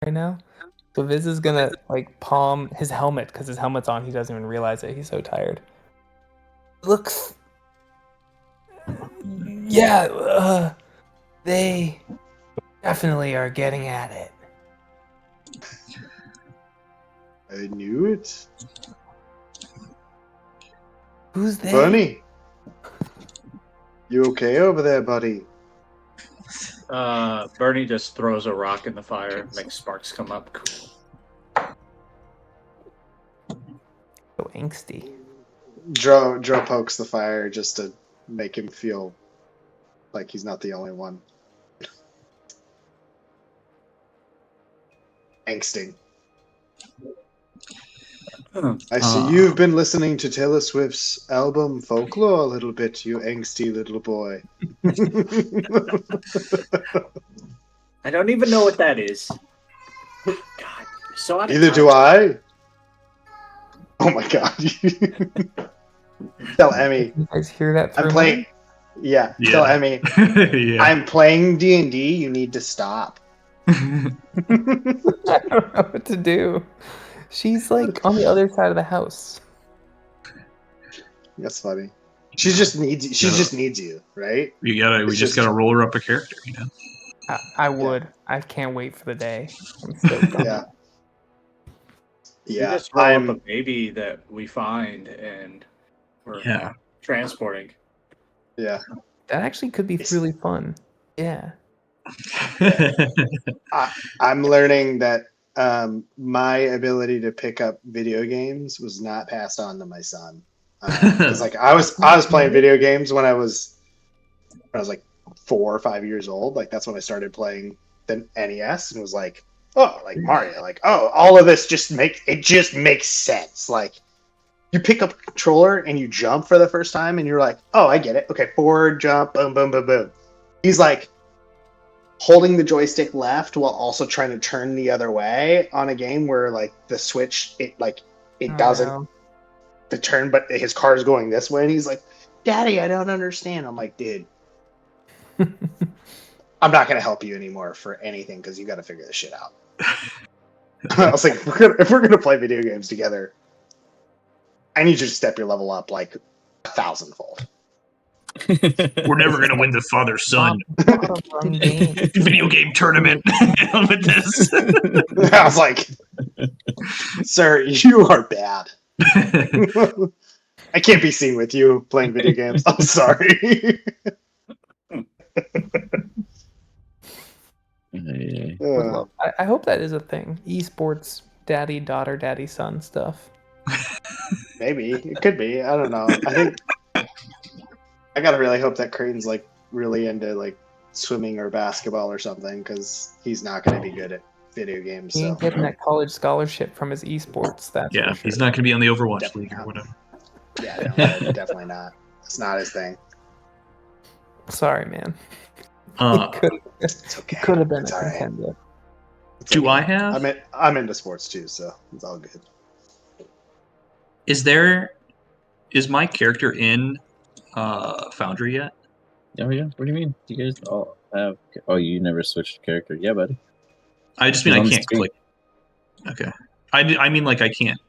right now. So Viz is gonna like palm his helmet because his helmet's on. He doesn't even realize it. He's so tired. Looks, yeah, they definitely are getting at it. I knew it. Who's they? Bunny, you okay over there, buddy? Bernie just throws a rock in the fire, makes sparks come up. So angsty. Joe pokes the fire just to make him feel like he's not the only one. Angsting. I see you've been listening to Taylor Swift's album Folklore a little bit, you angsty little boy. I don't even know what that is. God, so out of Neither do I. Oh my god. Tell Emmy. You guys hear that? I'm playing. Yeah, tell Emmy. Yeah. I'm playing D&D. You need to stop. I don't know what to do. She's like on the other side of the house. That's funny. She just needs you. She just needs you, right? We just gotta roll her up a character, you know. I would. Yeah. I can't wait for the day. I'm stoked on Yeah. Yeah. We just roll up a baby that we find and we're transporting. Yeah. That actually could be really fun. Yeah. I'm learning that my ability to pick up video games was not passed on to my son. Because like I was playing video games when I was like 4 or 5 years old. Like that's when I started playing the NES and was like, oh, like Mario, like all of this just makes sense. Like you pick up a controller and you jump for the first time and you're like, oh, I get it. Okay, forward, jump, boom, boom, boom, boom. He's like holding the joystick left while also trying to turn the other way on a game where like the switch it doesn't the turn, but his car is going this way and he's like, Daddy, I don't understand. I'm like, dude, I'm not gonna help you anymore for anything because you got to figure this shit out. I was like, if we're gonna play video games together, I need you to step your level up like 1,000-fold. We're never gonna win the father-son video game tournament with this. I was like, sir, you are bad. I can't be seen with you playing video games. I'm sorry. I hope that is a thing. Esports, daddy, daughter, daddy, son stuff. Maybe it could be. I don't know. I think I gotta really hope that Creighton's like really into like swimming or basketball or something because he's not gonna be good at video games. He ain't getting that college scholarship from his esports. That's for sure. He's not gonna be on the Overwatch League or whatever. Yeah, no, definitely not. It's not his thing. Sorry, man. It's okay. Could have been a contender. Do I have? I'm into sports too, so it's all good. Is my character in Foundry yet? Oh yeah. What do you mean? You guys all have? Oh, you never switched character? Yeah, buddy. I just mean I can't click. Okay. I mean like I can't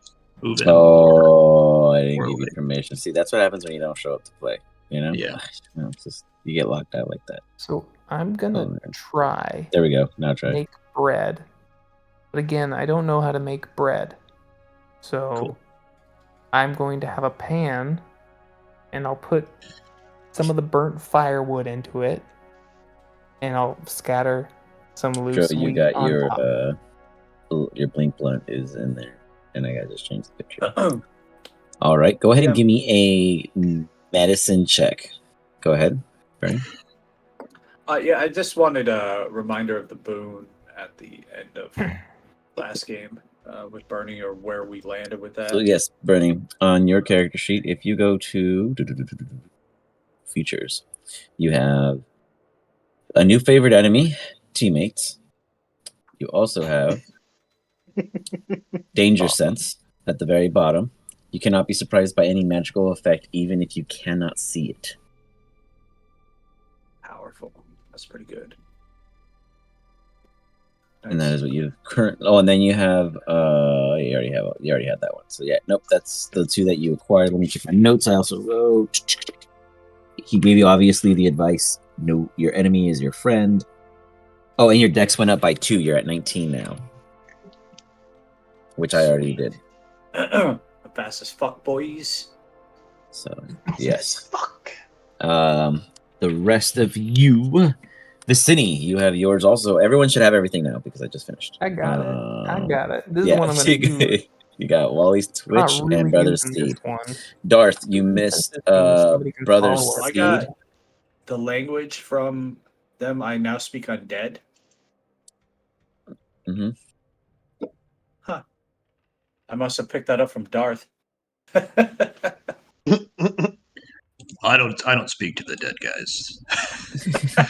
move it. Oh, I didn't give you permission. See, that's what happens when you don't show up to play. You know? Yeah. You know, it's just you get locked out like that. So I'm gonna try. There we go. Now try. Make bread, but again, I don't know how to make bread. So I'm going to have a pan, and I'll put some of the burnt firewood into it, and I'll scatter some loose Joe, you wheat got on top. your blink blunt is in there, and I gotta just change the picture. All right, go ahead and give me a medicine check. Go ahead, Bernie. Yeah, I just wanted a reminder of the boon at the end of last game with Bernie, or where we landed with that. So yes, Bernie, on your character sheet, if you go to features, you have a new favorite enemy, teammates. You also have danger sense at the very bottom. You cannot be surprised by any magical effect, even if you cannot see it. Powerful. That's pretty good. And that is what you current. Oh, and then you have you already have that one. So yeah, nope, that's the 2 that you acquired. Let me check my notes. I also wrote. He gave you obviously the advice. No, your enemy is your friend. Oh, and your dex went up by 2. You're at 19 now, which I already did. Fast as fuck, boys. So yes. Fuck. The rest of you, Vicini, you have yours also. Everyone should have everything now because I just finished. I got it. This is yeah, the one I'm going to use. You got Wally's Twitch Not really and Brother using this Steed. one. Darth, you missed Somebody can Brother follow our Steed. I got the language from them. I now speak undead. Mm-hmm. Huh. I must have picked that up from Darth. I don't speak to the dead guys.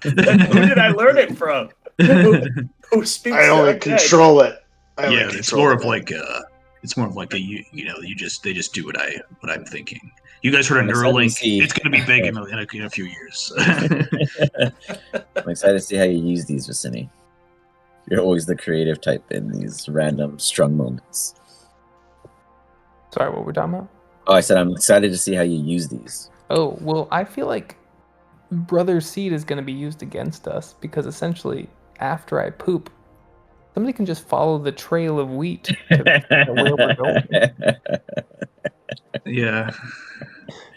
Who did I learn it from? Who speaks? I only undead? control it. It's more of like a they just do what I'm thinking. You guys heard of Neuralink? It's going to be big in a few years. I'm excited to see how you use these, Vicini. You're always the creative type in these random strung moments. Sorry, what we're talking about? Oh, I said I'm excited to see how you use these. Oh, well, I feel like Brother Seed is going to be used against us because essentially, after I poop, somebody can just follow the trail of wheat to where we're going. Yeah.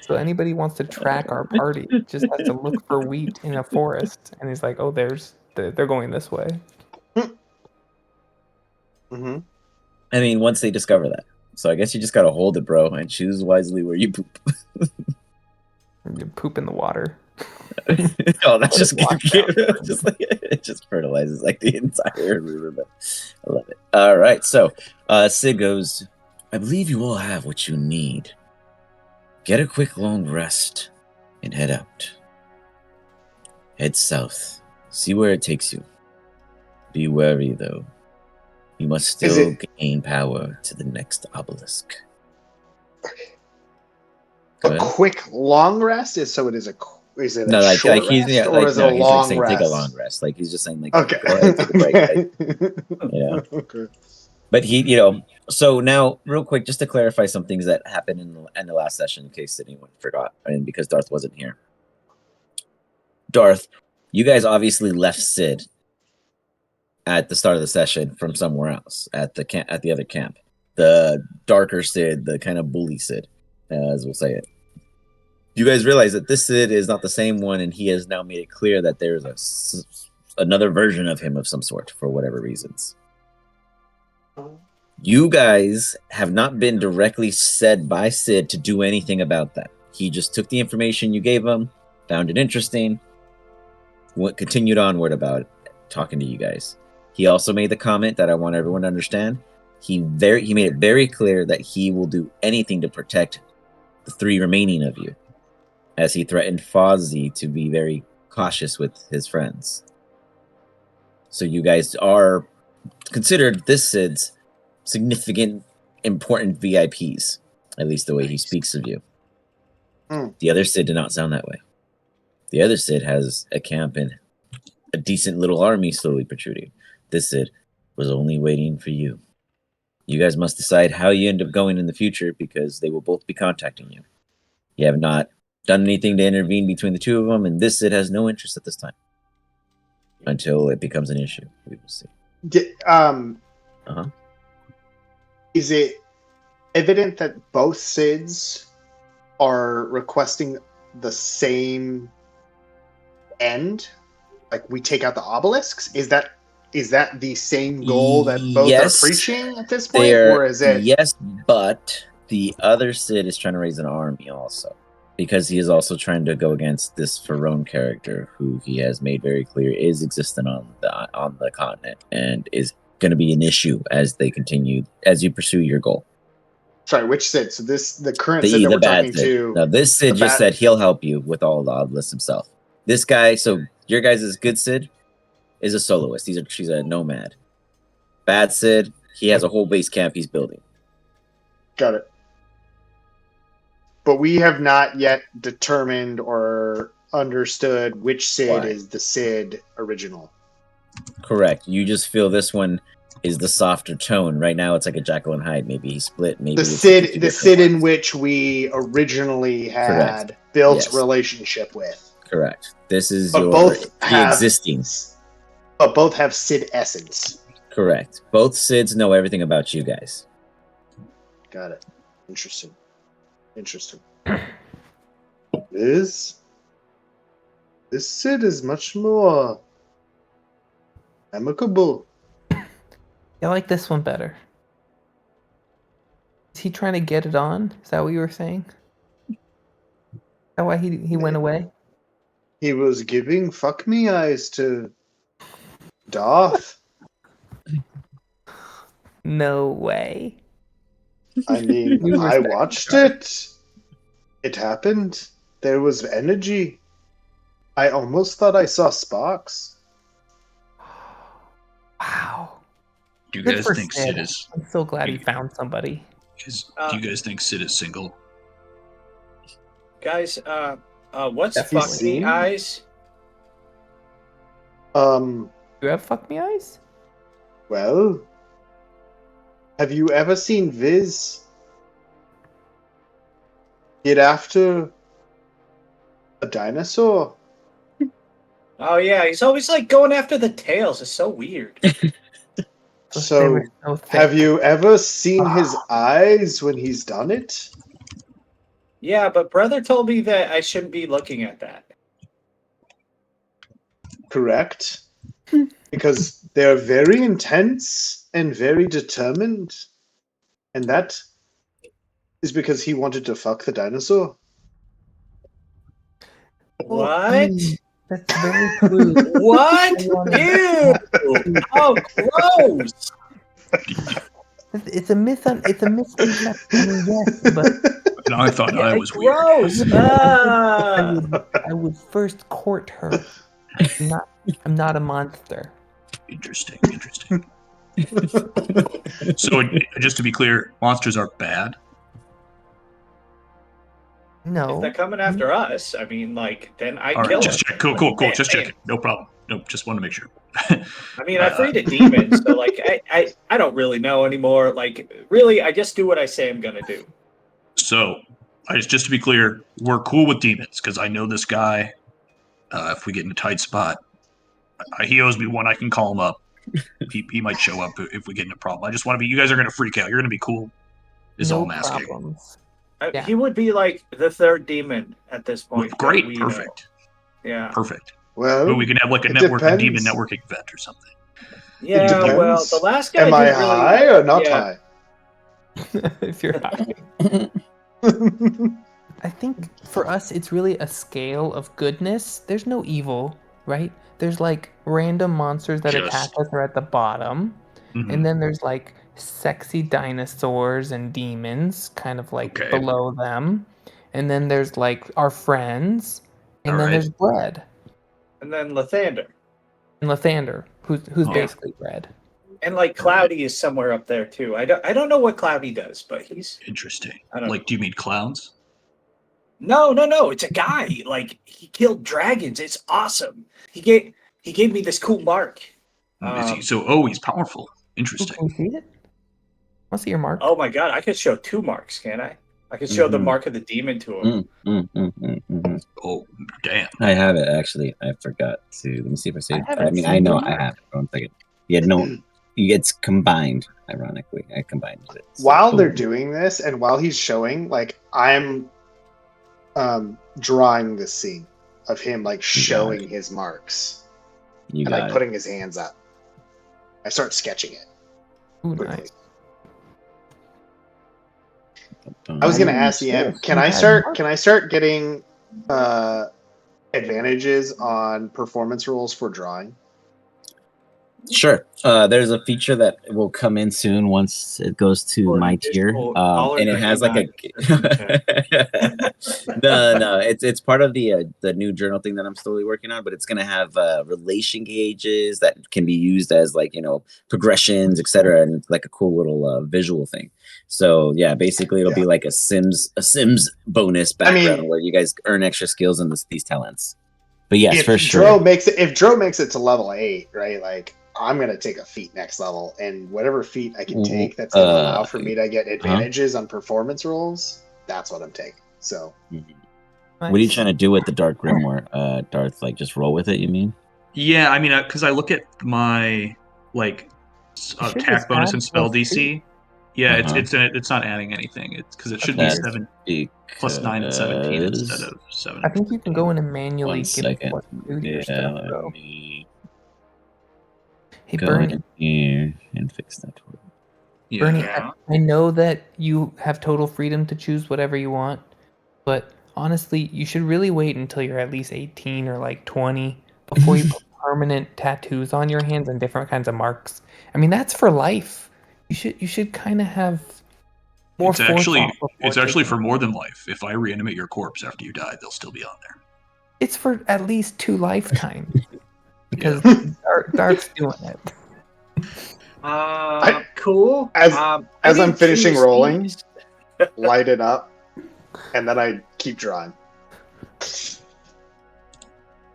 So anybody wants to track our party just has to look for wheat in a forest, and he's like, "Oh, they're going this way." Mm-hmm. I mean, once they discover that. So I guess you just gotta hold it, bro, and choose wisely where you poop. You poop in the water. Oh, that's just it just fertilizes like the entire riverbed. I love it. All right, so Sid goes, I believe you all have what you need. Get a quick long rest and head out. Head south. See where it takes you. Be wary, though. You must still gain power to the next obelisk. A quick long rest is so it is a is it a no, like, short like he's rest yeah, or like is it no, a he's long like saying rest? take a long rest. Like he's just saying like Okay. go ahead, take a break. Like, yeah. Okay. But he, so now real quick, just to clarify some things that happened in the last session, in case anyone forgot, I mean, because Darth wasn't here. Darth, you guys obviously left Sid at the start of the session from somewhere else at the other camp. The darker Sid, the kind of bully Sid, as we'll say it. You guys realize that this Sid is not the same one, and he has now made it clear that there's another version of him of some sort for whatever reasons. You guys have not been directly said by Sid to do anything about that. He just took the information you gave him, found it interesting, continued onward about it, talking to you guys. He also made the comment that I want everyone to understand. He made it very clear that he will do anything to protect the 3 remaining of you, as he threatened Fozzie to be very cautious with his friends. So you guys are considered this Sid's significant, important VIPs, at least the way he speaks of you. The other Sid did not sound that way. The other Sid has a camp and a decent little army slowly protruding. This Sid was only waiting for you. You guys must decide how you end up going in the future because they will both be contacting you. You have not done anything to intervene between the 2 of them, and this Sid has no interest at this time. Until it becomes an issue. We will see. Is it evident that both Sids are requesting the same end? Like we take out the obelisks? Is that the same goal that both are preaching at this point? Or is it yes, but the other Sid is trying to raise an army also. Because he is also trying to go against this FERONE character who he has made very clear is existent on the continent and is going to be an issue as you pursue your goal. Sorry, which Sid? So the current Sid that we're talking to. No, this Sid just said he'll help you with all the obelisks himself. This guy, so your guys' good Sid is a soloist. She's a nomad. Bad Sid, he has a whole base camp he's building. Got it. But we have not yet determined or understood which Sid is the Sid original. Correct. You just feel this one is the softer tone. Right now, it's like a Jekyll and Hyde. Maybe he split. Maybe The Sid in which we originally had built relationship with. Correct. This is but your both have existing. But both have Sid essence. Correct. Both Sids know everything about you guys. Got it. Interesting. This Sid is much more amicable. I like this one better. Is he trying to get it on? Is that what you were saying? Is that why he went away? He was giving fuck me eyes to Darth. No way. I mean, I watched it. It happened. There was energy. I almost thought I saw sparks. Wow. Do you Good guys for think Sid. Sid is? I'm so glad he found somebody. Do you guys think Sid is single? Guys, what's Definitely. fuck me eyes? You have fuck me eyes? Well, have you ever seen Viz get after a dinosaur? Oh yeah, he's always like going after the tails. It's so weird. So, have you ever seen his eyes when he's done it? Yeah, but brother told me that I shouldn't be looking at that. Correct. Because they're very intense and very determined. And that is because he wanted to fuck the dinosaur. What? That's very true. What? Ew! Oh, gross! It's a misconception. I mean, yes, but No, I thought I was weird. Gross! I would first court her. I'm not a monster. Interesting. So, just to be clear, monsters are bad. No. If they're coming after us, I mean, like, then I All right, kill just them. check. Cool. Just checking. No problem. No, just want to make sure. I mean, I freed a demon, so like, I don't really know anymore. Like, really, I just do what I say I'm gonna do. So, just to be clear, we're cool with demons because I know this guy. If we get in a tight spot, he owes me one. I can call him up. He might show up if we get in a problem. I just want to be. You guys are gonna freak out. You're gonna be cool. Is all I'm asking. Problems. Yeah. He would be like the third demon at this point. Great, perfect. Yeah, perfect. Well, we can have like a demon networking event or something. Yeah, well, the last guy. Am I high or not high? If you're high. I think for us, it's really a scale of goodness. There's no evil, right? There's like random monsters that attack us are at the bottom. Mm-hmm. And then there's like sexy dinosaurs and demons kind of like below them. And then there's like our friends. And then there's bread. And then Lathander. And Lathander, who's basically bread. And like Cloudy is somewhere up there too. I don't know what Cloudy does, but he's interesting. I don't know. Do you mean clowns? No. It's a guy. Like he killed dragons. It's awesome. He gave me this cool mark. He's powerful. Interesting. Can you see it? I'll see your mark. Oh my god, I could show 2 marks, can't I? I could show the mark of the demon to him. Oh, damn. I have it, actually. I forgot to. Let me see if I saved it. I mean, I know I have it. One second. Yeah, no. It's combined, ironically. I combined it. So while they're doing this, and while he's showing, like, I'm drawing this scene of him, like, showing his marks. And, like, putting his hands up. I start sketching it. Ooh, nice. I was gonna ask you, can I start getting advantages on performance rolls for drawing? Sure. There's a feature that will come in soon once it goes to my tier, and it has like a no. It's part of the new journal thing that I'm slowly working on, but it's gonna have relation gauges that can be used as like progressions, etc., and like a cool little visual thing. So yeah, basically it'll be like a Sims bonus background where you guys earn extra skills in these talents. But yes, if for sure. If Dro makes it to level 8, right? Like I'm gonna take a feat next level, and whatever feat I can take that's gonna allow for me to get advantages on performance rolls. That's what I'm taking. So, What are you trying to do with the Dark Grimoire, Darth? Like just roll with it? You mean? Yeah, I mean, because I look at my like attack bonus and spell DC. Yeah, it's not adding anything. It's because it should be 7 plus 9 and 17 instead of 7. I think you can go in and manually 1 give second. what you do to your stuff, Let though. me Hey, go Bernie. in here and fix that. Yeah. Bernie, Yeah. I know that you have total freedom to choose whatever you want, but honestly, you should really wait until you're at least 18 or like 20 before you put permanent tattoos on your hands and different kinds of marks. I mean, that's for life. You should kind of have more It's actually forethought before it's actually taking- for more than life. If I reanimate your corpse after you die, they'll still be on there. It's for at least 2 lifetimes because Darth's doing it. Cool. As I I'm need finishing 2 rolling, skis. light it up, and then I keep drawing.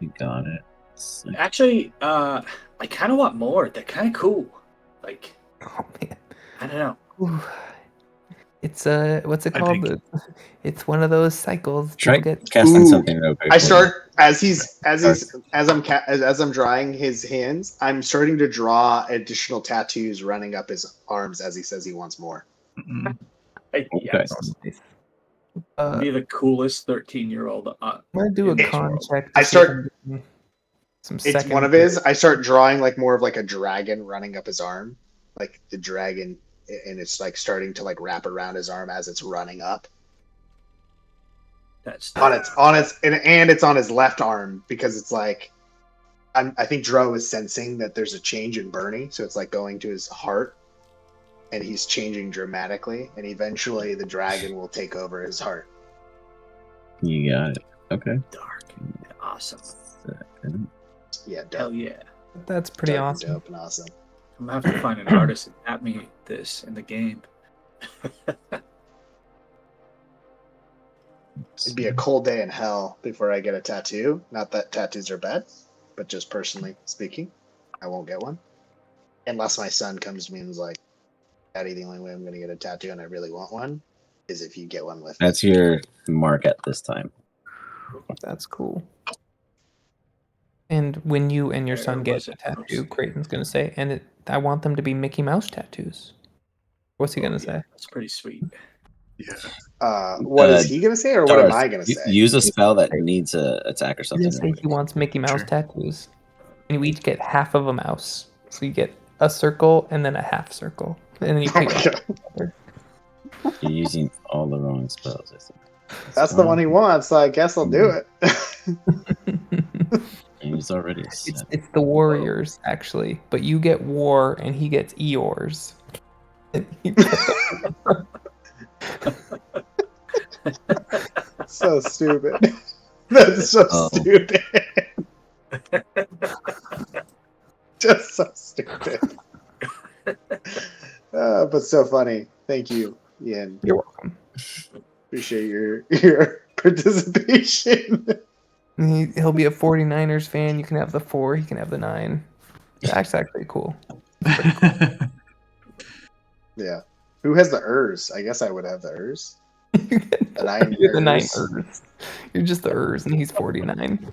You got it. Actually, I kind of want more. They're kind of cool. Like, Oh man. I don't know. Ooh. It's what's it I called? think- It's one of those cycles. Try People get casting Ooh, something real quick. I for start as I'm drawing his hands. I'm starting to draw additional tattoos running up his arms as he says he wants more. Mm-mm. Yes. nice. Be the coolest 13-year-old. I'm gonna do a in this con world. check. I to see if start- I'm getting some It's second. one of his. I start drawing like more of like a dragon running up his arm, like the dragon, and it's like starting to like wrap around his arm as it's running up. That's And it's on his left arm because it's like I think Dro is sensing that there's a change in Bernie, so it's like going to his heart, and he's changing dramatically, and eventually the dragon will take over his heart. You got it. Okay. dark. Awesome. Second. Yeah, Hell dope. yeah. That's pretty Dark and awesome. dope and awesome. I'm gonna have to find an artist and tap me this in the game. It'd be a cold day in hell before I get a tattoo. Not that tattoos are bad, but just personally speaking, I won't get one unless my son comes to me and is like, "Daddy, the only way I'm going to get a tattoo, and I really want one, is if you get one with me." That's your mark at this time. That's cool. And when you and your son Where get was a it tattoo, posted? Creighton's gonna say, and I want them to be Mickey Mouse tattoos. What's he gonna say? That's pretty sweet. Yeah. What is he going to say, or what am I going to say? Use a spell that needs a attack or He's something. gonna say he wants Mickey Mouse Sure. tattoos, and you each get half of a mouse. So you get a circle and then a half circle, and then you pick Okay. You're using all the wrong spells, I think. That's the one he wants, so I guess I'll do it. He's already set. It's the warriors actually, but you get war and he gets Eeyores. So stupid. That's so Oh. stupid. Just so stupid. But so funny. Thank you, Ian. You're welcome. Appreciate your participation. He'll be a 49ers fan. You can have the 4. He can have the 9. That's actually cool. Yeah. Who has the Urs? I guess I would have the Urs. The 9 You're the 9 Urs. Urs. You're just the Urs, and he's 49.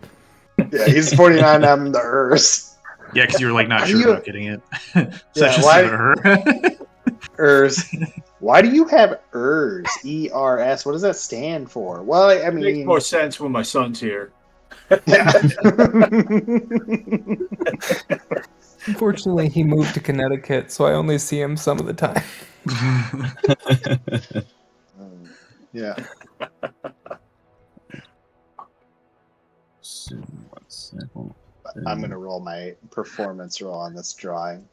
Yeah, he's 49. I'm the Urs. Yeah, because you were like not Are sure you- about getting it. So Yeah, just why- her. Urs. Why do you have Urs? ERS. What does that stand for? Well, I It makes mean, more sense when my son's here. yeah. Unfortunately, he moved to Connecticut, so I only see him some of the time. Yeah. So, 1 second. I'm gonna roll my performance roll on this drawing.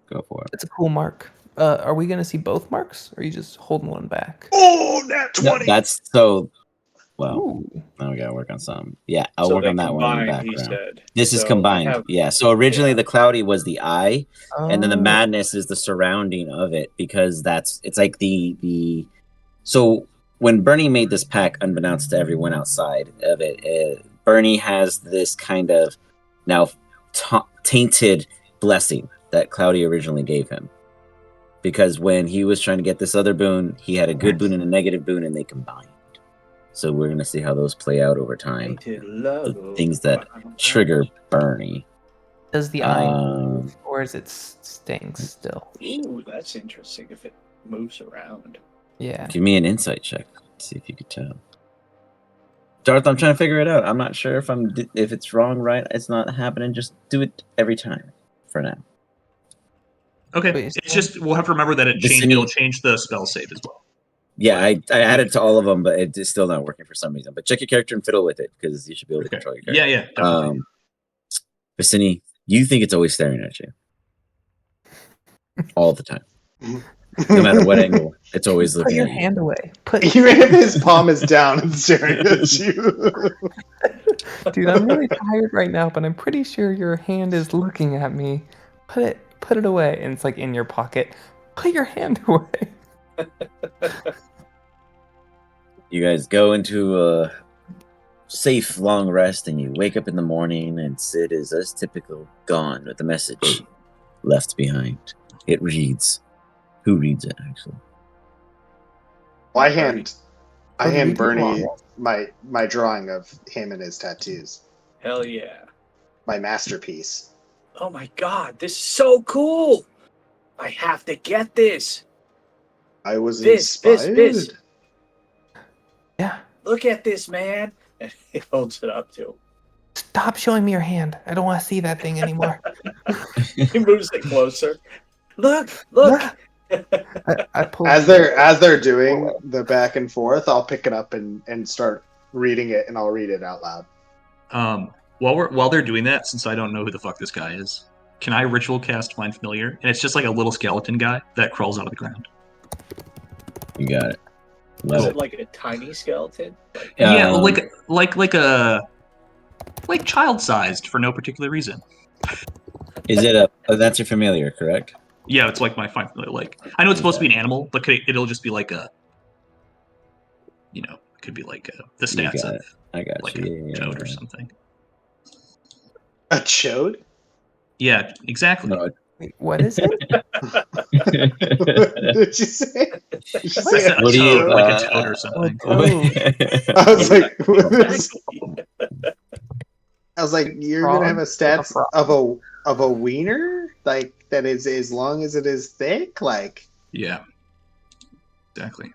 Go for it. It's a cool mark. Are we going to see both marks, or are you just holding one back? Oh, that No, 20. that's so. Well, Ooh. now we gotta work on something. Yeah, I'll So work they on that one in the combined, he background. said. This is So I combined. have- Yeah. So originally yeah. the cloudy was the eye, and then the Oh. madness is the surrounding of it because it's like the. So when Bernie made this pack, unbeknownst to everyone outside of it, Bernie has this kind of now tainted blessing that Cloudy originally gave him. Because when he was trying to get this other boon, he had a good boon and a negative boon, and they combined. So we're going to see how those play out over time. The things that trigger Bernie. Does the eye move, or is it staying still? Ooh, that's interesting. If it moves around. Yeah. Give me an insight check. See if you could tell. Darth, I'm trying to figure it out. I'm not sure if it's wrong, right? It's not happening. Just do it every time for now. Okay. Wait, It's just we'll have to remember that it'll change the spell save as well. Yeah, I added to all of them, but it's still not working for some reason. But check your character and fiddle with it, because you should be able to control your character. Yeah, definitely. Vicini, you think it's always staring at you. All the time. No matter what angle, it's always Put looking your at you. hand away. Even if his palm is down and staring at you. Dude, I'm really tired right now, but I'm pretty sure your hand is looking at me. Put it away. And it's like in your pocket. Put your hand away. You guys go into a safe long rest, and you wake up in the morning, and Sid is as typical, gone with a message left behind. It reads. Who reads it, actually? Well, I hand read Bernie it? my drawing of him and his tattoos. Hell yeah. My masterpiece. Oh my god, this is so cool! I have to get this. I was This. inspired. Yeah. Look at this, man. And he holds it up to him. Stop showing me your hand. I don't want to see that thing anymore. He moves it closer. Look. I pull As they're doing the back and forth, I'll pick it up and start reading it, and I'll read it out loud. While they're doing that, since I don't know who the fuck this guy is, can I ritual cast Find Familiar? And it's just like a little skeleton guy that crawls out of the ground. You got it. Is it like a tiny skeleton? Yeah, like child-sized for no particular reason. Is it that's your familiar, correct? Yeah, it's like my Find Familiar. Like, I know it's supposed to be an animal, but it'll just be like a, it could be like the stats of I got like you. a toad or something. A chode? Yeah, exactly. No, Wait, what is it? Did you say? Did you I say said a What do you- toad? like a toad or something. I was like, what is- I was like, you're Frog? gonna have a stats frog. of a wiener, like that is as long as it is thick, like. Yeah, exactly.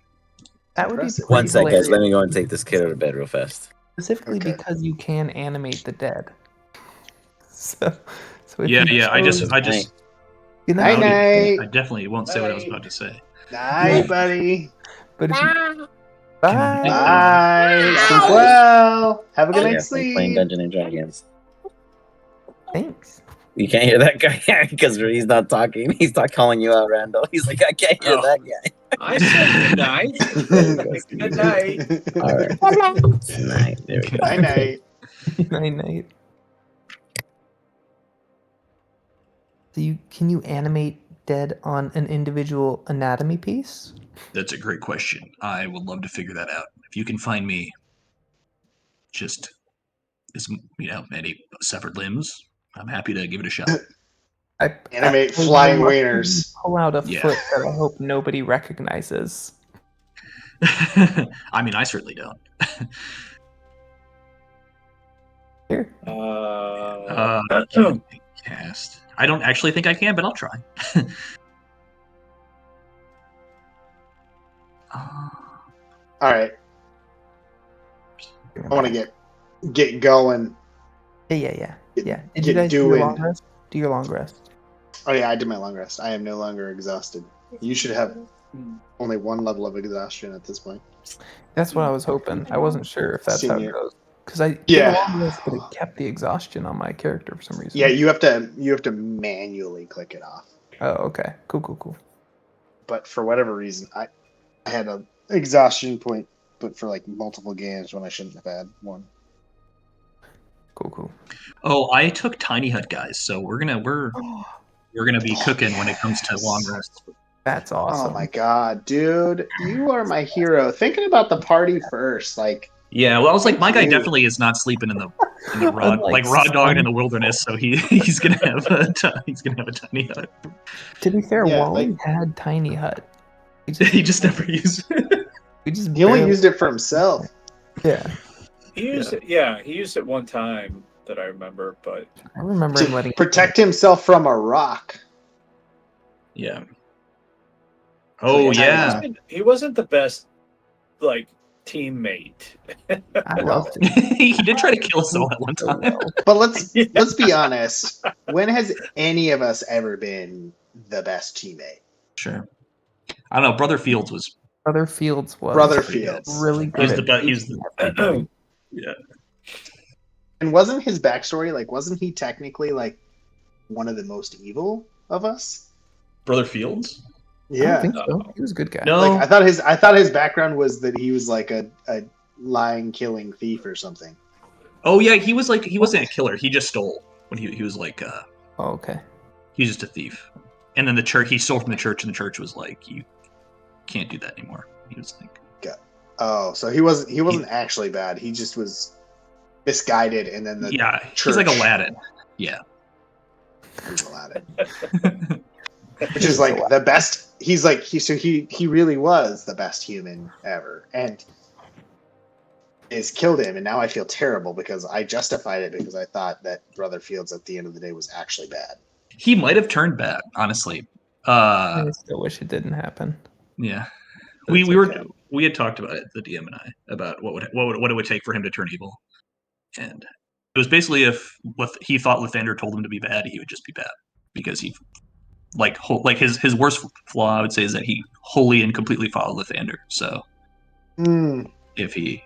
That would be Impressive. pretty One sec, guys. hilarious. Let me go and take this kid out of bed real fast. Specifically Okay. because you can animate the dead. So if Yeah, you I chose- just You know, Night, night. I definitely won't say what I was about to say. Night, buddy. but if you, bye. Bye. Sleep well. Have a good Yeah, night's playing sleep. Dungeons and Dragons. Thanks. You can't hear that guy because he's not talking. He's not calling you out, Randall. He's like, I can't hear Oh. that guy. I said good night. Good night. All right. Night. There we go. Night, night. Night night. So can you animate dead on an individual anatomy piece? That's a great question. I would love to figure that out. If you can find me just any severed limbs, I'm happy to give it a shot. Animate I flying will wieners. Pull out a Yeah. foot that I hope nobody recognizes. I mean, I certainly don't. Here. Cast. I don't actually think I can, but I'll try. All right, I want to get going. Yeah. Did Get you guys do your doing. long rest? Do your long rest. Oh yeah, I did my long rest. I am no longer exhausted. You should have only one level of exhaustion at this point. That's what I was hoping. I wasn't sure if that's how it Senior. goes. Because I did Yeah. a long rest, but it kept the exhaustion on my character for some reason. Yeah, you have to manually click it off. Oh, okay. Cool. But for whatever reason, I had an exhaustion point, but for like multiple games when I shouldn't have had one. Cool. Oh, I took Tiny Hut, guys. So we're gonna be cooking when it comes to long rests. That's awesome. Oh my god, dude, you are my hero. Thinking about the party first, like. Yeah, well, I was like, my guy Thank you. definitely is not sleeping in the in the raw, Unlike raw dogged in the some- wilderness. So he's gonna have a tiny hut. To be fair, Yeah, Wally had tiny hut. He He just never used it. He only barely- used it for himself. Yeah, He used it. Yeah, he used it one time that I remember, but I remember him letting To protect himself from a rock. Yeah. Oh Like a yeah. tiny hut. he wasn't the best like teammate. I No. loved it. He did try to kill us all at one So time. well. But let's Yeah. let's be honest. When has any of us ever been the best teammate? Sure. I don't know. Brother Fields was. Brother Fields was Brother Fields. really He good. was the at best. He was the. everything. Yeah. And wasn't his backstory like? Wasn't he technically like one of the most evil of us? Brother Fields. I don't Yeah. think so. He was a good guy. No. Like I thought his background was that he was like a lying, killing thief or something. Oh yeah, he wasn't a killer. He just stole when he was like Oh, okay. he's just a thief. And then the church, he stole from the church, and the church was like, you can't do that anymore. He was like, Oh, so he wasn't actually bad. He just was misguided, and then the yeah, church. he's like Aladdin. Yeah. He's Aladdin. Which is like the best. He's like he really was the best human ever, and is killed him. And now I feel terrible because I justified it because I thought that Brother Fields at the end of the day was actually bad. He might have turned bad, honestly. I still wish it didn't happen. Yeah. But We it's were okay. we had talked about it, the DM and I, about what it would take for him to turn evil, and it was basically if what he thought Lathander told him to be bad, he would just be bad because he his worst flaw, I would say, is that he wholly and completely followed Lathander. So if he,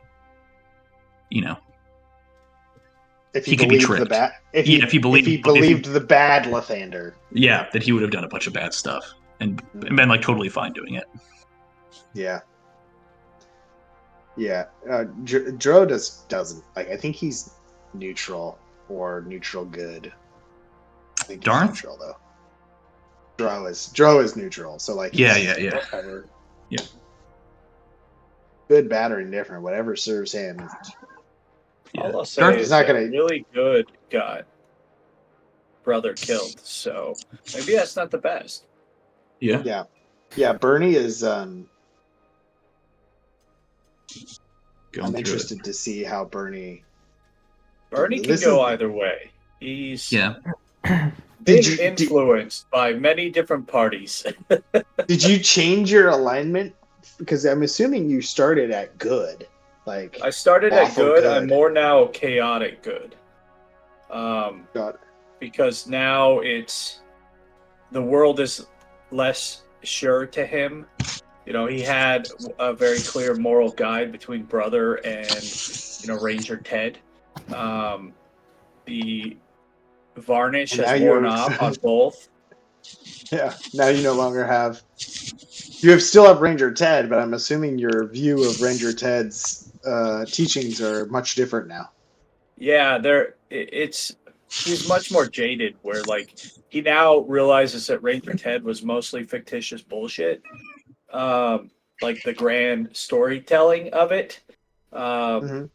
If He could be believed the tricked. bad, if Yeah, if he believed the bad Lathander, yeah, that he would have done a bunch of bad stuff and been like totally fine doing it. yeah. Dro doesn't like. I think he's neutral or neutral good. I think he's Darth? neutral though. Dro is neutral. So like Yeah. whatever. Yeah. Good, bad, or indifferent, whatever serves him. Yeah. All I'll say Darth is is not that gonna- really good got brother killed, so maybe that's not the best. Yeah. Yeah, Bernie is. Going I'm through interested to see how Bernie. Bernie can This go is- either way. He's it. Yeah. been Did you- influenced by many different parties. Did you change your alignment? Because I'm assuming you started at good. Like I started at Awful good. good. I'm more now chaotic good. God. Because now it's the world is less sure to him. You know, he had a very clear moral guide between brother and Ranger Ted. The varnish And now has worn you're- off on both. Yeah. Now you no longer have. You still have Ranger Ted, but I'm assuming your view of Ranger Ted's teachings are much different now. Yeah, he's much more jaded. Where like he now realizes that Ranger Ted was mostly fictitious bullshit. Like the grand storytelling of it. Mhm.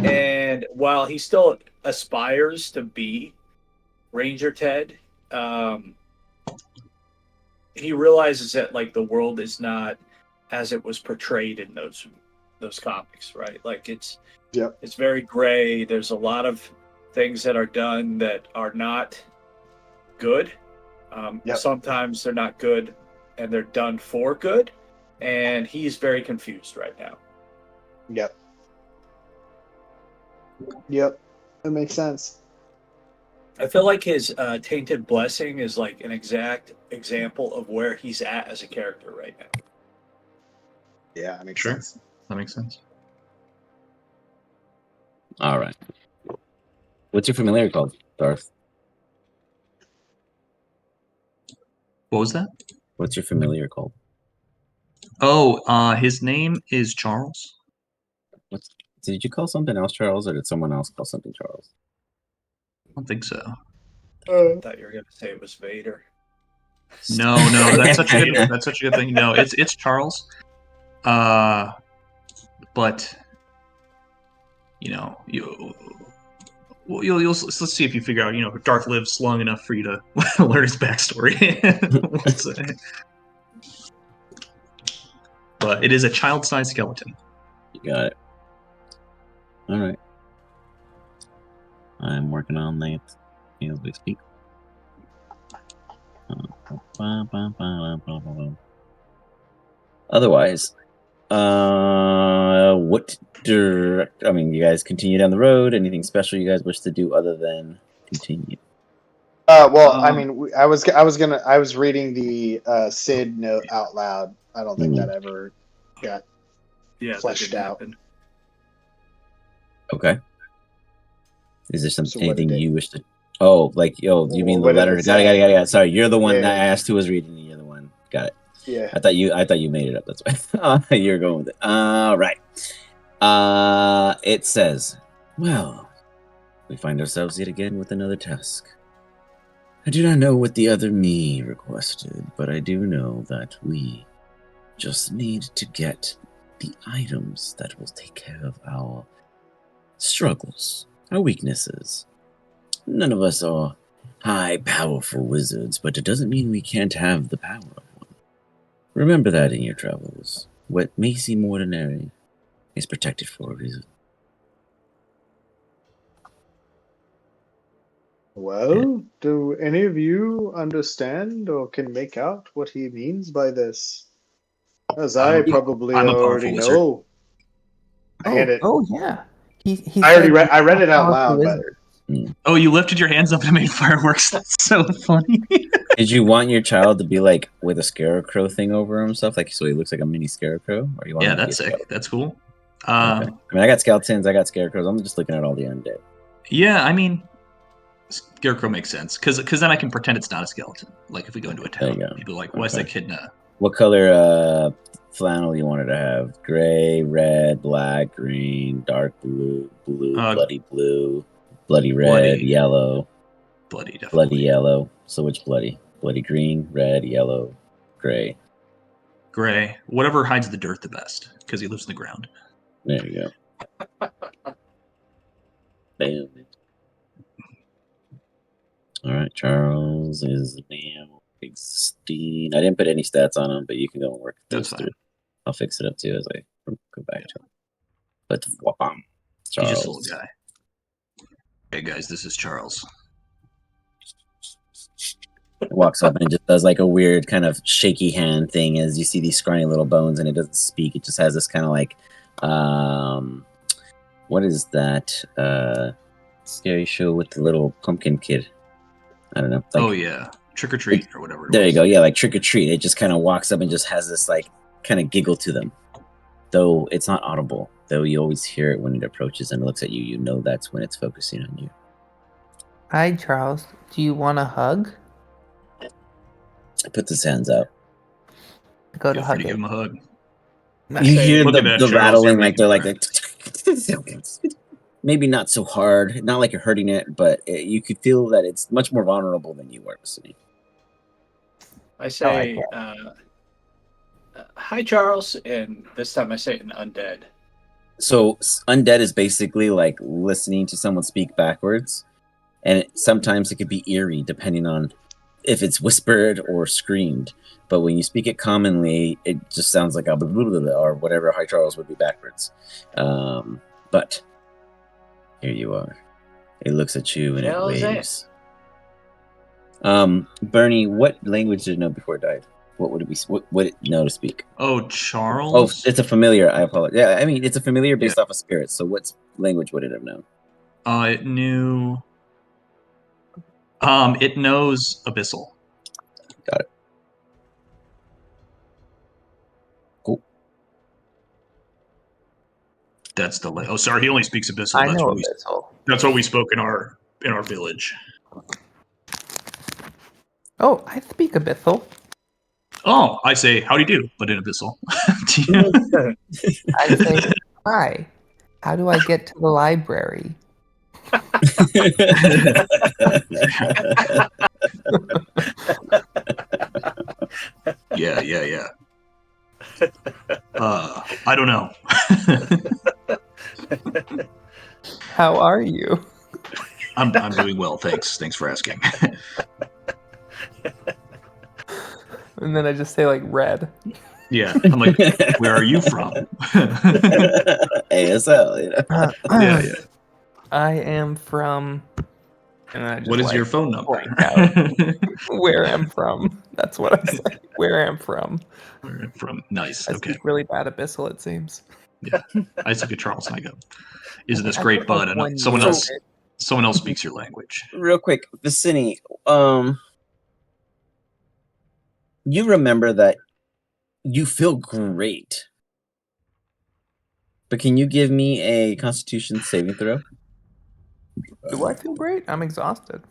And while he still aspires to be Ranger Ted, he realizes that like the world is not as it was portrayed in those comics, right? Like it's very gray. There's a lot of things that are done that are not good. Sometimes they're not good and they're done for good. And he's very confused right now. Yep. That makes sense. I feel like his Tainted Blessing is like an exact example of where he's at as a character right now. Yeah, that makes Sure. sense. That makes sense. All right. What's your familiar called, Darth? What was that? What's your familiar called? Oh, his name is Charles. Did you call something else Charles, or did someone else call something Charles? I don't think so. I thought you were going to say it was Vader. No, that's such a good thing. No, it's Charles. But let's see if you figure out, if Darth lives long enough for you to learn his backstory. But it is a child-sized skeleton. You got it. All right. I'm working on that as we speak. Otherwise, you guys continue down the road. Anything special you guys wish to do other than continue? I was reading the Sid note out loud. I don't think that ever got fleshed out. Happen. Okay. Is there anything you wish to? Oh, you mean the letter? Got it. Sorry, you're the one that I asked who was reading. You're the one. Got it. Yeah. I thought you made it up. That's why you're going with it. All right. It says, well, we find ourselves yet again with another task. I do not know what the other me requested, but I do know that we just need to get the items that will take care of our struggles, our weaknesses. None of us are high, powerful wizards, but it doesn't mean we can't have the power of one. Remember that in your travels. What may seem ordinary is protected for a reason. Well, do any of you understand or can make out what he means by this? As I probably already know. Oh yeah. I read it out loud. But... Oh, you lifted your hands up and made fireworks. That's so funny. Did you want your child to be like with a scarecrow thing over himself, so he looks like a mini scarecrow? Or you want that's sick. That's cool. Okay. I mean, I got skeletons, I got scarecrows. I'm just looking at all the undead. Yeah, I mean, scarecrow makes sense because then I can pretend it's not a skeleton. Like if we go into a town, people are like, "Why is that kid not?" What color flannel you wanted to have? Gray, red, black, green, dark blue, bloody blue, bloody red, yellow, bloody, definitely. Bloody yellow. So which bloody? Bloody green, red, yellow, gray. Gray. Whatever hides the dirt the best, because he lives in the ground. There you go. Bam. All right, Charles is now 16. I didn't put any stats on him, but you can go and work those through. I'll fix it up too as I go back to him. But Charles. He's just a little guy. Hey guys, this is Charles. It walks up and just does like a weird kind of shaky hand thing as you see these scrawny little bones, and it doesn't speak. It just has this kind of like, what is that scary show with the little pumpkin kid? I don't know. Like, oh yeah, Trick or Treat or whatever. There you go. Yeah, like Trick or Treat. It just kind of walks up and just has this like kind of giggle to them, though it's not audible. Though you always hear it when it approaches and looks at you. You know that's when it's focusing on you. Hi, Charles. Do you want a hug? It puts his hands out. Go to hug give him a hug. You hear the rattling, like they're like, maybe not so hard, not like you're hurting it, but you could feel that it's much more vulnerable than you were listening. I say, hi, Charles, and this time I say it in undead. So undead is basically like listening to someone speak backwards, and sometimes it could be eerie depending on if it's whispered or screamed. But when you speak it commonly, it just sounds like a blah, blah, blah, blah, or whatever High Charles would be backwards. But here you are. It looks at you and it waves. Bernie, what language did it know before it died? What would it be? What would it know to speak? Oh, Charles. Oh, it's a familiar. I apologize. Yeah, I mean it's a familiar based off of spirits. So what language would it have known? It knew. It knows Abyssal. Got it. Cool. That's the. Oh, sorry. He only speaks Abyssal. I know Abyssal. That's what we spoke in our village. Oh, I speak Abyssal. Oh, I say howdy do, but in Abyssal. I say hi. How do I get to the library? Yeah. I don't know. How are you? I'm doing well, thanks. Thanks for asking. And then I just say like red. Yeah, I'm like, where are you from? ASL, you know. Yeah. I am from. And then I just What is like your phone number? blank out where I'm from. That's what I say. Where I'm from. Where I'm from. Nice. I Okay. speak really bad Abyssal, it seems. Yeah. I speak at Charles and I go, isn't this I great, put, like, bud? And 1 someone year else in it. someone else speaks your language. Real quick, Vicini, you remember that you feel great. But can you give me a Constitution saving throw? Do I feel great? I'm exhausted.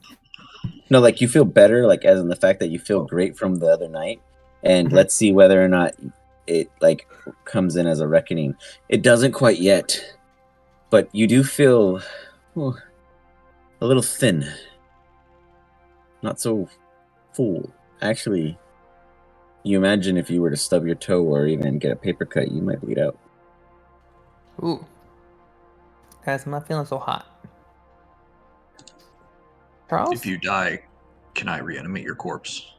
No, like you feel better, like as in the fact that you feel great from the other night. And Mhm. let's see whether or not it like comes in as a reckoning. It doesn't quite yet, but you do feel a little thin. Not so full. Actually, you imagine if you were to stub your toe or even get a paper cut, you might bleed out. Ooh. Guys, I'm not feeling so hot. Charles? If you die, can I reanimate your corpse?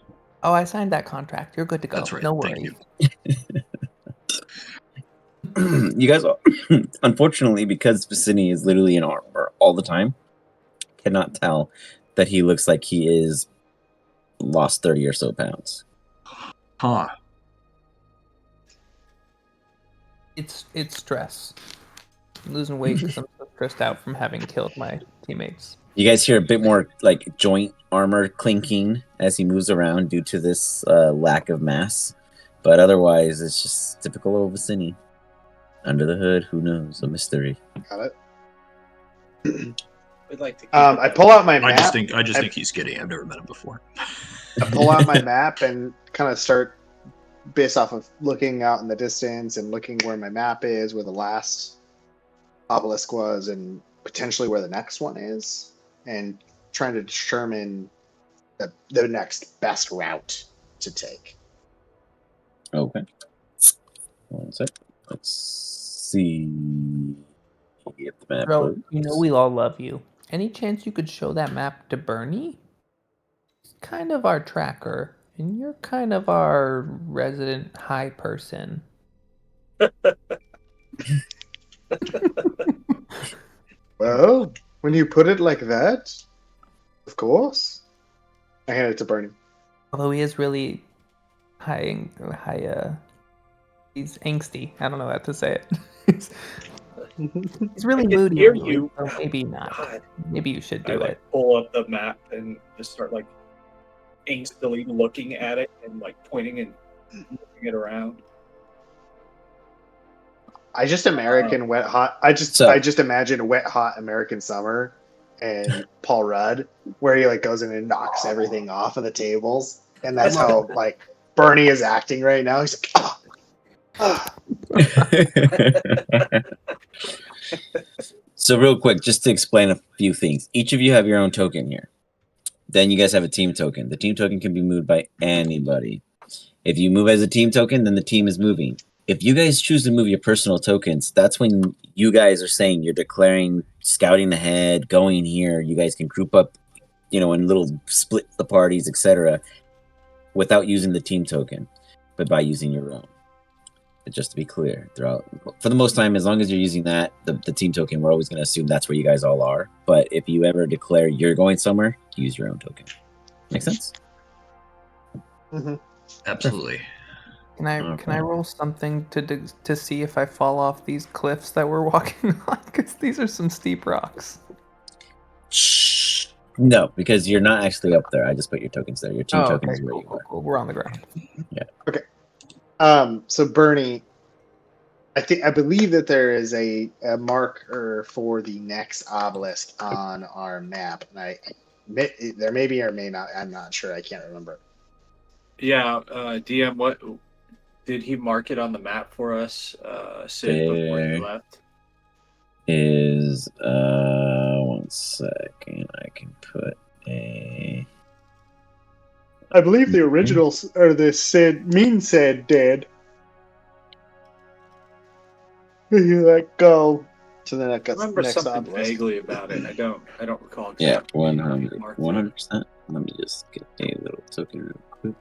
Oh, I signed that contract. You're good to go. That's right. No Thank worries. you. You guys, unfortunately, because Vicini is literally in armor all the time, cannot tell that he looks like he is lost 30 or so pounds. Huh. It's stress. I'm losing weight because I'm so stressed out from having killed my teammates. You guys hear a bit more like joint armor clinking as he moves around due to this lack of mass. But otherwise, it's just typical old Vicini. Under the hood, who knows? A mystery. Got it. We'd like to. I pull out my map. I just think he's skinny. I've never met him before. I pull out my map and kind of start based off of looking out in the distance and looking where my map is, where the last obelisk was, and potentially where the next one is, and trying to determine the next best route to take. Okay. One sec. Let's see if the map Bro, loads. you know we all love you. Any chance you could show that map to Bernie? He's kind of our tracker, and you're kind of our resident high person. Well, when you put it like that, of course. I hand it to Bernie. Although he is really high, he's angsty. I don't know how to say it. He's really I can moody. hear lately, you. so maybe not. God. Maybe you should I do like it. pull up the map and just start like angstily looking at it and like pointing and moving it around. I just American wet hot. I just imagine a wet hot American summer, and Paul Rudd, where he like goes in and knocks everything off of the tables, and that's how like Bernie is acting right now. He's like, So real quick, just to explain a few things. Each of you have your own token here. Then you guys have a team token. The team token can be moved by anybody. If you move as a team token, then the team is moving. If you guys choose to move your personal tokens, that's when you guys are saying you're declaring, scouting ahead, going here. You guys can group up, in little split the parties, etc., without using the team token, but by using your own. But just to be clear, for the most time, as long as you're using that, the team token, we're always going to assume that's where you guys all are. But if you ever declare you're going somewhere, use your own token. Make sense? mm-hmm. Absolutely. Can I roll something to see if I fall off these cliffs that we're walking on? Because these are some steep rocks. No, because you're not actually up there. I just put your tokens there. Your team tokens where you are. Cool. We're on the ground. Yeah. Okay. So Bernie, I believe that there is a marker for the next obelisk on our map, and there may be or may not. I'm not sure. I can't remember. Yeah, DM, what did he mark it on the map for us, Sid, before he left? Is 1 second. I can put a. I believe the original or the Sid dead. You let go. to the next. I remember next something obelisk. vaguely about it. I don't recall Yeah, exactly. 100%. Let me just get a little token real quick.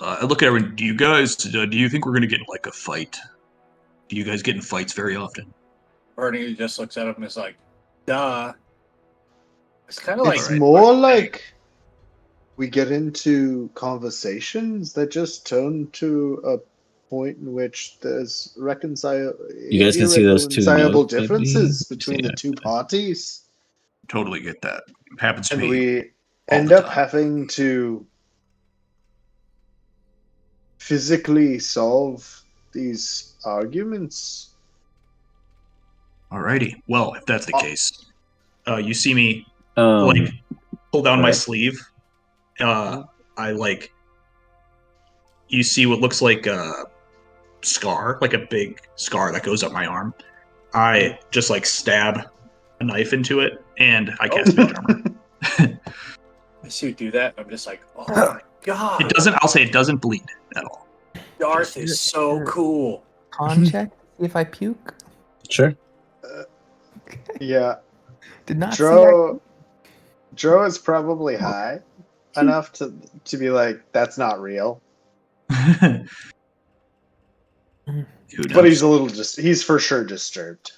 I look at everyone. Do you guys? Do you think we're gonna get like a fight? Do you guys get in fights very often? Bernie just looks at him and is like, "Duh." It's kind of like It's more like we get into conversations that just turn to a point in which there's You guys can see those two irreconcilable notes, maybe? differences between Yeah. the two parties, Totally get that. Happens to and me. we all end the up time. having to physically solve these arguments. Alrighty. Well, if that's the case, you see me Um, like pull down my right. sleeve. I like. You see what looks like a scar, like a big scar that goes up my arm. I just like stab a knife into it, and I cast Mage Armor. I see you do that. I'm just like, oh my god. It doesn't. I'll say it doesn't bleed at all. Darth is so cool. Con check. See if I puke. Sure. Yeah, Did not see Dro is probably high enough to be like, that's not real. Who knows? But he's a little he's for sure disturbed.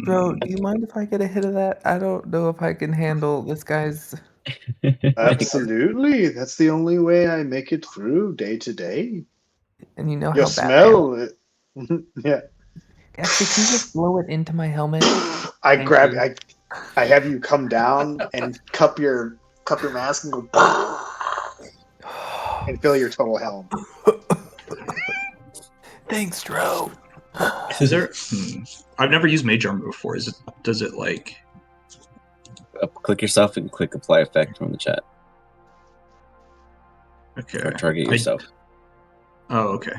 Bro, do you mind if I get a hit of that? I don't know if I can handle this guy's. Absolutely. That's the only way I make it through day to day. And you know Your how smell. Yeah. Actually, can you just blow it into my helmet? I Thank grab. you. I have you come down and cup your mask and go and fill your total helm. Thanks, Dro. Is there? I've never used Mage Armor before. Does it like? Click yourself and click apply effect from the chat. Okay. Or target yourself. Oh, okay.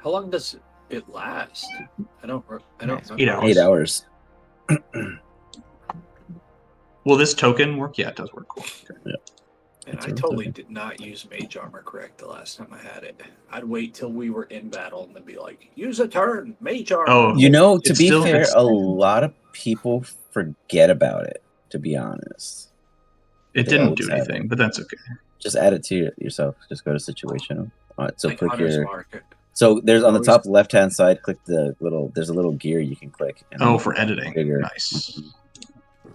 How long does it last? I don't remember. 8 hours. 8 hours. Will this token work? Yeah, it does work. Cool. Okay. Yeah. And I totally did not use Mage Armor correct the last time I had it. I'd wait till we were in battle and then be like, use a turn, Mage Armor. Oh, You know, to It's be still- fair, it's- a lot of people forget about it, to be honest. It They didn't always do have anything, it. but that's okay. Just add it to yourself. Just go to situational. So Like click Hunter's your. Mark. So there's on the Always- top left hand side. Click the little. There's a little gear you can click. And then Oh, you for can editing. configure. Nice.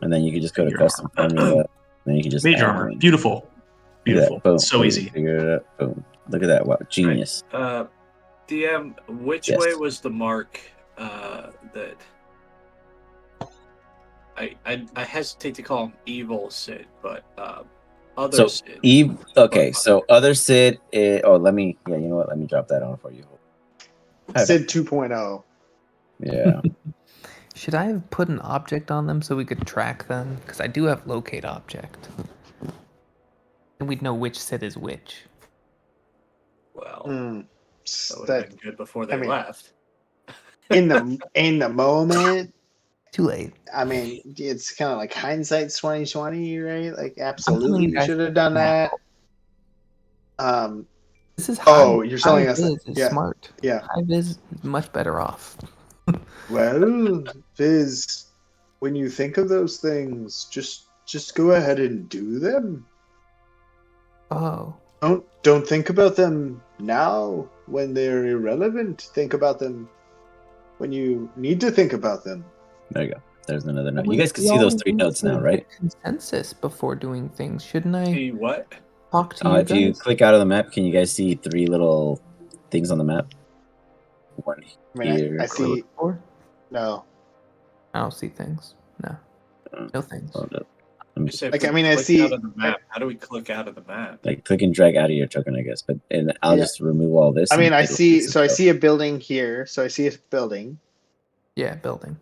And then you can just go to Figure custom armor. formula. Then you can just Mage add Armor. one. Beautiful. Look at Beautiful. that. Boom. So Boom. easy. Figure it out. Boom. Look at that. Wow. Genius. DM, which Yes. way was the mark that I hesitate to call him evil Sid, but other So Sid. Eve. Okay. So other Sid. Let me. Yeah. You know what? Let me drop that on for you. Sid 2.0. Yeah. Should I have put an object on them so we could track them? Because I do have locate object. And we'd know which Sid is which. Well, Mm. that would have been good before they left. in the moment, Too late. I mean, it's kind of like hindsight's 2020, right? Like, I'm telling absolutely, you we guys should have done that. This is You're telling us Viz that? is Yeah, smart. yeah. High Viz is much better off. Well, Viz, when you think of those things, just go ahead and do them. Oh. Don't think about them now when they're irrelevant. Think about them when you need to think about them. There you go. There's another note. We- You guys can we see those always 3 need notes to now, get right? Consensus before doing things, shouldn't I? See what? Talk to you If you guys? click out of the map, can you guys see 3 little things on the map? One I mean, here. I see. Or No, I don't see things. No. No things. Hold up. Let me You say if Like, we I mean, I click see- out of the map. How do we click out of the map? like click and drag out of your token, I guess. But and I'll Yeah. just remove all this. I mean, and I it'll see. fix So I itself. see a building here. So I see a building, Yeah, building.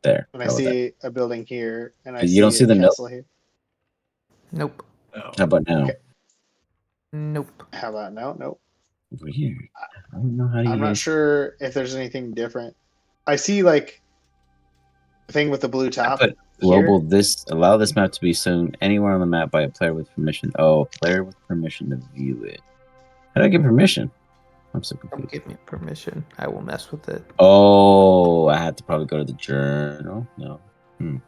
There. and I How about that? see a building here, and I You see don't see a the note? castle here. Nope. No. How about now? Okay. Nope. How about no? Nope. Weird. I don't know how you I'm not guys. sure if there's anything different. I see like the thing with the blue top. But global allow this map to be shown anywhere on the map by a player with permission. Oh, player with permission to view it. How do I get permission? I'm so Don't confused. give me permission. I will mess with it. Oh, I had to probably go to the journal. No. You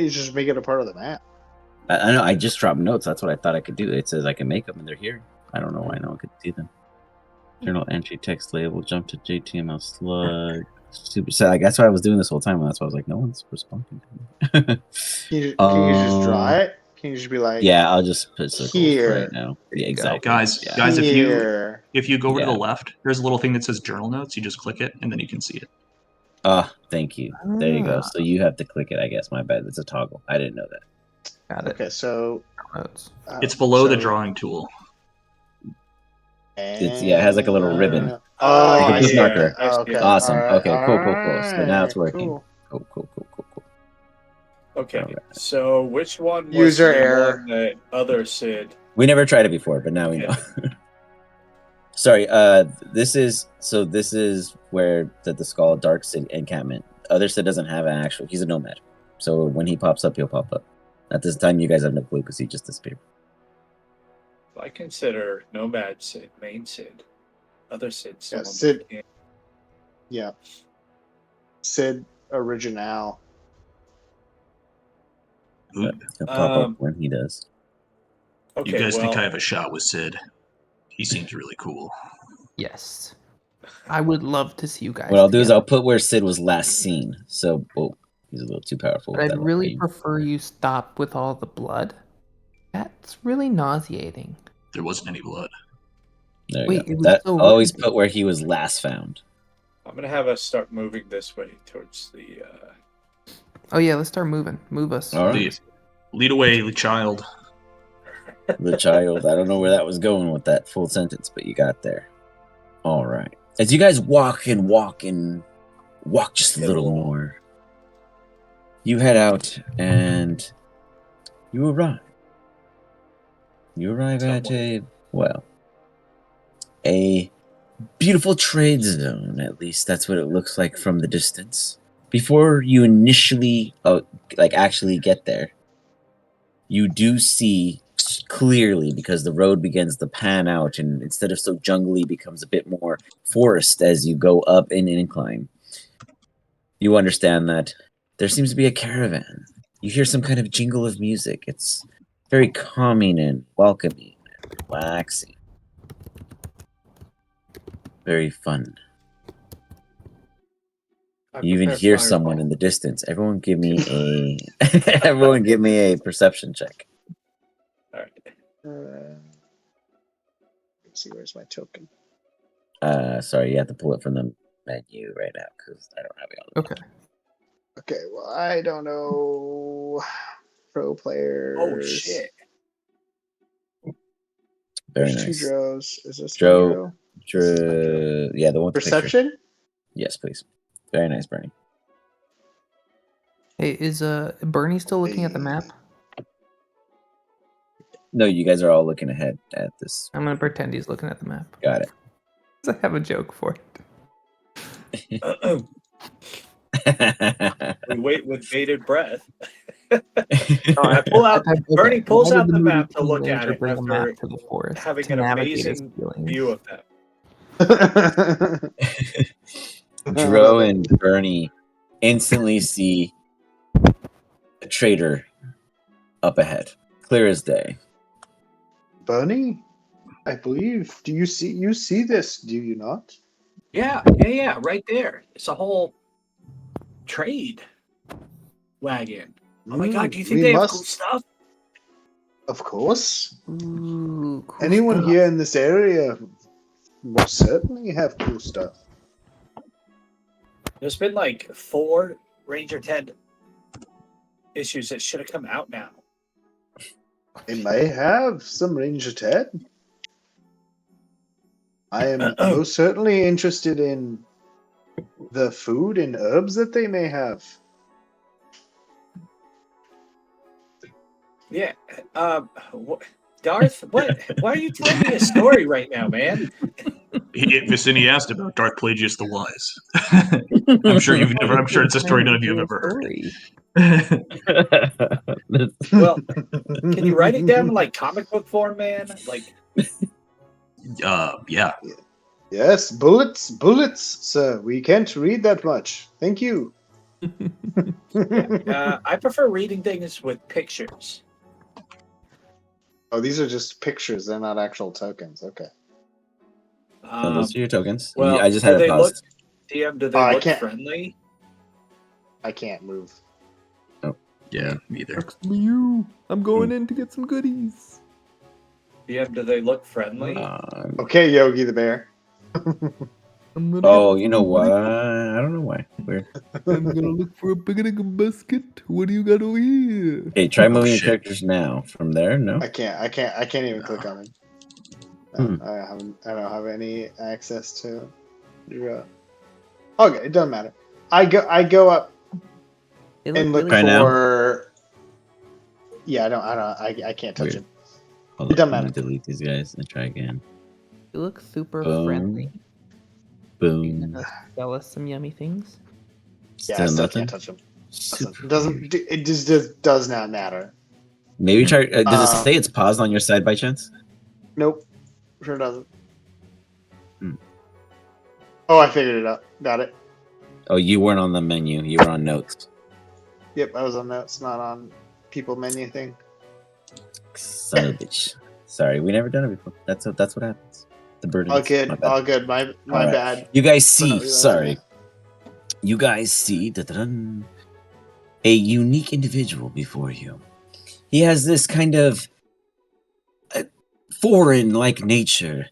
just make it a part of the map. I know. I just dropped notes. That's what I thought I could do. It says I can make them, and they're here. I don't know why no one could see them. Journal entry, text label, jump to JTML slug. Super. So that's what I was doing this whole time. And that's why I was like, no one's responding to me. Can you just draw it? Can you just be like, Yeah, I'll just put circles here. right now. Yeah, exactly. Guys, Yeah. guys, Here. if you go over to Yeah. the left, there's a little thing that says journal notes. You just click it, and then you can see it. Thank you. There you go. So you have to click it, I guess. My bad. It's a toggle. I didn't know that. Got it. Okay, so Notes. It's below the drawing tool. It has like a little ribbon. Oh, Like a I book see marker. it. Okay. Awesome. All right, Okay, cool. So now it's all working. right, Cool. Okay, All right. so which one was User the error. one that other Sid? We never tried it before, but now we know. Sorry, this is where the Skull Dark Sid encampment. Other Sid doesn't have an actual. He's a nomad, so when he pops up, he'll pop up. At this time, you guys have no clue because he just disappeared. I consider Nomad Sid, main Sid, other Sid. Yeah, someone Sid. that can't- Yeah. Sid Original. He'll pop Um, up when he does. Okay, You guys well, think I have a shot with Sid? He seems really cool. Yes. I would love to see you guys. What I'll do is together. I'll put where Sid was last seen. So, he's a little too powerful. But with I'd that really aim. prefer you stop with all the blood. That's really nauseating. There wasn't any blood. There Wait, you it go. was That so I'll always red. put where he was last found. I'm gonna have us start moving this way towards the. Oh yeah, let's start moving. Move us. All right. Lead away, child. The child. I don't know where that was going with that full sentence, but you got there. All right. As you guys walk just a little more, you head out and you arrive. You arrive at a beautiful trade zone. At least that's what it looks like from the distance. Before you initially, actually get there, you do see clearly because the road begins to pan out, and instead of so jungly, becomes a bit more forest as you go up in an incline. You understand that there seems to be a caravan. You hear some kind of jingle of music. It's very calming and welcoming and relaxing. Very fun. You even hear someone in the distance. Everyone give me a perception check. All right. Let's see, where's my token? Sorry, you have to pull it from the menu right now because I don't have it on. Okay. Okay, well, I don't know. Pro players. Oh shit! Very There's nice. two Joes. Is this Joe? Joe? Yeah, the one with the picture. Perception? Yes, please. Very nice, Bernie. Hey, is Bernie still looking at the map? No, you guys are all looking ahead at this. I'm gonna pretend he's looking at the map. Got it. I have a joke for it. We wait with bated breath. I pull out. okay. Bernie pulls Why out would the movie map to team look manager at it bring a after map to the forest having to an navigate his amazing feelings? view of that. Dro and Bernie instantly see a trader up ahead, clear as day. Bunny, I believe. Do you see this? Do you not? Yeah, right there. It's a whole trade wagon. Oh my god, do you think they have cool stuff? Of course. Ooh, cool Anyone stuff. here in this area will certainly have cool stuff. There's been like 4 Ranger Ted issues that should have come out now. They may have some Ranger Ted. I am most certainly interested in the food and herbs that they may have. Yeah. Darth, why are you telling me a story right now, man? Vicini asked about Darth Plagueis the Wise. I'm sure it's a story none of you have ever heard. Well, can you write it down in like comic book form, man? Like, Yeah. Yes, bullets, sir. We can't read that much. Thank you. I prefer reading things with pictures. Oh, these are just pictures. They're not actual tokens. Okay. So those are your tokens. Well, I just had it paused. DM, do they I look can't- friendly? I can't move. Yeah, me either. Next to you. I'm going in to get some goodies. DM, do they look friendly? Okay, Yogi the Bear. I'm gonna Oh, get you know some what? goodies. I don't know why. Weird. I'm gonna look for a picnic basket. What do you got over here? Okay, try moving your shit. characters now. From there, no. I can't even click on him. Hmm. I don't have any access to. Okay, it doesn't matter. I go up They and look really Try now. for. Yeah, I can't touch Weird. him. Hold It doesn't on, let me matter. delete these guys and try again. They look super Boom. friendly. You're Boom. gonna sell us some yummy things. Yeah, I Still still nothing. can't touch him. Super Doesn't it just does not matter. Maybe try. Does it say it's paused on your side by chance? Nope, sure doesn't. Hmm. Oh, I figured it out. Got it. Oh, you weren't on the menu. You were on notes. Yep, I was on notes, not on people menu thing. Son of a bitch. Sorry, we never done it before. That's what happens. The burden. All good, My bad. all good. My All right. bad. You guys for not see. realizing Sorry. that. You guys see a unique individual before you. He has this kind of foreign-like nature,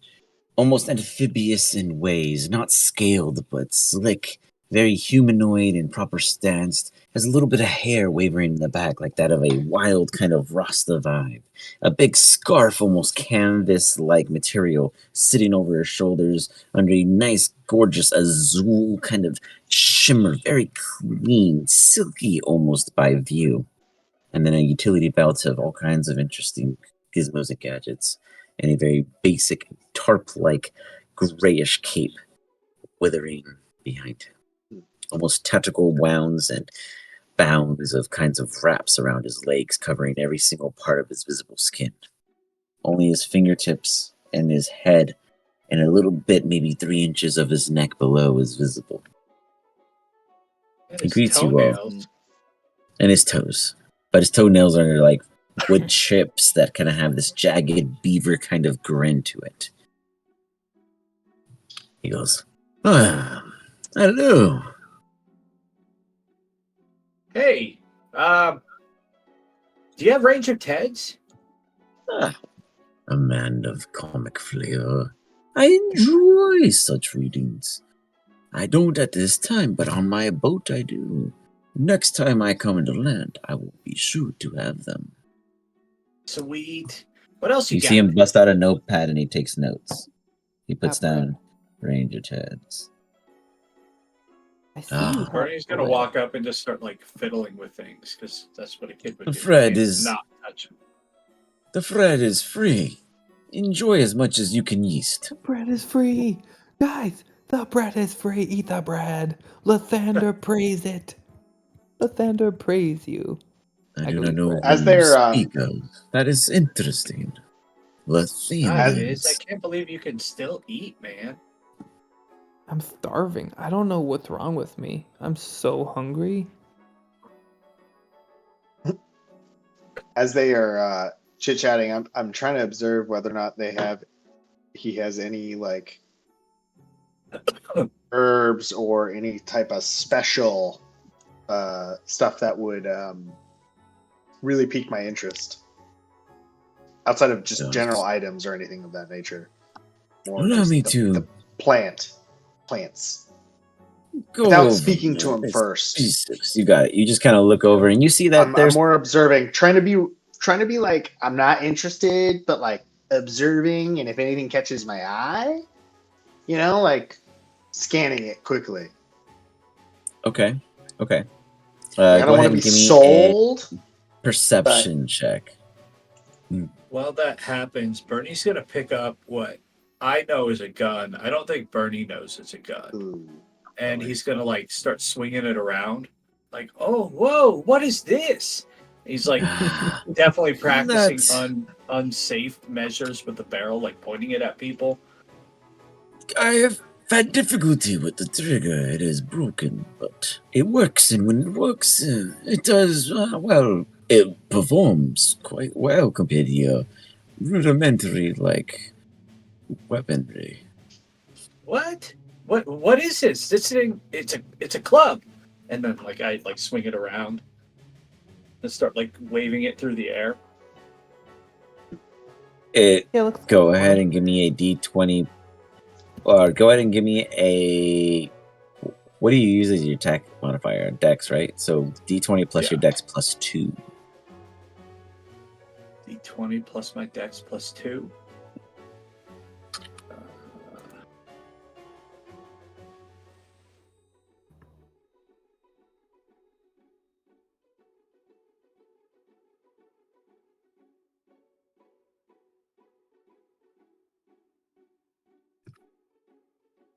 almost amphibious in ways, not scaled but slick, very humanoid and proper stance. Has a little bit of hair wavering in the back, like that of a wild kind of Rasta vibe. A big scarf, almost canvas-like material, sitting over his shoulders under a nice, gorgeous azul kind of shimmer, very clean, silky almost by view. And then a utility belt of all kinds of interesting gizmos and gadgets, and a very basic tarp-like grayish cape withering behind him. Almost tactical wounds and bounds of kinds of wraps around his legs, covering every single part of his visible skin. Only his fingertips and his head and a little bit, maybe 3 inches of his neck below is visible. And He his greets you all. toenails. And his toes. But his toenails are like wood chips that kind of have this jagged beaver kind of grin to it. He goes, hello. Hey, do you have Ranger Ted's? A man of comic flair. I enjoy such readings. I don't at this time, but on my boat I do. Next time I come into land, I will be sure to have them. Sweet. What else you You got? see him bust out a notepad and he takes notes. He puts That bread. down Ranger Ted's. I see you. have Bernie's gonna bread. walk up and just start like fiddling with things because that's what a kid would The do. Fred And is- not touch him. The bread is free. Enjoy as much as you can yeast. The bread is free. Guys, the bread is free. Eat the bread. Lathander praise it. Lathander praise you. I I do go not eat know bread. what As you they're, speak of. That is interesting. God, Iz, I Lathander. can't believe you can still eat, man. I'm starving. I don't know what's wrong with me. I'm so hungry. as they are chit chatting, I'm trying to observe whether or not he has any like herbs or any type of special stuff that would really pique my interest outside of just Yes. general items or anything of that nature. More Allow just me the to plants. go Without over speaking to him this first. basics. You got it. You just kind of look over and you see that I'm there's more observing, trying to be like I'm not interested, but like observing, and if anything catches my eye, like scanning it quickly. okay. I Go don't want ahead to be and give me sold. a perception check. While that happens, Bernie's gonna pick up what I know is a gun. I don't think Bernie knows it's a gun. Ooh. And he's gonna like start swinging it around, like, "Oh, whoa, what is this?" He's like definitely practicing That's- unsafe measures with the barrel, like pointing it at people? I have had difficulty with the trigger. It is broken, but it works, and when it works, it does well. It performs quite well compared to your rudimentary weaponry. What? What is this? This thing, it's a club. And then I swing it around and start waving it through the air. Go ahead and give me a D20. Or go ahead and give me a. What do you use as your attack modifier? Dex, right? So D20 plus your Dex plus 2. D20 plus my Dex plus 2.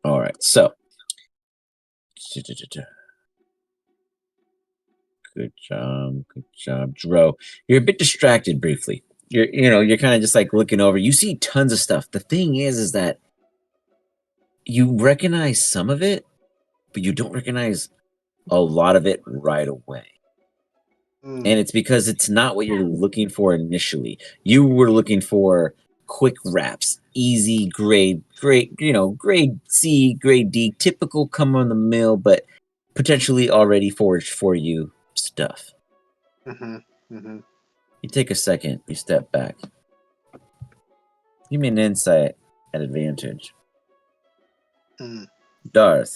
All right, so good job, Dro. You're a bit distracted briefly. You're kind of just looking over. You see tons of stuff. The thing is that you recognize some of it, but you don't recognize a lot of it right away. And it's because it's not what you're looking for initially. You were looking for quick wraps, easy grade C, grade D, typical come on the mill, but potentially already forged for you stuff. You take a second, you step back. Give me an insight at advantage. Darth,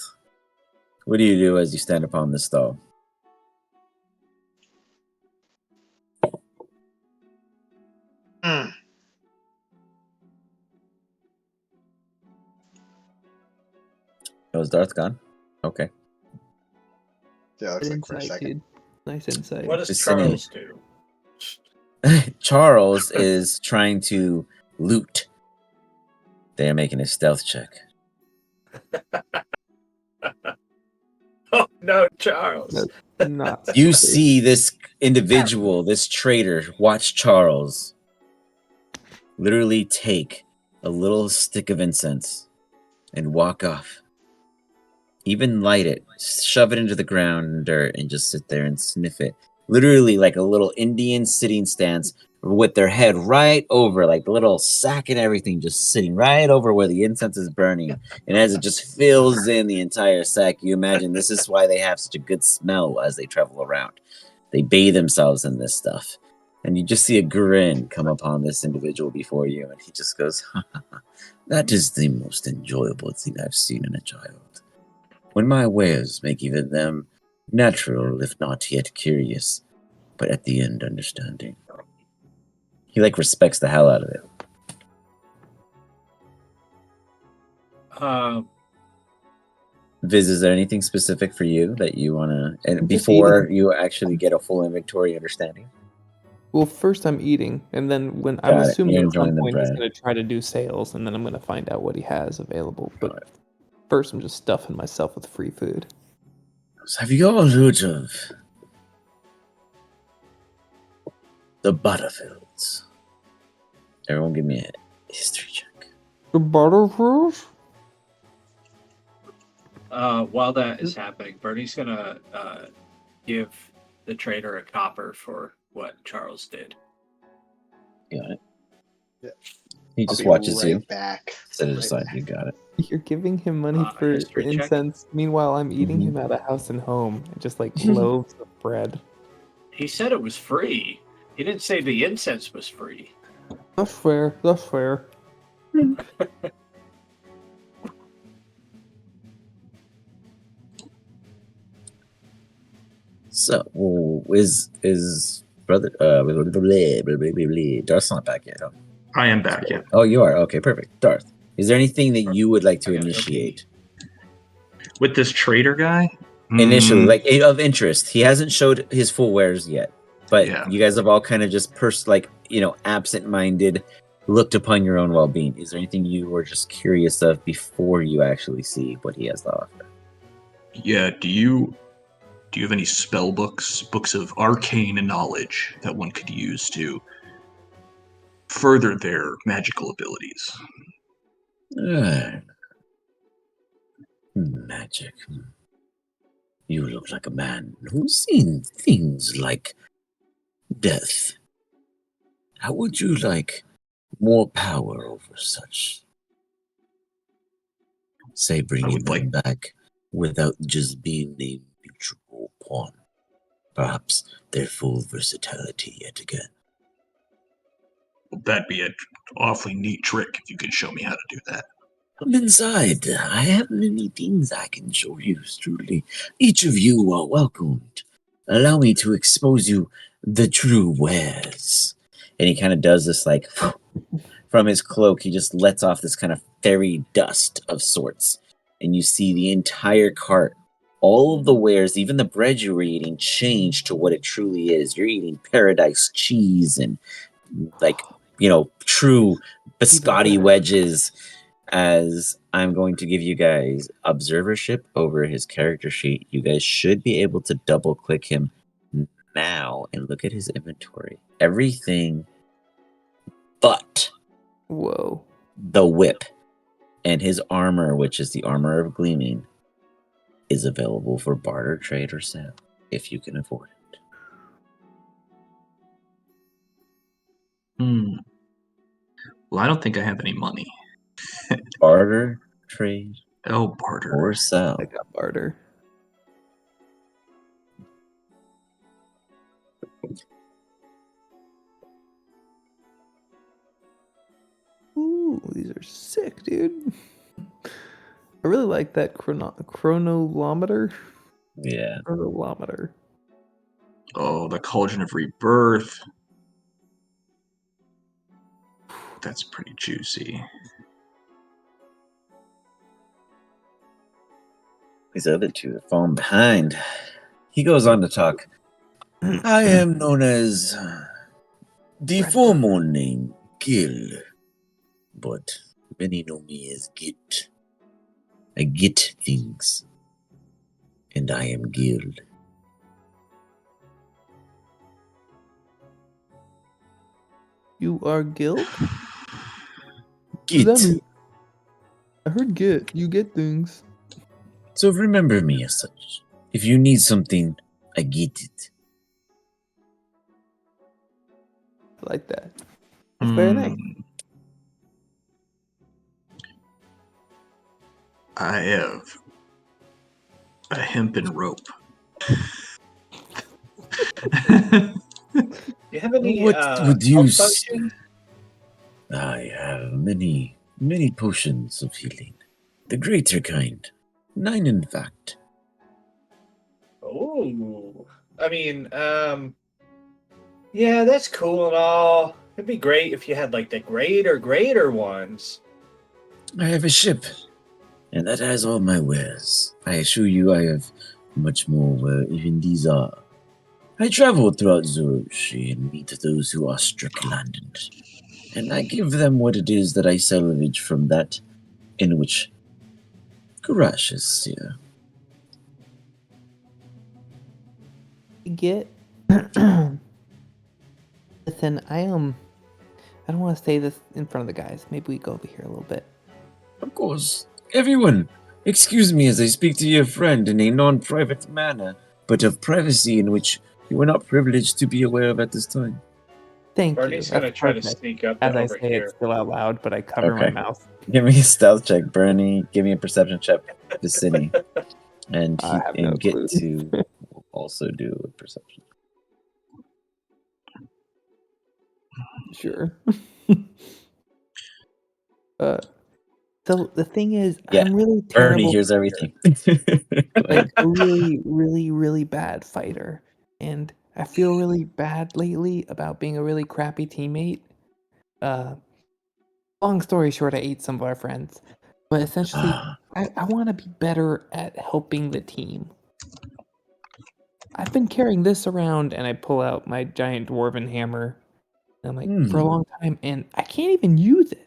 what do you do as you stand upon the stall? Oh, is Darth gone? Okay. Yeah, looks like for a Insight, second. dude. Nice insight. What does Charles do? Charles is trying to loot. They are making a stealth check. Oh no, Charles! Not You safe. see this individual, this traitor, watch Charles literally take a little stick of incense and walk off. Even light it, shove it into the ground and dirt, and just sit there and sniff it. Literally like a little Indian sitting stance with their head right over, like the little sack and everything, just sitting right over where the incense is burning. And as it just fills in the entire sack, you imagine this is why they have such a good smell as they travel around. They bathe themselves in this stuff. And you just see a grin come upon this individual before you, and he just goes, "That is the most enjoyable thing I've seen in a child. When my wares make even them natural, if not yet curious, but at the end understanding." He respects the hell out of it. Viz, is there anything specific for you that you want to, and before you actually get a full inventory understanding? Well, first I'm eating, and then when I'm assuming You're at some enjoying the point he's bread. going to try to do sales, and then I'm going to find out what he has available. But first, I'm just stuffing myself with free food. So have you all heard of the Butterfields? Everyone give me a history check. The Butterfields? While that is happening, Bernie's gonna give the trader a copper for what Charles did. Got it. Yeah. He just watches right you. Back. Set it aside. You got it. You're giving him money for history check? incense. Meanwhile, I'm eating him out of house and home. Just loaves of bread. He said it was free. He didn't say the incense was free. That's fair. That's fair. So, is brother Darth's not back yet, huh? I am back, yeah. Oh, you are? Okay, perfect. Darth, is there anything that you would like to initiate? With this trader guy? Initially, of interest. He hasn't showed his full wares yet, but you guys have all kind of just absent-minded, looked upon your own well-being. Is there anything you were just curious of before you actually see what he has to offer? Yeah, do you have any spell books of arcane knowledge that one could use to further their magical abilities. Magic. You look like a man who's seen things like death. How would you like more power over such? Say bringing them back without just being a neutral pawn. Perhaps their full versatility yet again. Well, that'd be an awfully neat trick if you could show me how to do that. Come inside. I have many things I can show you, truly. Each of you are welcomed. Allow me to expose you the true wares. And he kind of does this like from his cloak. He just lets off this kind of fairy dust of sorts. And you see the entire cart, all of the wares, even the bread you were eating, change to what it truly is. You're eating paradise cheese and like, true biscotti wedges. As I'm going to give you guys observership over his character sheet, you guys should be able to double click him now and look at his inventory. Everything but the whip and his armor, which is the armor of gleaming, is available for barter, trade, or sale if you can afford it. Well, I don't think I have any money. Barter, trade, barter, or sell. I got barter. Ooh, these are sick, dude. I really like that chronolometer. Yeah. Chronolometer. Oh, the Cauldron of Rebirth. That's pretty juicy. These other two have fallen behind. He goes on to talk. I am known as the formal name Gil, but many know me as Git. I get things, and I am Gil. You are Gil? Git. What does that mean? I heard get. You get things. So remember me as such. If you need something, I get it. I like that. That's very nice. I have a hempen rope. You have any What would you potions? I have many potions of healing. The greater kind. 9 in fact. Oh, I mean, yeah, that's cool and all. It'd be great if you had like the greater ones. I have a ship, and that has all my wares. I assure you I have much more where even these are. I travel throughout Zoroshi and meet those who are strict-landed, and I give them what it is that I salvage from that in which Kurash is here. Get. Listen, I don't want to say this in front of the guys. Maybe we go over here a little bit. Of course. Everyone, excuse me as I speak to your friend in a non-private manner, but of privacy in which you are not privileged to be aware of at this time. Thank Bernie's you. gonna try to sneak up as I over say here. it still out loud, but I cover my mouth. Give me a stealth check, Bernie. Give me a perception check, Vicini. And get to also do a perception. Sure. So the thing is, I'm really terrible. Bernie hears everything. Like a really, really, really bad fighter. And I feel really bad lately about being a really crappy teammate. Long story short, I ate some of our friends. But essentially, I want to be better at helping the team. I've been carrying this around, and I pull out my giant dwarven hammer. And I'm like, for a long time, and I can't even use it.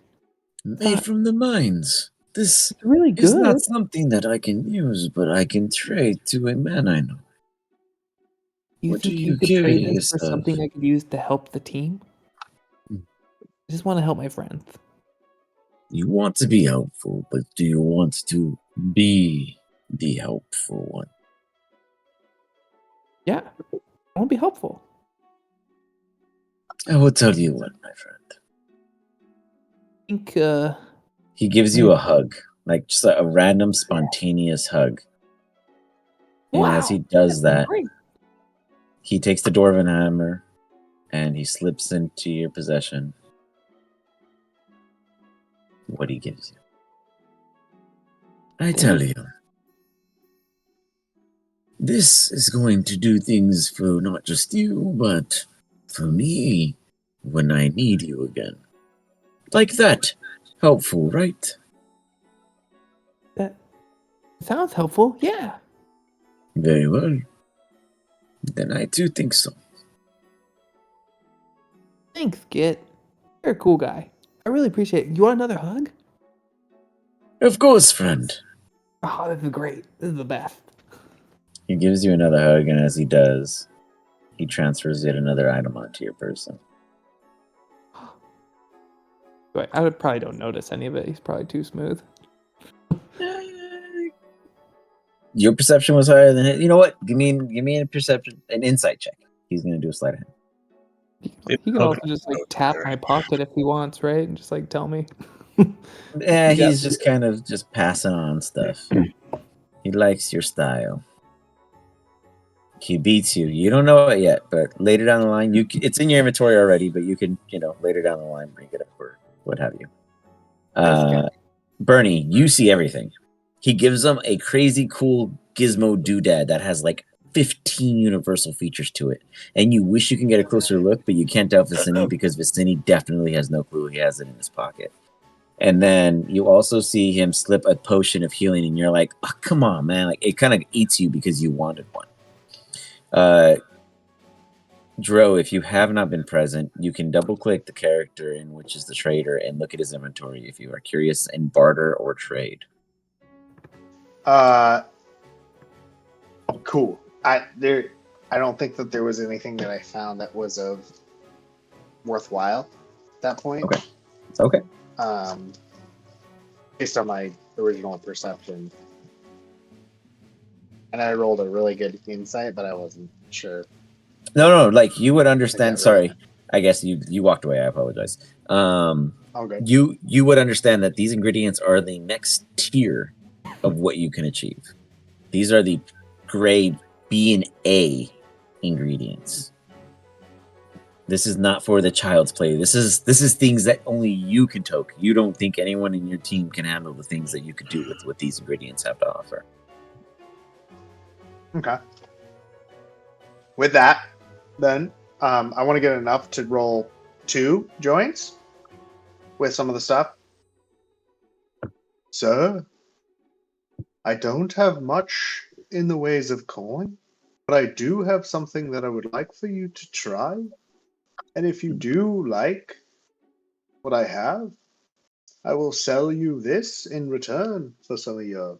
Made from the mines. This really good. is not something that I can use, but I can trade to a man I know. You think you could trade this for something I could use to help the team? just want to help my friends. You want to be helpful, but do you want to be the helpful one? Yeah, I want to be helpful. I will tell you what, my friend. I think he gives you a hug, like just a random spontaneous hug. And as he does that, he takes the dwarven hammer and he slips into your possession what he gives you. I tell you, this is going to do things for not just you, but for me when I need you again. Like that. Helpful, right? That sounds helpful, yeah. Very well. Then I too think so. Thanks, Git. You're a cool guy. I really appreciate it. You want another hug? Of course, friend. Oh, this is great. This is the best. He gives you another hug, and as he does, he transfers yet another item onto your person. I probably don't notice any of it. He's probably too smooth. Your perception was higher than his. You know what? Give me an insight check. He's gonna do a sleight of hand. He can also just like tap my pocket if he wants, right? And just like tell me. Yeah, he's just kind of just passing on stuff. He likes your style. He beats you. You don't know it yet, but later down the line, it's in your inventory already. But you can, later down the line, bring it up or what have you. Bernie, you see everything. He gives them a crazy cool gizmo doodad that has like 15 universal features to it. And you wish you can get a closer look, but you can't tell Vicini because Vicini definitely has no clue he has it in his pocket. And then you also see him slip a potion of healing, and you're like, oh, come on, man. Like, it kind of eats you because you wanted one. Dro, if you have not been present, you can double-click the character in which is the trader and look at his inventory if you are curious and barter or trade. Cool. I don't think that there was anything that I found that was of worthwhile at that point. Okay. Based on my original perception. And I rolled a really good insight, but I wasn't sure. No, like you would understand. Sorry, I guess you walked away. I apologize. Okay. You would understand that these ingredients are the next tier of what you can achieve. These are the grade B and A ingredients. This is not for the child's play. This is things that only you can toke. You don't think anyone in your team can handle the things that you could do with what these ingredients have to offer. Okay. With that, then, I want to get enough to roll 2 joints with some of the stuff. Sir, I don't have much in the ways of coin, but I do have something that I would like for you to try. And if you do like what I have, I will sell you this in return for some of your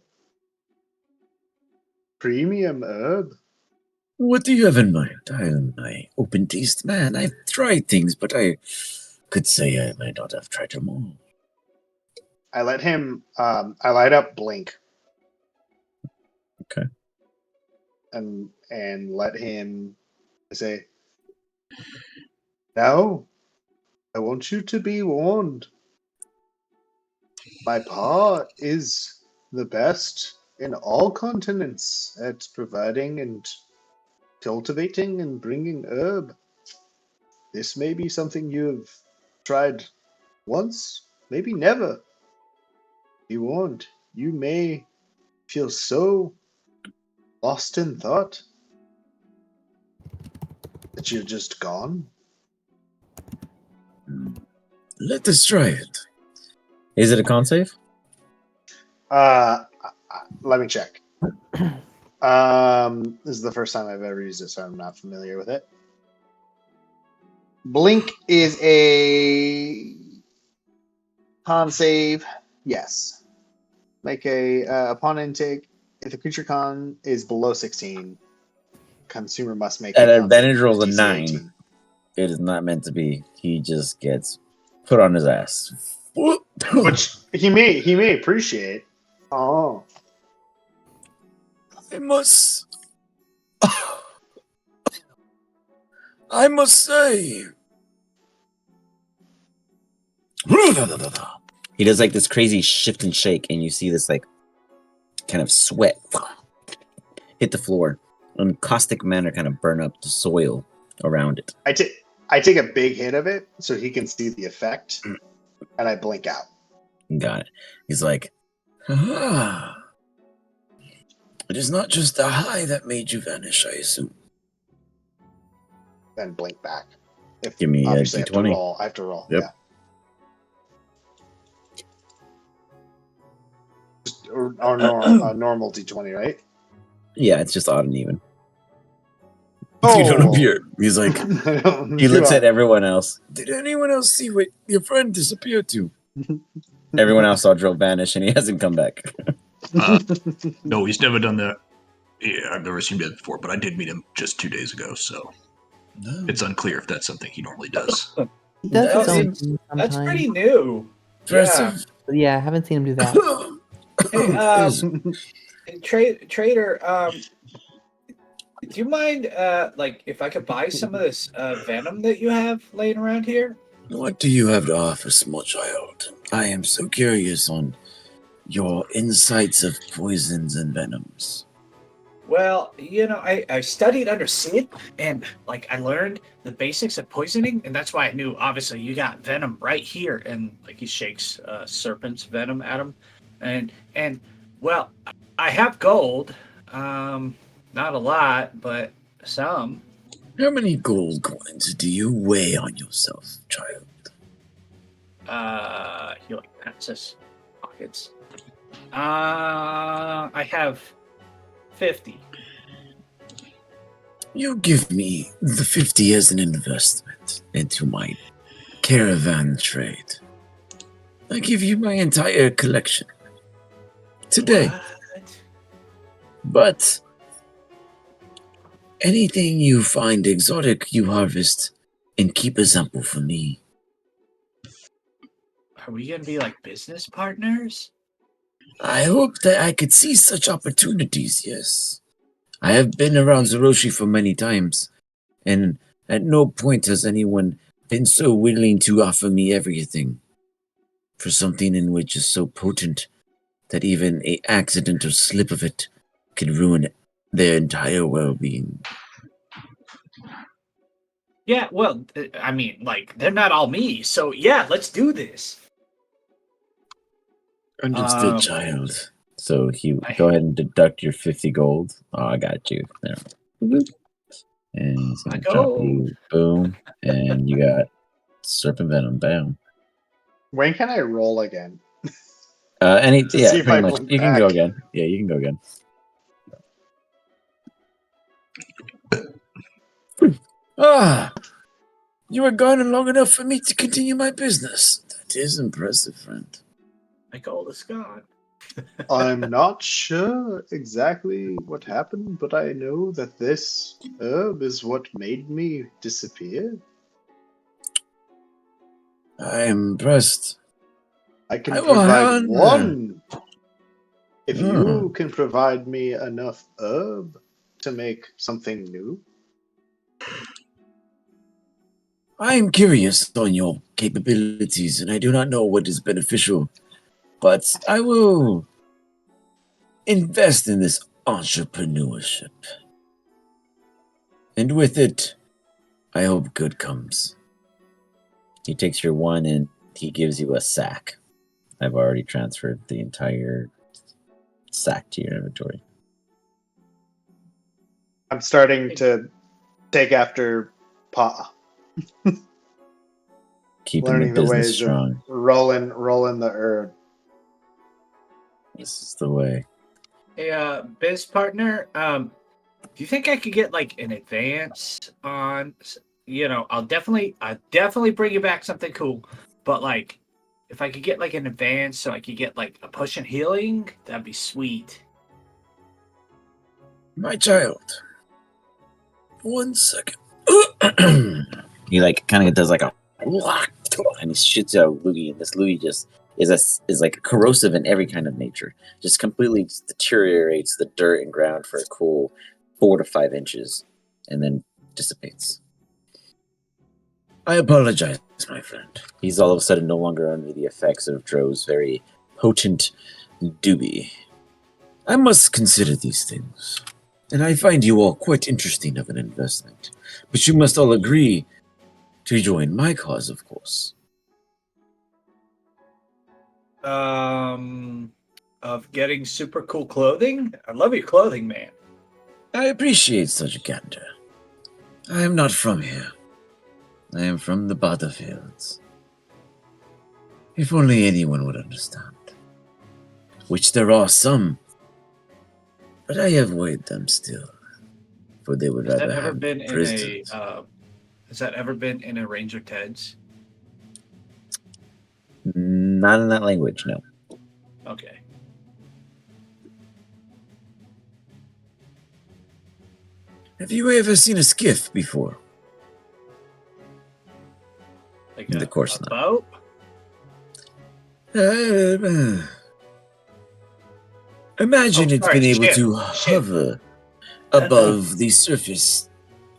premium herb. What do you have in mind? I am an open taste man. I've tried things, but I could say I might not have tried them all. I let him, I light up Blink. Okay. And let him say, now, I want you to be warned. My pa is the best in all continents at providing and cultivating and bringing herb. This may be something you've tried once, maybe never. Be warned, you may feel so lost in thought that you're just gone. Let us try it. Is it a con save? Let me check. This is the first time I've ever used it, so I'm not familiar with it. Blink is a con save. Yes. Make upon intake. If the creature con is below 16, consumer must make At a con advantage save rolls a DC 9. 18. It is not meant to be. He just gets put on his ass. Which he may appreciate. Oh. I must say. He does like this crazy shift and shake, and you see this like kind of sweat hit the floor, in caustic manner, kind of burn up the soil around it. I take a big hit of it so he can see the effect, and I blink out. Got it. He's like, it is not just the high that made you vanish, I assume. Then blink back. Give me a obviously D20. I have to roll. Yep. Yeah. Or normal D20, right? Yeah, it's just odd and even. Oh. You don't appear. He's like, he looks at everyone else. Did anyone else see what your friend disappeared to? Everyone else saw Drill vanish, and he hasn't come back. No, he's never done that. Yeah, I've never seen him before, but I did meet him just 2 days ago, so it's unclear if that's something he normally does. He does his own That's sometimes. pretty new. Impressive. Yeah, I haven't seen him do that. Hey, Trader, do you mind, like, if I could buy some of this venom that you have laying around here? What do you have to offer, small child? I am so curious on your insights of poisons and venoms. Well, you know, I studied under Sid, and, like, I learned the basics of poisoning, and that's why I knew, obviously, you got venom right here. And, like, he shakes serpent's venom at him. And well, I have gold. Not a lot, but some. How many gold coins do you weigh on yourself, child? He like pats his pockets. I have 50. You give me the 50 as an investment into my caravan trade. I give you my entire collection today. What? But anything you find exotic, you harvest and keep a sample for me. Are we gonna be like business partners? I hope that I could see such opportunities, yes. I have been around Zeroshi for many times, and at no point has anyone been so willing to offer me everything for something in which is so potent that even an accident or slip of it could ruin their entire well-being. Yeah, well, I mean, like, they're not all me, so yeah, let's do this. Understood, child. So go ahead and deduct your 50 gold. Oh, I got you. There. And he's gonna drop you. Boom. And you got serpent venom. Bam. When can I roll again? Pretty much. You can go again. Yeah, you can go again. You were gone long enough for me to continue my business. That is impressive, friend. My gold is gone. I'm not sure exactly what happened, but I know that this herb is what made me disappear. I am impressed. I can provide one. If you can provide me enough herb to make something new. I am curious on your capabilities, and I do not know what is beneficial, but I will invest in this entrepreneurship. And with it, I hope good comes. He takes your one and he gives you a sack. I've already transferred the entire sack to your inventory. I'm starting to take after Pa. Keeping Learning the the business ways strong. of rolling the herb. This is the way. Hey, biz partner, do you think I could get like an advance on, you know, I'll definitely bring you back something cool, but like, if I could get like an advance so I could get like a potion healing, that'd be sweet. My child. 1 second. He like kind of does like a and he shoots out loogie, and this loogie just is like corrosive in every kind of nature. Just completely deteriorates the dirt and ground for a cool 4 to 5 inches, and then dissipates. I apologize, my friend. He's all of a sudden no longer under the effects of Dro's very potent doobie. I must consider these things, and I find you all quite interesting of an investment. But you must all agree to join my cause, of course. Of getting super cool clothing? I love your clothing, man. I appreciate such candor. I am not from here. I am from the battlefields. If only anyone would understand. Which there are some. But I avoid them still. For they would rather have prisons. Has that ever been in a Ranger Ted's? Not in that language, no. Okay. Have you ever seen a skiff before? Like of course a not. boat? Imagine it's been able to hover above the surface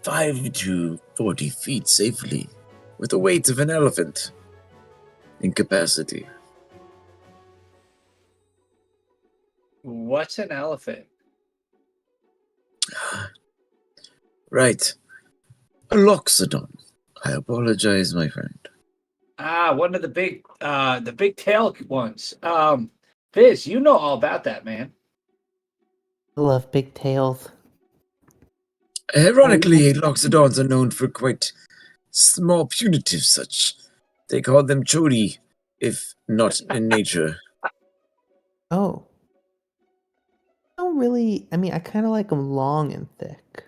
5 to 40 feet safely with the weight of an elephant in capacity. What's an elephant? Right. A loxodon. I apologize, my friend. One of the big tail ones. Fizz, you know all about that, man. I love big tails. Ironically, loxodons are known for quite small, punitive such. They call them chodi, if not in nature. Oh. I don't really... I mean, I kind of like them long and thick.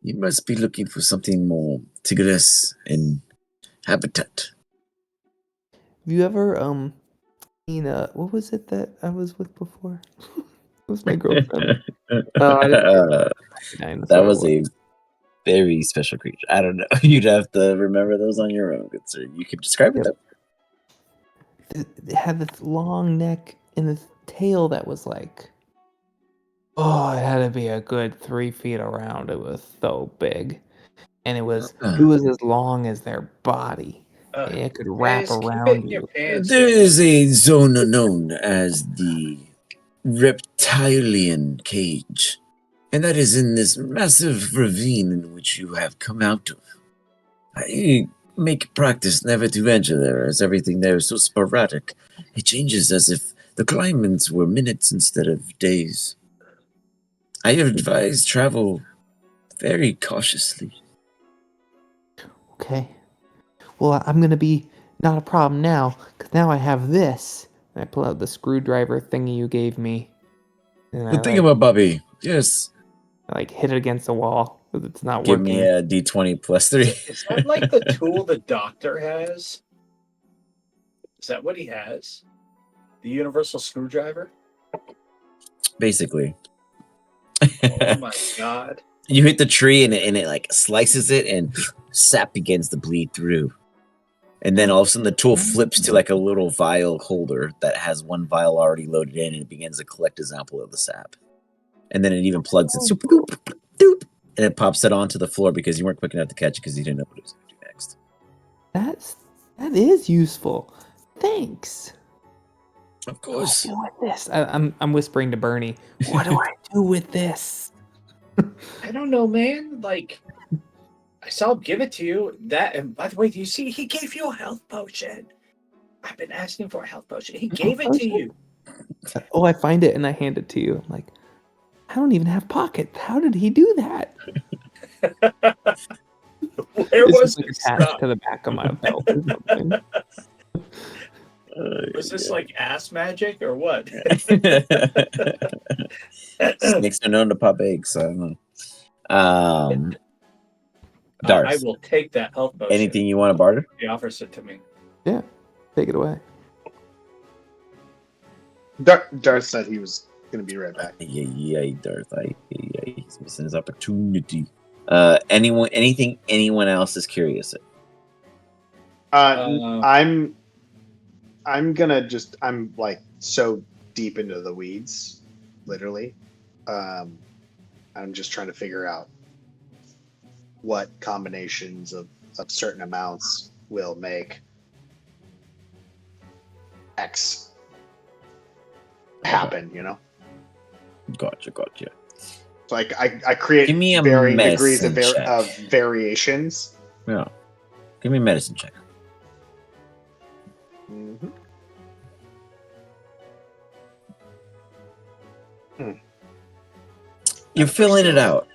You must be looking for something more tigres in habitat. Have you ever, seen, what was it that I was with before? It was my girlfriend. That was a very special creature. I don't know. You'd have to remember those on your own, good sir. You could describe it though. It had this long neck and this tail that was like, oh, it had to be a good 3 feet around. It was so big, and it was as long as their body. It could wrap around you. There is a zone known as the reptilian cage, and that is in this massive ravine in which you have come out of. I make practice never to venture there, as everything there is so sporadic. It changes as if the climates were minutes instead of days. I advise travel very cautiously. Okay. Well, I'm going to be not a problem now, because now I have this. And I pull out the screwdriver thingy you gave me. And The thingamabobby, yes. I hit it against the wall, because it's not Give working. me a D20 plus 3. Is that like the tool the doctor has? Is that what he has? The universal screwdriver? Basically. Oh my god. You hit the tree and it like slices it and sap begins to bleed through. And then all of a sudden the tool flips to like a little vial holder that has one vial already loaded in, and it begins to collect a sample of the sap. And then it even plugs it, and it pops it onto the floor because you weren't quick enough to catch it because you didn't know what it was going to do next. That is useful. Thanks. Of course. What do I do with this? I'm whispering to Bernie. What do I do with this? I don't know, man. Like, I saw him give it to you. And by the way, do you see he gave you a health potion? I've been asking for a health potion. He gave it to you. Oh, I find it and I hand it to you. I'm like, I don't even have pockets. How did he do that? Where was it attached to the back of my belt or something? Was this like ass magic or what? Snakes are known to pop eggs, so I don't know. Darth, I will take that health potion. Anything you want to barter? He offers it to me. Yeah, take it away. Darth said he was going to be right back. Yeah, Darth. He's missing his opportunity. Anything anyone else is curious of? I'm I'm like so deep into the weeds, literally. I'm just trying to figure out what combinations of certain amounts will make X happen, you know? Gotcha. So I create Give me a varying degrees medicine check. of variations. Yeah. Give me a medicine check. Mm-hmm. You're filling it out.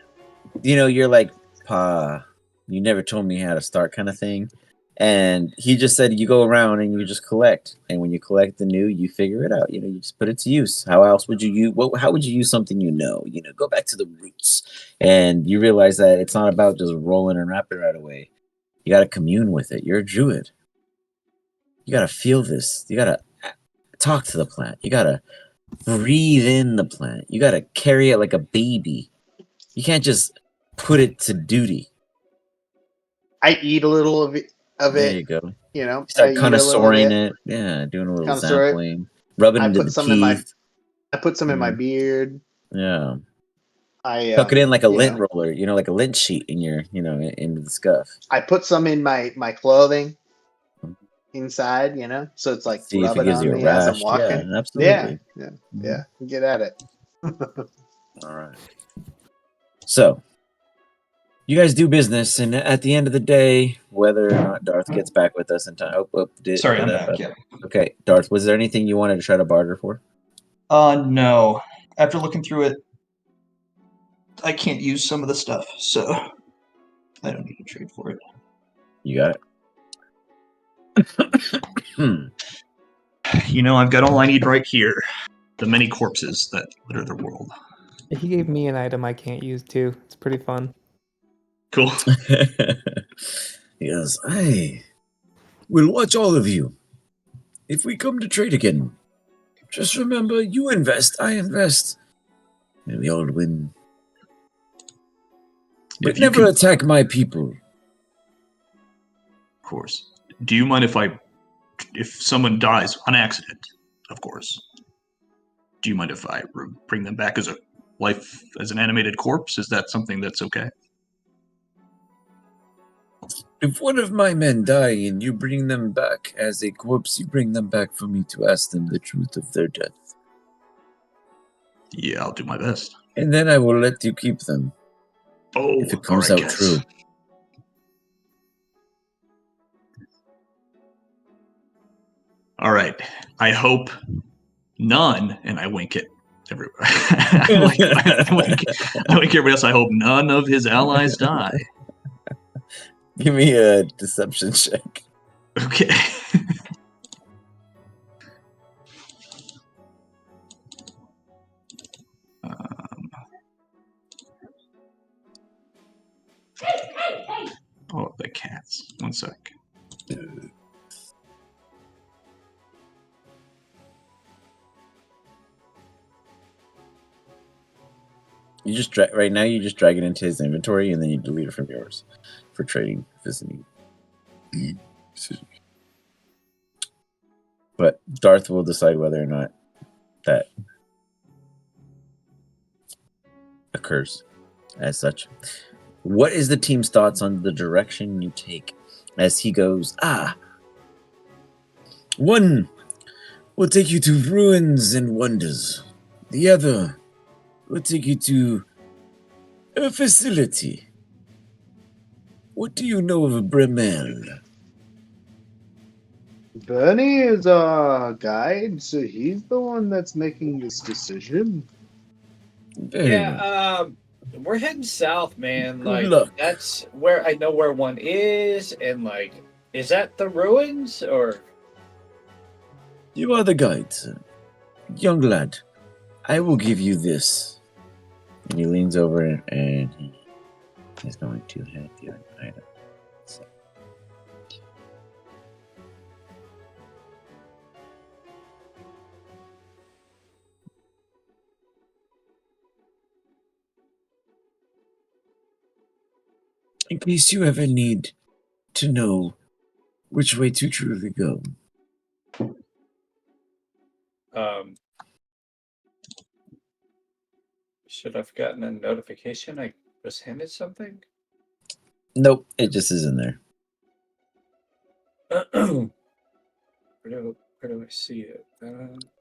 You know, you're like, Pa, you never told me how to start kind of thing. And he just said you go around and you just collect. And when you collect the new, you figure it out. You know, you just put it to use. How else would you use how would you use something you know? You know, go back to the roots. And you realize that it's not about just rolling and wrapping right away. You gotta commune with it. You're a druid. You gotta feel this. You gotta talk to the plant. You gotta breathe in the plant. You gotta carry it like a baby. You can't just put it to duty. I eat a little of it. There you go. You know, Start I eat a little connoisseuring bit. it. Yeah, doing a little Connoisseur it. sampling. Rub it I into put the some in my teeth. I put some in my beard. Yeah. I Tuck it in like a you lint know, roller, you know, like a lint sheet in your, you know, into the scuff. I put some in my clothing inside, you know, so it's like See if it rubbing gives on you a me as I'm rash. Yeah, walking. absolutely. Yeah. Get at it. All right. So, you guys do business, and at the end of the day, whether or not Darth gets back with us in time. Sorry, I'm back. Yeah. Okay, Darth, was there anything you wanted to try to barter for? No. After looking through it, I can't use some of the stuff, so I don't need to trade for it. You got it. You know, I've got all I need right here. The many corpses that litter the world. He gave me an item I can't use too. It's pretty fun. Cool. He goes, I will watch all of you. If we come to trade again, just remember, you invest, I invest, and we all win. But never attack my people. Of course. Do you mind if someone dies on accident, of course, do you mind if I bring them back as an animated corpse? Is that something that's okay? If one of my men die and you bring them back as a corpse, you bring them back for me to ask them the truth of their death. Yeah, I'll do my best. And then I will let you keep them. Oh, if it comes out true. All right. I hope none, and I wink at everybody. I wink at everybody else. I hope none of his allies die. Give me a deception check. Okay. Oh, the cats. 1 sec. You just right now. You just drag it into his inventory, and then you delete it from yours for trading visiting. But Darth will decide whether or not that occurs as such. What is the team's thoughts on the direction you take as he goes? One will take you to ruins and wonders. The other will take you to a facility. What do you know of Bremel? Bernie is our guide, so he's the one that's making this decision. We're heading south, man. Good luck. That's where I know where one is, and is that the ruins or? You are the guide, sir. Young lad, I will give you this. And he leans over and he is going to hand you an item. So. In case you ever need to know Which way to truly go? Should have gotten a notification I was handed something? Nope, it just is in there. Where do I see it?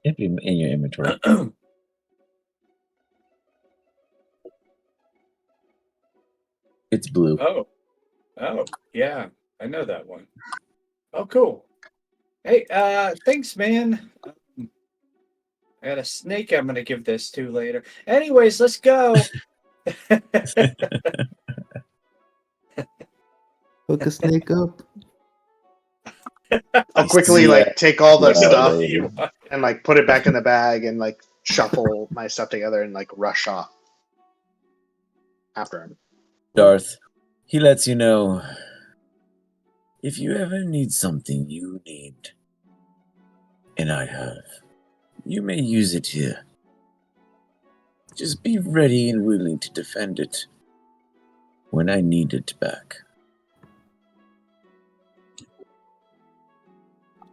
It'd be in your inventory. It's blue. Oh, yeah, I know that one. Oh, cool. Hey, thanks, man. I got a snake I'm gonna give this to later. Anyways, let's go. Hook a snake up. I'll quickly like take all the Yeah, stuff later. and like put it back in the bag and like shuffle my stuff together and like rush off after him. Darth, he lets you know if you ever need something you need, and I have, you may use it here. Just be ready and willing to defend it when I need it back.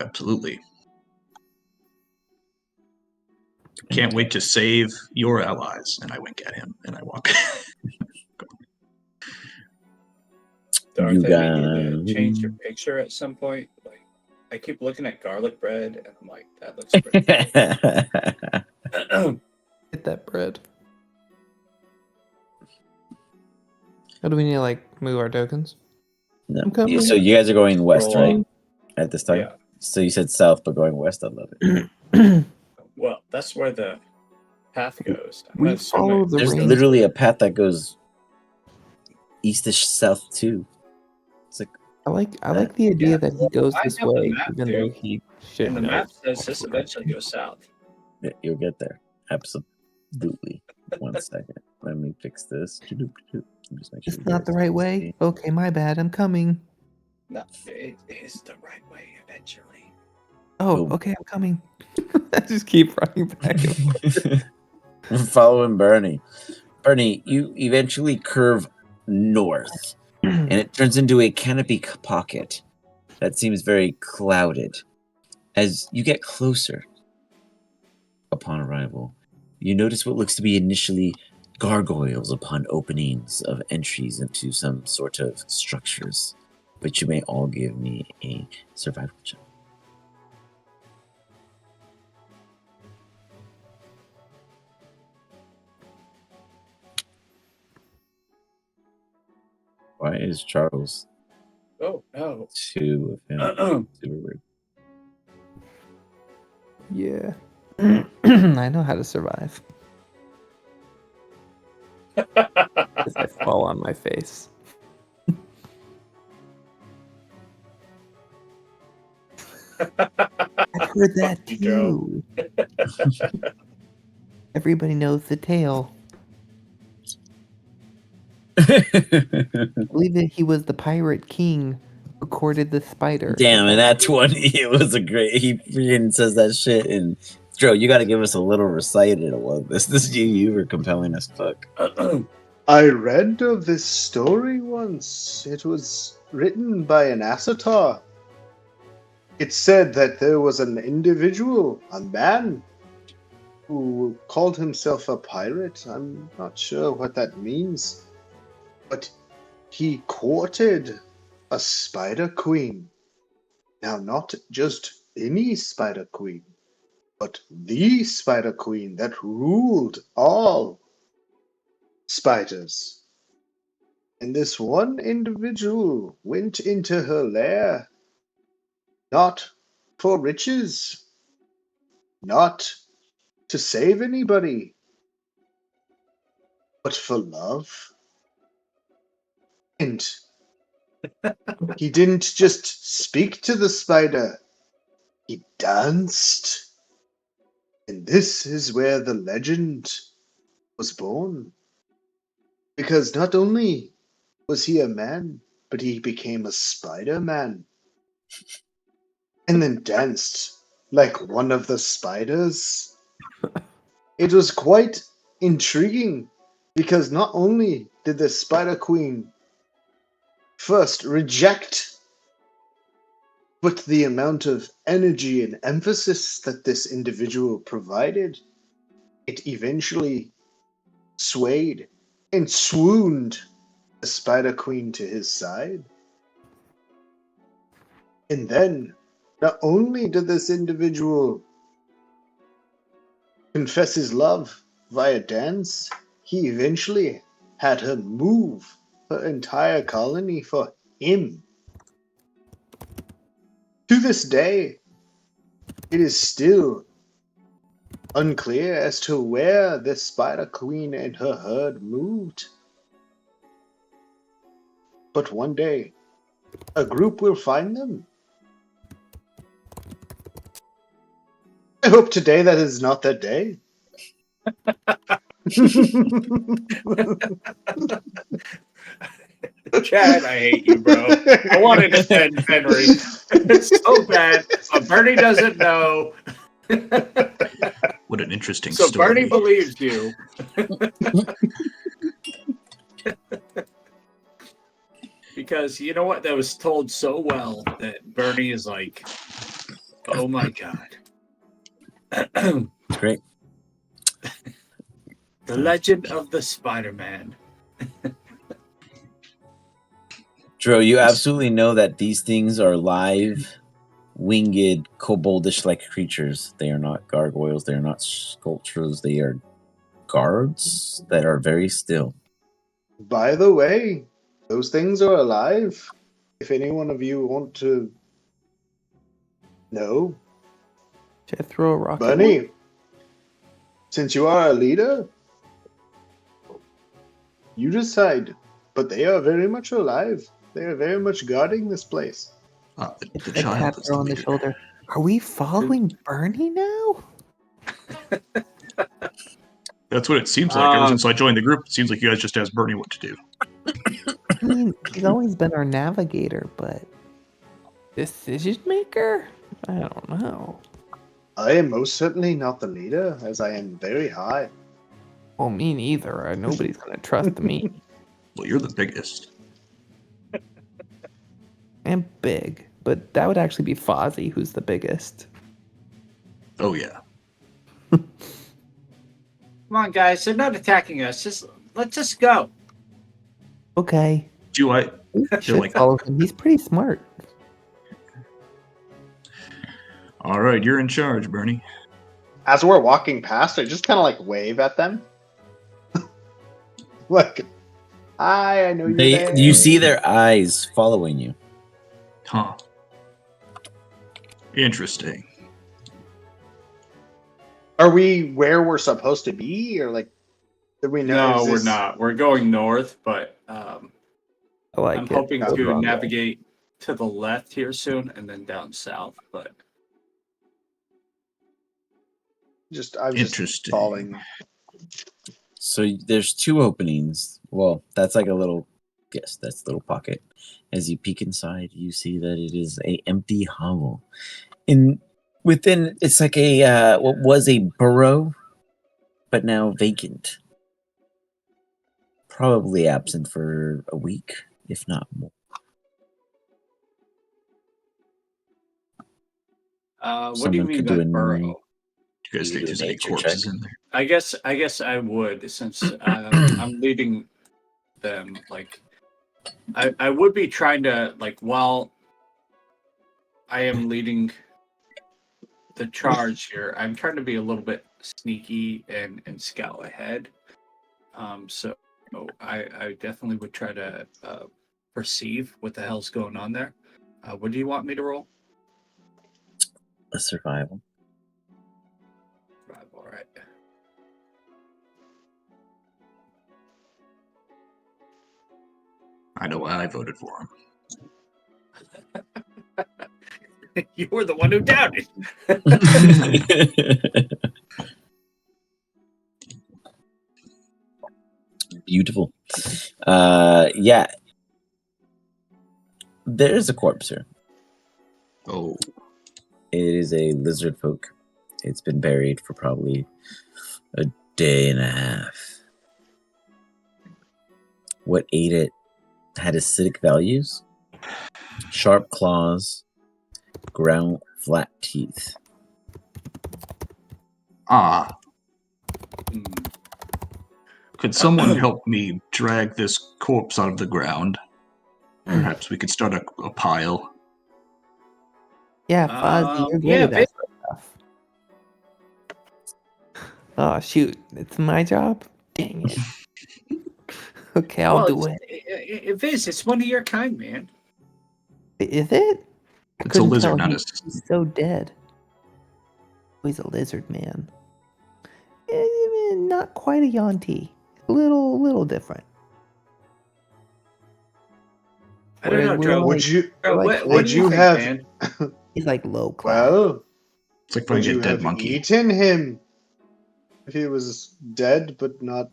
Absolutely. Can't wait to save your allies. And I wink at him and I walk. Darth, You I need you got- to change your picture at some point. Like, I keep looking at garlic bread, and I'm like, that looks pretty good. Get that bread. How do we need to like move our tokens? No. I'm coming. So you guys are going west, Roll right? up. At this time? Yeah. So you said south, but going west. I love it. Well, that's where the path goes. I'm We assuming follow the There's range. literally a path that goes east-ish south too. It's like I like the idea Yeah, that he well, goes I this have the way, map, even though dude. he should and the know. map says this eventually goes south. you'll get there. Absolutely. 1 second. Let me fix this. Just make sure It's you not the guys right can way. see. Okay, my bad. I'm coming. No, it is the right way eventually. Oh, Boom. okay, I'm coming. I just keep running back and forth. I'm following Bernie. Bernie, you eventually curve north, and it turns into a canopy pocket that seems very clouded. As you get closer, upon arrival, you notice what looks to be initially gargoyles upon openings of entries into some sort of structures. But you may all give me a survival check. Why is Charles Oh no. 2 of him? Super weird. Yeah. I know how to survive. If I fall on my face. I've heard that You Joe. too. Everybody knows the tale. I believe that he was the pirate king who courted the spider. Damn, and that 20, it was a great. He freaking says that shit. And Joe, you got to give us a little recital of this. This you were compelling as fuck. I read of this story once. It was written by an Assatar. It said that there was an individual, a man, who called himself a pirate. I'm not sure what that means. But he courted a spider queen. Now, not just any spider queen, but the spider queen that ruled all spiders. And this one individual went into her lair, not for riches, not to save anybody, but for love. And he didn't just speak to the spider, he danced. And this is where the legend was born. Because not only was he a man, but he became a Spider-Man. And then danced like one of the spiders. It was quite intriguing because not only did the Spider Queen first reject But the amount of energy and emphasis that this individual provided, it eventually swayed and swooned the Spider Queen to his side. And then, not only did this individual confess his love via dance, he eventually had her move her entire colony for him. To this day, it is still unclear as to where this Spider Queen and her herd moved. But one day, a group will find them. I hope today that is not that day. Chad, I hate you, bro. I wanted to defend Henry. It's so bad, but Bernie doesn't know. What an interesting So story. Bernie believes you. Because you know what? That was told so well that Bernie is like, oh my God. Great. The Legend of the Spider-Man. Dro, you absolutely know that these things are live, winged, koboldish-like creatures. They are not gargoyles. They are not sculptures. They are guards that are very still. By the way, those things are alive. If any one of you want to know, Should I throw a rock? Bunny, since you are a leader, you decide. But they are very much alive. They are very much guarding this place. The A child tap is her the on the leader. shoulder. Are we following Bernie now? That's what it seems like. Ever since I joined the group, it seems like you guys just asked Bernie what to do. I mean, he's always been our navigator, but decision maker? I don't know. I am most certainly not the leader, as I am very high. Well, me neither. Nobody's gonna trust me. Well, you're the biggest. And big, but that would actually be Fozzie, who's the biggest. Oh, yeah. Come on, guys. They're not attacking us. Let's just go. Okay. Do I? Should like- follow him. He's pretty smart. All right, you're in charge, Bernie. As we're walking past, I just kind of like wave at them. Like, hi, I know you're there. You see their eyes following you. Huh. Interesting. Are we where we're supposed to be, or like, did we know? No, is we're this- not. We're going north, but I like I'm it. hoping That's to wrong way. navigate to the left here soon and then down south. But I'm just Interesting. falling. So there's two openings. Well, that's like a little, yes, that's a little pocket. As you peek inside, you see that it is a empty hovel. Within, it's like a what was a burrow, but now vacant. Probably absent for a week, if not more. what do you Someone mean could by do a burrow? Do you guys You think do a there's any nature corpses check? in there? I guess I would, since I'm leading them. Like, I would be trying to, like, while I am leading the charge here, I'm trying to be a little bit sneaky and scout ahead. So I definitely would try to perceive what the hell's going on there. What do you want me to roll? A survival. Right, all right. I know why I voted for him. You were the one who doubted. Beautiful. Yeah. There is a corpse here. Oh, It is a lizard folk. It's been buried for probably a day and a half. What ate it had acidic values, sharp claws, ground flat teeth. Could someone help me drag this corpse out of the ground? Perhaps we could start a pile. Yeah, Fozzie, you're good at that stuff. Oh, shoot. It's my job? Dang it. Okay, I'll do it. Viz, it's one of your kind, man. Is it? It's a lizard, not a... He's so dead. He's a lizard man. Not quite a Yonti. A little different. I don't know, Joe. Would you think, have? Man? He's like low class. Well, it's like would finding you a dead have monkey. eaten him if he was dead but not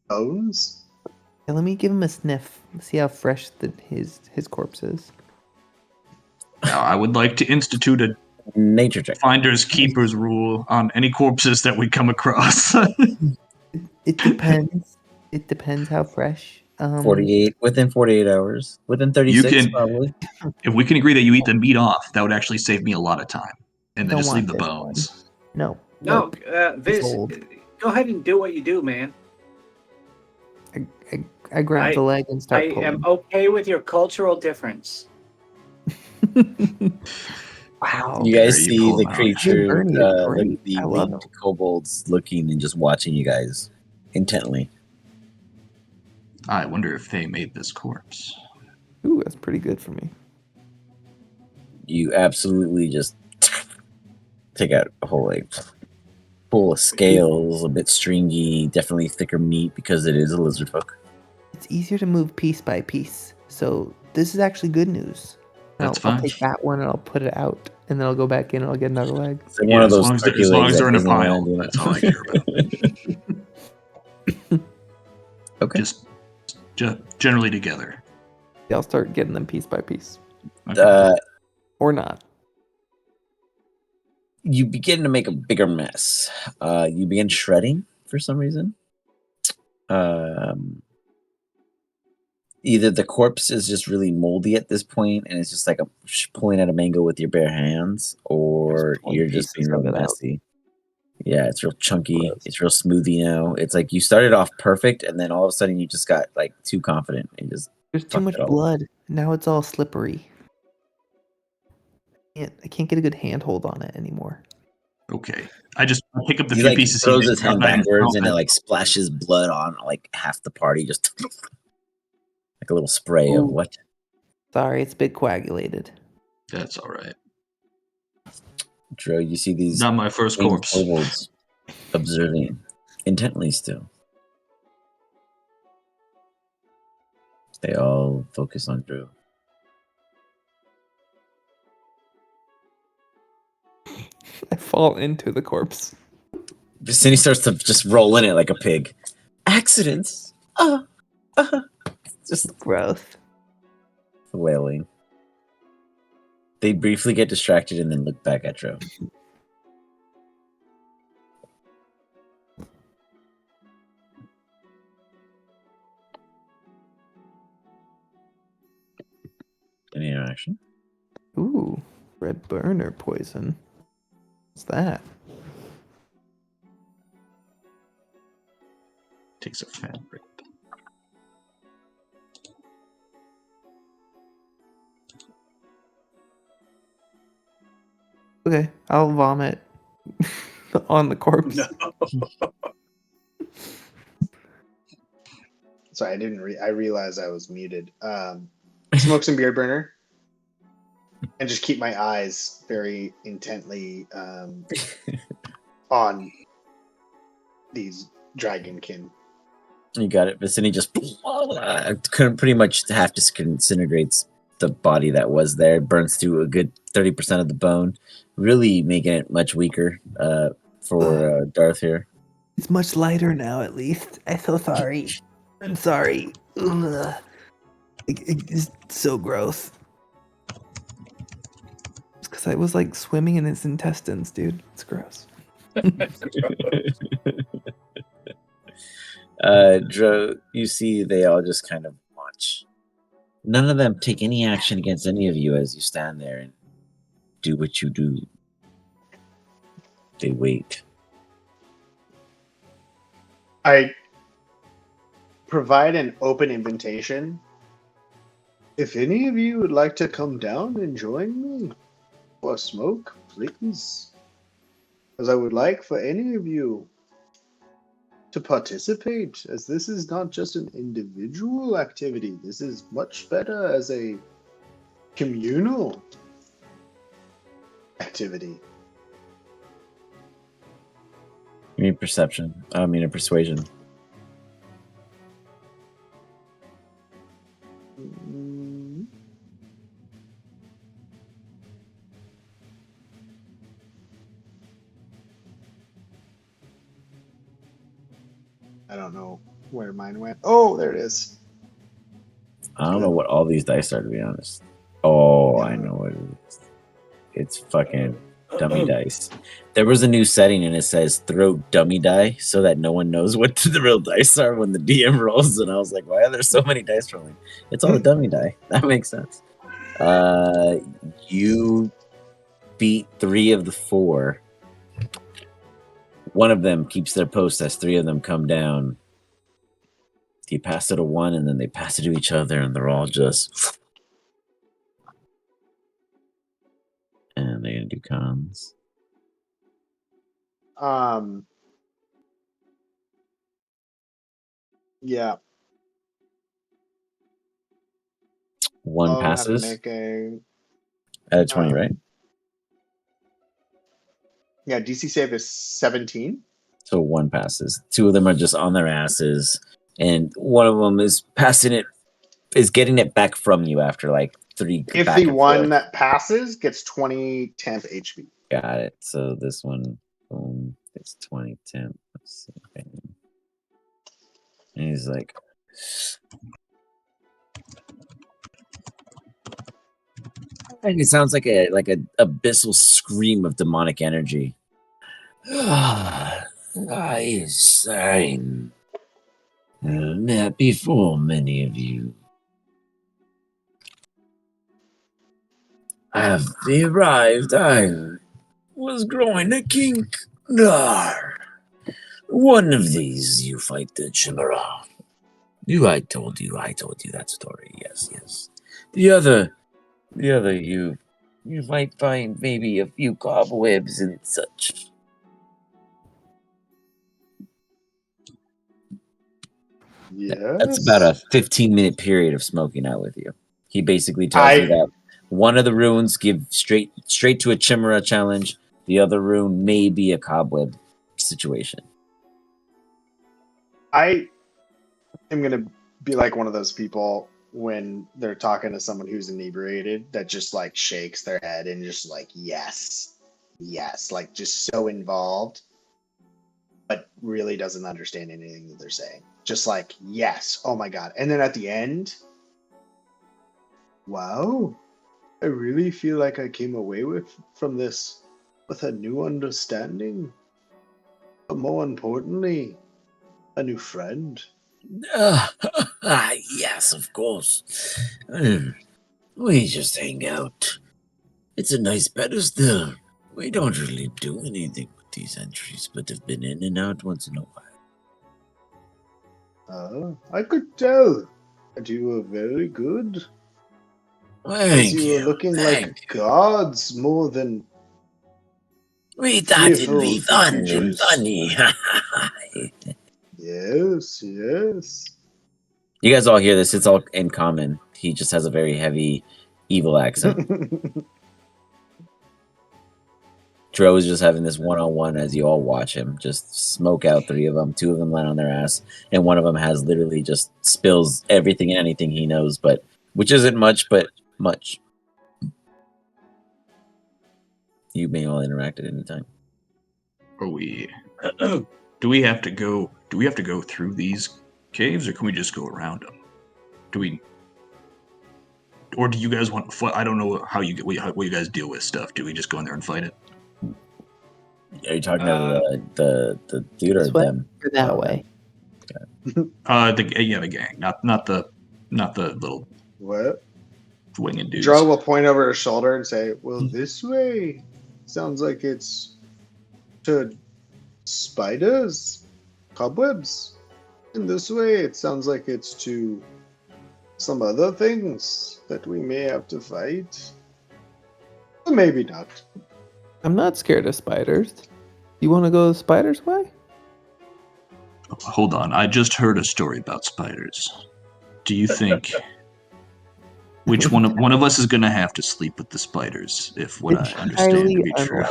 bones? Yeah, let me give him a sniff. See how fresh his corpse is. Now, I would like to institute a nature check. Finders keepers rule on any corpses that we come across. It depends. It depends how fresh. 48 within 48 hours. Within 36, probably. If we can agree that you eat the meat off, that would actually save me a lot of time. And then just leave the bones. No. No, Viz, go ahead and do what you do, man. I grab the leg and start pulling. I am okay with your cultural difference. Wow. You guys see the creature, the kobolds looking and just watching you guys intently. I wonder if they made this corpse. Ooh, that's pretty good for me. You absolutely just take out a whole leg. Full of scales, a bit stringy, definitely thicker meat because it is a lizard folk. It's easier to move piece by piece. So this is actually good news. That's fine. I'll take that one and I'll put it out, and then I'll go back in and I'll get another leg. It's like one of those as long as they're in a pile, that's all I care about. Okay. Just generally together. Yeah, I'll start getting them piece by piece. Okay. Or not. You begin to make a bigger mess. You begin shredding for some reason. Either the corpse is just really moldy at this point and it's just like pulling out a mango with your bare hands, or you're just being real messy. Yeah, it's real chunky. Gross. It's real smoothie now. It's like you started off perfect and then all of a sudden you just got like too confident and just there's too much blood. Now it's all slippery. I can't get a good handhold on it anymore. Okay. I pick up the few pieces. He throws his hand backwards and it like splashes blood on like half the party, just like a little spray of what? Sorry, it's a bit coagulated. That's all right. Dro, you see these not my first corpse. Kobolds observing intently still. They all focus on Drew. I fall into the corpse. Vicini starts to just roll in it like a pig. Accidents. Just growth. Wailing. They briefly get distracted and then look back at Drew. Any interaction? Ooh, red burner poison. What's that? Takes a fabric. Okay, I'll vomit on the corpse. No. Sorry, I didn't. I realized I was muted. Smoke some beard burner, and just keep my eyes very intently on these dragonkin. You got it. Vicini just pretty much half disintegrates the body that was there. Burns through a good 30% of the bone, really making it much weaker for Darth here. It's much lighter now, at least. I'm so sorry. I'm sorry. Ugh. It's so gross. It's because I was like swimming in its intestines, dude. It's gross. Dro, you see they all just kind of watch. None of them take any action against any of you as you stand there, and do what you do. They wait. I provide an open invitation. If any of you would like to come down and join me for a smoke, please. As I would like for any of you to participate, as this is not just an individual activity. This is much better as a communal activity. You mean perception? I mean a persuasion. I don't know where mine went. Oh, there it is. I don't know what all these dice are, to be honest. Oh, I know what it is. It's fucking dummy dice. There was a new setting and it says throw dummy die so that no one knows what the real dice are when the DM rolls. And I was like, why are there so many dice rolling? It's all the dummy die. That makes sense. You beat 3 of the 4. One of them keeps their post as 3 of them come down. You pass it to one, and then they pass it to each other, and they're all just. And they're gonna do cons. Yeah. One passes. Make a, Out of 20, right? Yeah, DC save is 17. So 1 passes. 2 of them are just on their asses, and one of them is getting it back from you after like 3. If the one that passes gets 20 temp HP. Got it. So this one, boom, it's 20 temp. Let's see. And he's like, and it sounds like a abyssal scream of demonic energy. I sign that before many of you have arrived. I was growing a kink. One of these you fight the Chimera. I told you that story. Yes. The other you might find maybe a few cobwebs and such. Yes. That's about a 15-minute period of smoking out with you. He basically tells you that one of the runes give straight to a Chimera challenge. The other rune may be a cobweb situation. I am going to be like one of those people when they're talking to someone who's inebriated that just like shakes their head and just like, yes, like just so involved, but really doesn't understand anything that they're saying. Just like, yes, oh my God. And then at the end, wow, I really feel like I came away from this with a new understanding. But more importantly, a new friend. Yes, of course. We just hang out. It's a nice pedestal. We don't really do anything with these entries, but have been in and out once in a while. I could tell that you were very good. Thank you. You were looking like gods more than. We thought it'd be funny. Yes. You guys all hear this. It's all in common. He just has a very heavy, evil accent. Dro is just having this one-on-one as you all watch him just smoke out 3 of them. 2 of them land on their ass, and one of them has literally just spills everything and anything he knows, but which isn't much, but much. You may all interact at any time. Are we? Do we have to go? Do we have to go through these caves, or can we just go around them? Do we? Or do you guys want to fight? I don't know how you what you guys deal with stuff. Do we just go in there and fight it? Are you talking about the dude or them? That way. The gang, not the little. What? winged dudes. Joe will point over his shoulder and say, "Well, this way sounds like it's to spiders, cobwebs. And this way it sounds like it's to some other things that we may have to fight. Or maybe not." I'm not scared of spiders. You want to go the spiders' way? Hold on, I just heard a story about spiders. Do you think which one of us is going to have to sleep with the spiders, if what I understand to be true?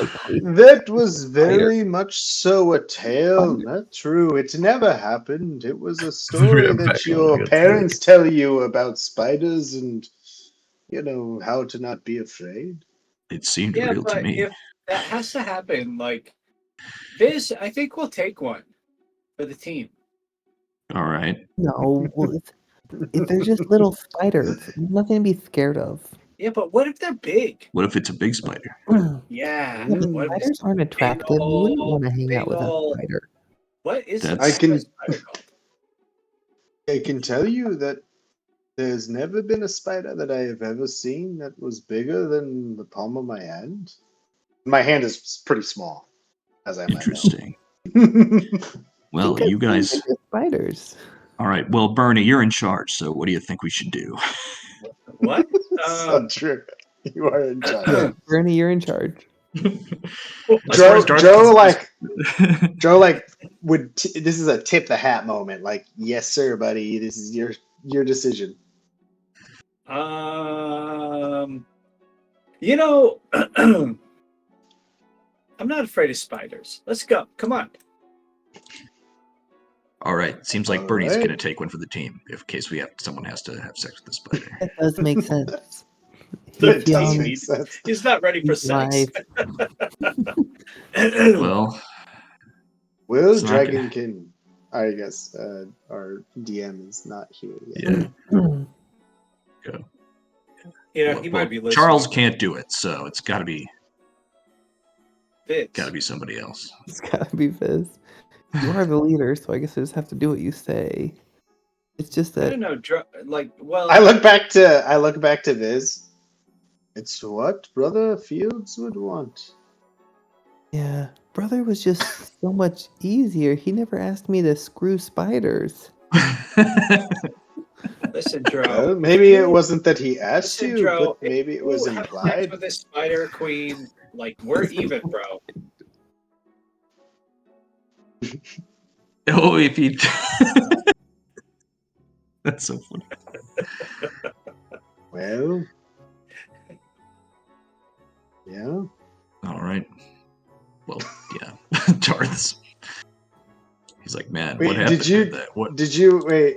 That was very much so a tale, not true. It never happened. It was a story that your parents tell you about spiders and, how to not be afraid. It seemed real to me. If that has to happen, like, Viz, I think we'll take one for the team. All right. No, well, if they're just little spiders, nothing to be scared of. Yeah, but what if they're big? What if it's a big spider? Yeah. Spiders aren't attractive. You wouldn't want to hang out with a spider. What is I can tell you that there's never been a spider that I have ever seen that was bigger than the palm of my hand. My hand is pretty small, as I might know. Interesting. Well, you guys. Spiders. All right. Well, Bernie, you're in charge. So, what do you think we should do? What? So true. You are in charge. Bernie, you're in charge. Joe, would. This is a tip the hat moment. Like, yes, sir, buddy. This is your decision. I'm not afraid of spiders. Let's go. Come on. All right. Seems like Bernie's going to take one for the team in case someone has to have sex with the spider. That does make sense. He's not ready for sex. Well, Dragonkin. I guess our DM is not here yet. Yeah. He might be listening. Charles can't do it, so it's got to be. Fizz. Got to be somebody else. It's got to be Fizz. You are the leader, so I guess I just have to do what you say. It's just that I don't know. I look back to Viz. It's what Brother Fields would want. Yeah, Brother was just so much easier. He never asked me to screw spiders. Listen, Dro. Well, maybe it wasn't that he asked you, Dro, but maybe it was implied. With this spider queen, we're even, bro. Oh, if he. That's so funny. Well. Yeah. All right. Well, yeah. Darth's. He's like, man, what happened?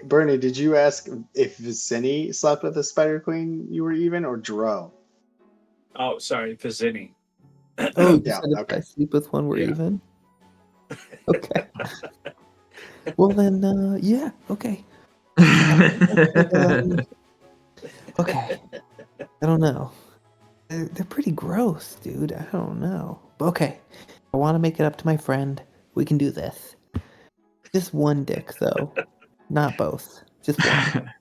Bernie, did you ask if Vicini slept with the Spider Queen you were even, or Dro? Oh, sorry, Vicini. Oh, yeah. If I sleep with one, we're even? Okay. Well, then, yeah, okay. Okay. I don't know. They're pretty gross, dude. I don't know. Okay. I want to make it up to my friend. We can do this. Just one dick, though. Not both. Just one.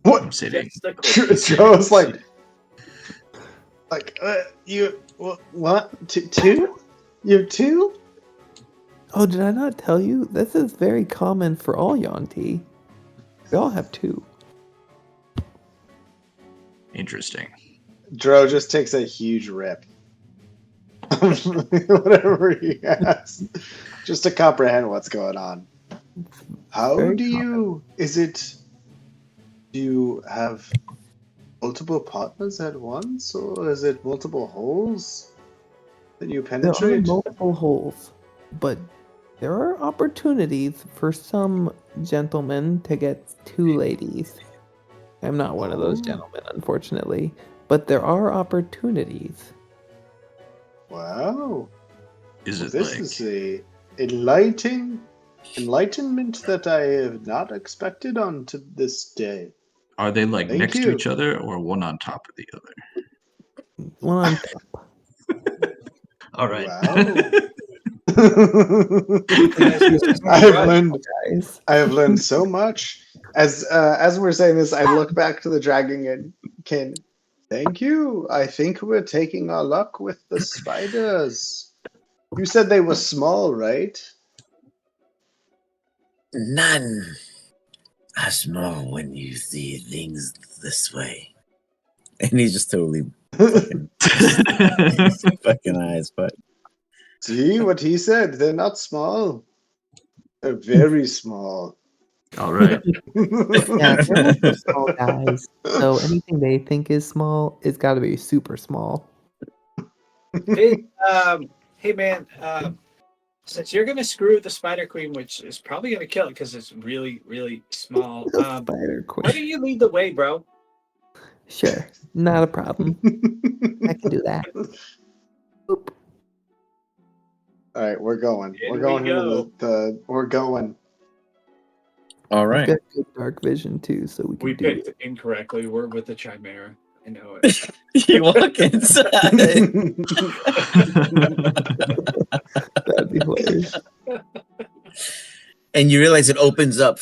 What? I'm sitting. Joe's you what? Two? You have two? Oh, did I not tell you? This is very common for all Yonti. We all have two. Interesting. Dro just takes a huge rip. Whatever he has. Just to comprehend what's going on. How do you... Do you have multiple partners at once? Or is it multiple holes that you penetrate? There are multiple holes. But there are opportunities for some gentlemen to get two ladies. I'm not one of those gentlemen, unfortunately. But there are opportunities. Wow. This is a enlightenment that I have not expected on to this day. Are they next to each other or one on top of the other? One on top. All right. Wow. I have learned so much. As we're saying this, I look back to the dragon and Thank you. I think we're taking our luck with the spiders. You said they were small, right? None are small when you see things this way. And he's just totally fucking, fucking eyes, but See what he said? They're not small. They're very small. All right. Yeah, they're also small guys. So anything they think is small, it's got to be super small. Hey, hey man, since you're gonna screw the Spider Queen, which is probably gonna kill it because it's really, really small. Spider Why Queen. don't you lead the way, bro? Sure, not a problem. I can do that. Oop. All right, we're going. In We're going we go. into we're going. all I've right. got good dark vision too, so we can We do picked it. incorrectly. We're with the Chimera. I know it. You walk inside. That'd be hilarious. And you realize it opens up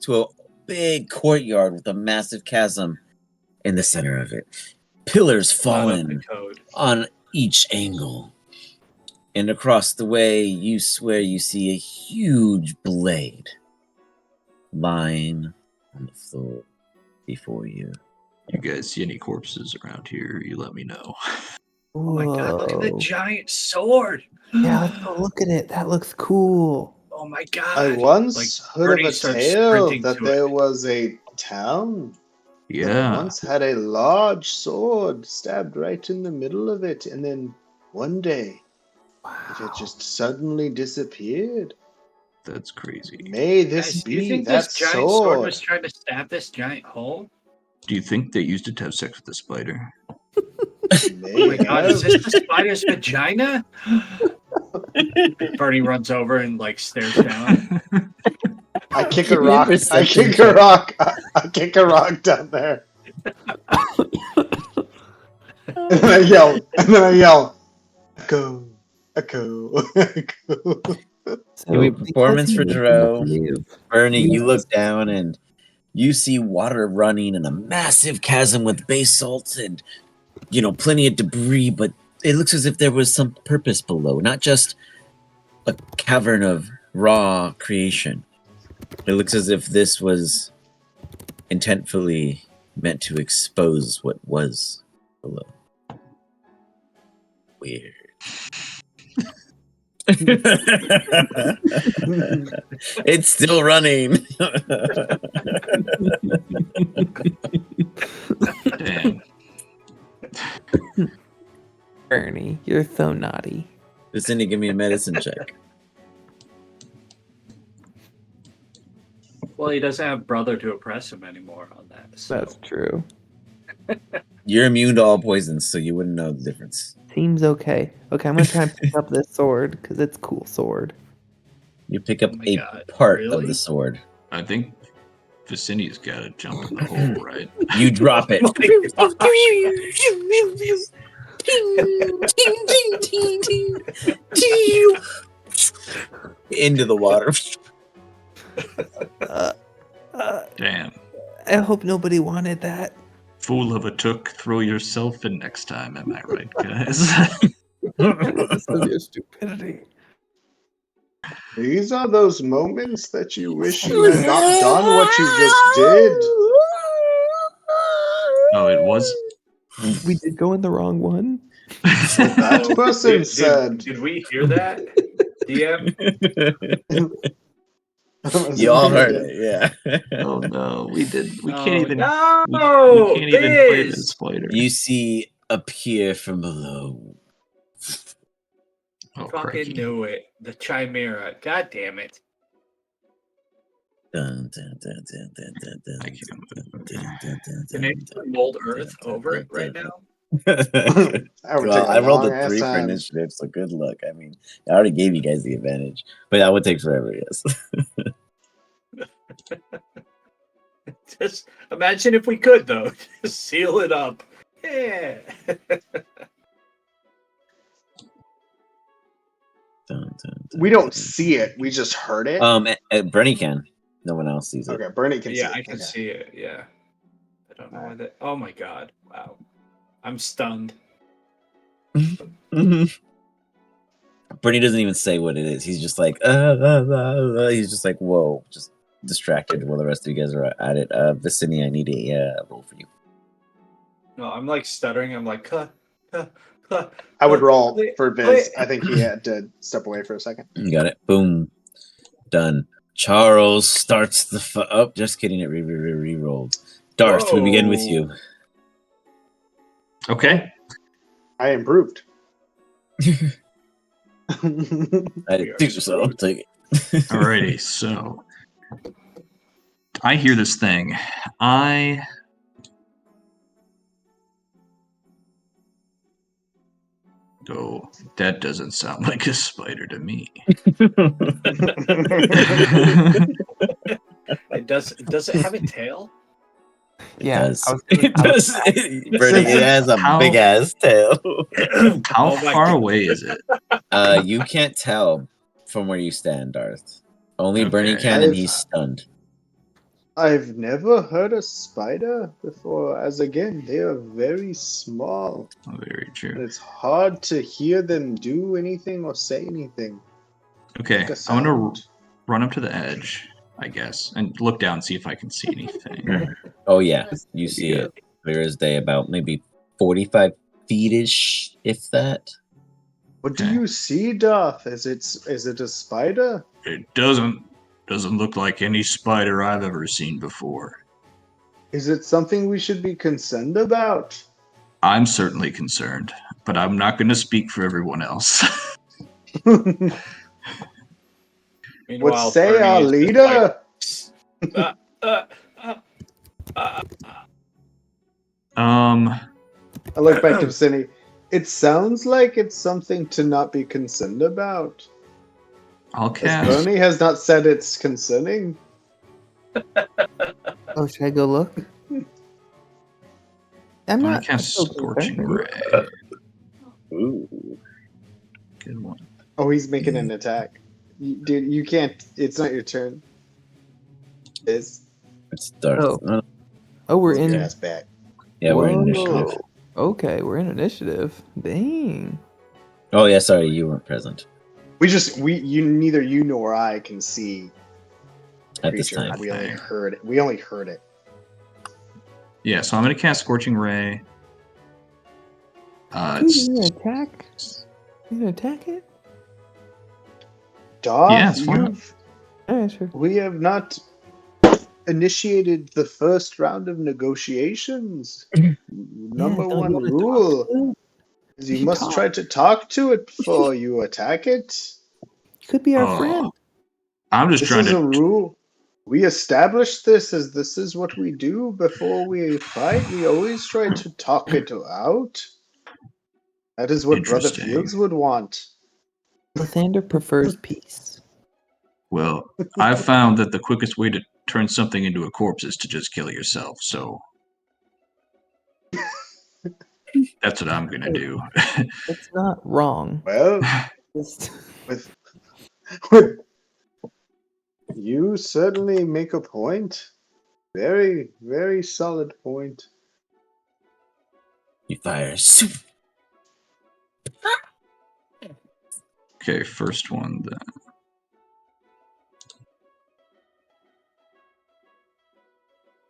to a big courtyard with a massive chasm in the center of it. Pillars Not up fallen the code. on each angle. And across the way, you swear you see a huge blade lying on the floor before you. You guys see any corpses around here? You let me know. Oh my god! Look at that Whoa. giant sword. Yeah, let's go look at it. That looks cool. Oh my god! I once Like, heard Bernie of a starts tale sprinting that to there it. was a town that Yeah. once had a large sword stabbed right in the middle of it, and then one day it had Wow. just suddenly disappeared. That's crazy. May this Guys, do you be think that this giant sword sword? was trying to stab this giant hole? Do you think they used it to have sex with the spider? May Oh my god! Is have. this the spider's vagina? Bernie runs over and like stares down. I kick Give a me a rock. I perception kick a check. rock. I kick a rock down there. And then I yell. Echo. Echo. Echo. Give me a because performance he for was Jarreau. brave, Bernie, we you look down and you see water running in a massive chasm with basalt and, plenty of debris, but it looks as if there was some purpose below, not just a cavern of raw creation. It looks as if this was intentfully meant to expose what was below. Weird. It's still running. Dang. Bernie, you're so naughty. Cindy, give me a medicine check. Well, he doesn't have brother to oppress him anymore on that. So. That's true. You're immune to all poisons, so you wouldn't know the difference. Seems okay. Okay, I'm gonna try and pick up this sword because it's a cool sword. You pick up Oh my a God, part of really? the sword. I think Vicini's got to jump in the hole, right? You drop it. Into the water. Damn. I hope nobody wanted that. Fool of a took, throw yourself in next time. Am I right, guys? This is your stupidity. These are those moments that you wish you had not done what you just did. Oh, it was. We did go in the wrong one. That Oh, person said. Did we hear that? DM? You all heard it, yeah. Oh no, we did. We Oh, can't even. no, we can't even play Biz! this spider. You see appear from below. Oh, Fucking crikey. knew it. The Chimera. God damn it. Dun, dun, dun, dun, dun, dun, dun, I can't move it. dun, dun, dun, Can dun, it mold Earth over it right now? dun. That would Well, take I rolled long a ass 3 for time. initiative, so good luck. I mean, I already gave you guys the advantage, but that would take forever, yes. Just imagine if we could, though. Just seal it up. Yeah. Dun, dun, dun, We don't dun. see it. We just heard it. Bernie can. No one else sees it. Okay, Bernie can Yeah, see it. I can Okay. see it. Yeah. I don't know why that. Oh my god! Wow, I'm stunned. Bernie doesn't even say what it is. He's just like, he's just like, whoa, just distracted while the rest of you guys are at it. Vicini, I need a roll for you. No, I'm like stuttering. I'm like, I would roll for Viz. I think he had to step away for a second. You got it. Boom. Done. Charles starts the oh, just kidding. It re-rolled. Darth, we begin with you. Okay. I improved. I didn't think so. I'll take it. Alrighty, so I hear this thing. Oh, that doesn't sound like a spider to me. Does it have a tail? It Yeah, does. I was It does. Bernie, it has a big ass tail. How far away is it? You can't tell from where you stand, Darth. Only Bernie Okay. can, and he's stunned. I've never heard a spider before, as again, they are very small. Very And true. it's hard to hear them do anything or say anything. Okay, Make a I'm gonna sound. run up to the edge, I guess, and look down and see if I can see anything. Oh yeah, you see Yeah. it clear as day, about maybe 45 feet-ish, if that. What do Okay. you see, Darth? Is it a spider? It doesn't look like any spider I've ever seen before. Is it something we should be concerned about? I'm certainly concerned, but I'm not going to speak for everyone else. Meanwhile, What say Bernie our is just leader? like, I look back to Vicini. It sounds like it's something to not be concerned about. I'll As cast. Bernie has not said it's concerning. Oh, should I go look? I'm I'm gonna not. cast I'm so Scorching concerned. Ray. Ooh. Good one. Oh, he's making an attack. Dude, you can't. It's not your turn. It's It's Darth. Oh, we're your in. ass back. Yeah, we're in Whoa. initiative. Okay, we're in initiative. Dang. Oh yeah, sorry, you weren't present Neither you nor I can see the at this creature. time. We only heard it. We only heard it. Yeah, so I'm gonna cast Scorching Ray. Dude, It's you gonna attack? You gonna attack it? Darth, Yes, why not? Yeah, sure. we have not initiated the first round of negotiations. Number don't one you wanna talk rule to it? is You you should must talk. try to talk to it before you attack it. You could be our Oh. friend. I'm just This trying is a to. rule. We established this as this is what we do before we fight. We always try to talk it out. That is what Brother Interesting. Fields would want. Lathander prefers peace. Well, I've found that the quickest way to turn something into a corpse is to just kill yourself. So that's what I'm gonna do. It's not wrong. Well, Just with you certainly make a point. Very, very solid point. He fires. Okay, first one then.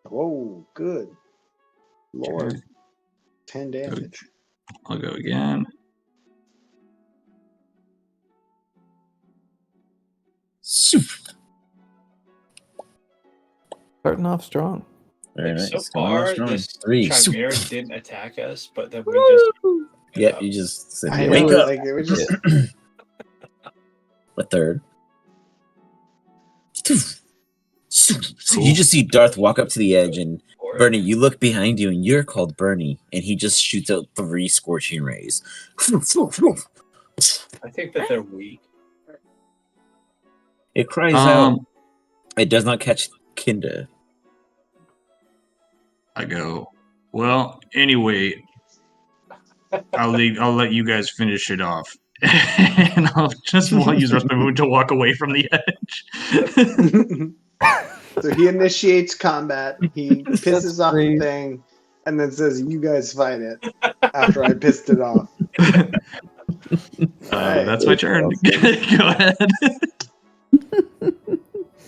Whoa, good. Lord. 10 damage. I'll go again. starting off strong. Very nice. so Going on far, strong. this Three. chimera didn't attack us, but then we just Yeah, you just said, I wake know, up. like it was just A third. So you just see Darth walk up to the edge, and Bernie, you look behind you, and you're called Bernie, and he just shoots out 3 scorching rays. I think that they're weak. It cries out. It does not catch Kinda. I go, well, anyway, I'll let you guys finish it off. And I'll just use rest of my movement to walk away from the edge. So he initiates combat. He pisses off the great. thing, and then says, "You guys fight it." After I pissed it off. Right. That's my turn. Go ahead.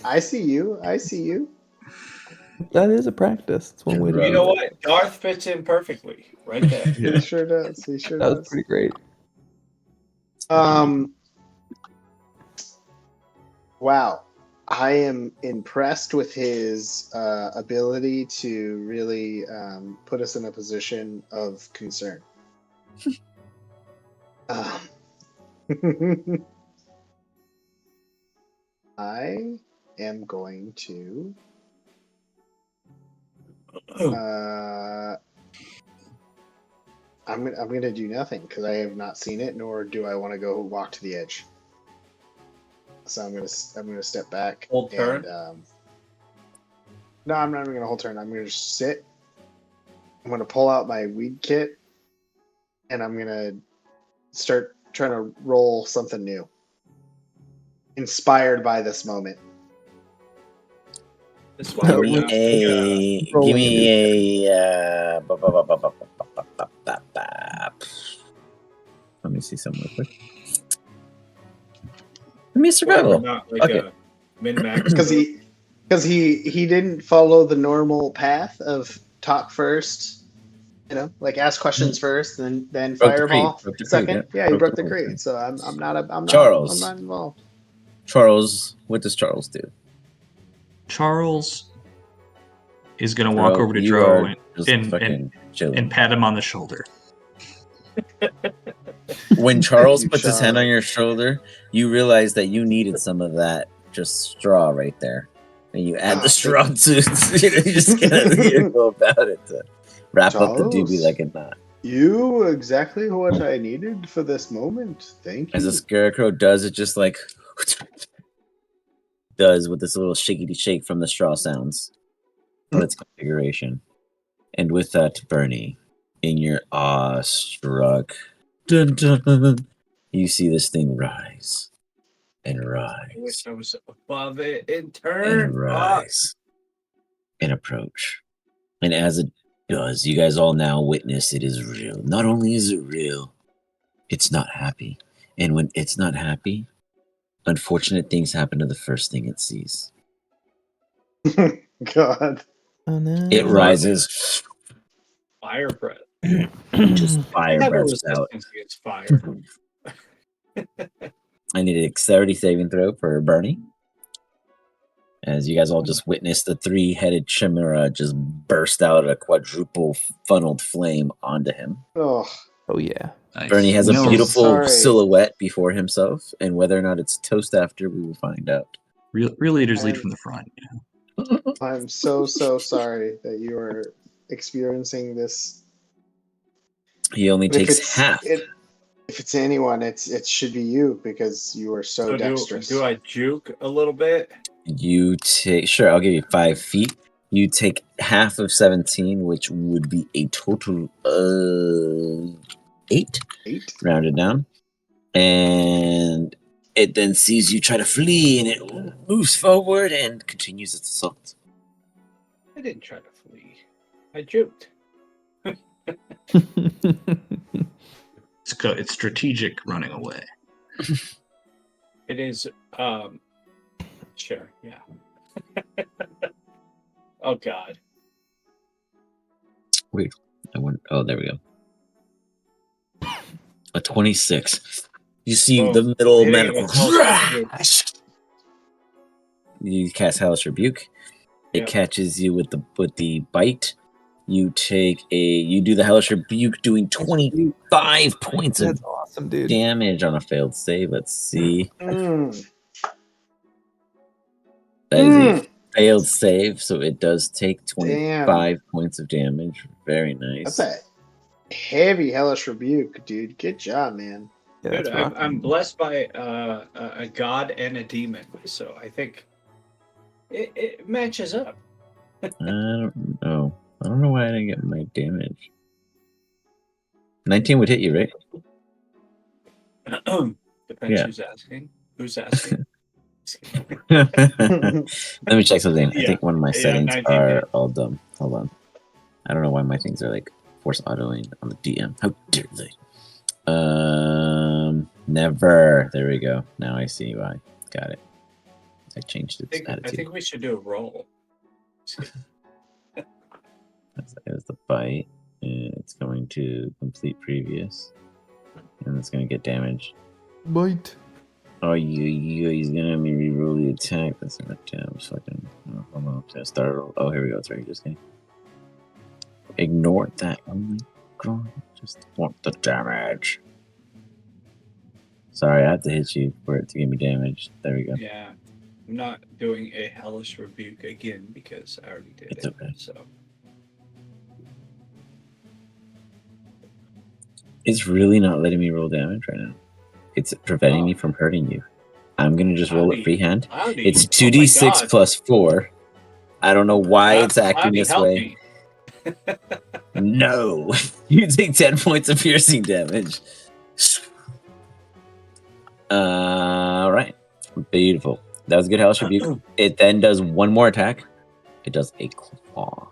I see you. I see you. That is a practice. It's one way to You do know it. what? Darth fits in perfectly right there. He sure does. He sure That was does. pretty great. Wow. I am impressed with his ability to really put us in a position of concern. I am going to. I'm gonna do nothing because I have not seen it, nor do I want to go walk to the edge. So I'm gonna step back. Hold turn? No, I'm not even gonna hold turn. I'm gonna just sit. I'm gonna pull out my weed kit, and I'm gonna start trying to roll something new, inspired by this moment. That's why we're not. Give me a. Let me see something real quick. Give me a survival. Not like Okay. a min-max. Because he didn't follow the normal path of talk first, like ask questions first, then Broke the fireball creed. Broke the second. creed, Yeah, he broke the creed. creed. So I'm not Charles. I'm not involved. Charles, what does Charles do? Charles is going to walk over to you Dro are just fucking chilling. and pat him on the shoulder. When Charles you, puts his hand on your shoulder, you realize that you needed some of that just straw right there. And you add the straw to you just gotta go about it to wrap up the doobie like a knot. You exactly what I needed for this moment. Thank you. As a scarecrow does, it just like does with this little shakey shake from the straw sounds of its configuration. And with that, Bernie, in your awe-struck, dun, dun, you see this thing rise and rise. I wish I was above it and turn. And rise and approach. And as it does, you guys all now witness it is real. Not only is it real, it's not happy. And when it's not happy, unfortunate things happen to the first thing it sees. God. Oh, no. It rises. Fire breath. Just fire Have a breaths out. resistance against fire. I need a dexterity saving throw for Bernie. As you guys all just witnessed the three-headed chimera just burst out a quadruple funneled flame onto him. Oh, yeah. Nice. Bernie has a beautiful sorry. silhouette before himself, and whether or not it's toast after, we will find out. Real leaders lead from the front. I'm so sorry that you are experiencing this. He only takes half. If it's anyone, it should be you because you are so dexterous. Do I juke a little bit? You take I'll give you 5 feet. You take half of 17, which would be a total of 8. 8? Rounded down. And it then sees you try to flee, and it moves forward and continues its assault. I didn't try to flee. I juked. It's strategic running away. It is, sure, yeah. Oh, God. Wait, there we go. A 26. You see the middle medical. You cast Hellish Rebuke. It catches you with the bite. You do the Hellish Rebuke, doing 25 points of awesome, dude. damage on a failed save. Let's see. Mm. That is a failed save, so it does take 25 points of damage. Very nice. That's a heavy Hellish Rebuke, dude. Good job, man. Yeah, Dude, I'm blessed by a god and a demon, so I think it matches up. I don't know. I don't know why I didn't get my damage. 19 would hit you, right? Depends who's asking. Who's asking? Let me check something. I Yeah. think one of my Yeah, settings 19 are hit. all dumb. Hold on. I don't know why my things are like force autoing on the DM. How dare they? Never. There we go. Now I see why. Got it. I changed its I attitude. think we should do a roll. That's the bite. And it's going to complete previous. And it's going to get damaged. Bite. Oh, he's going to have me reroll the attack. That's not damn fucking. Oh, hold on. Should I start? Oh, here we go. It's right. Just kidding. Ignore that. Oh my god. Just want the damage. Sorry, I have to hit you for it to give me damage. There we go. Yeah. I'm not doing a hellish rebuke again because I already did It's it. okay. So It's really not letting me roll damage right now. It's preventing me from hurting you. I'm gonna just roll it freehand. It's 2d6 plus 4. I don't know why it's acting this way. No. You take 10 points of piercing damage. Alright. Beautiful. That was a good hellish rebuke. It then does one more attack. It does a claw.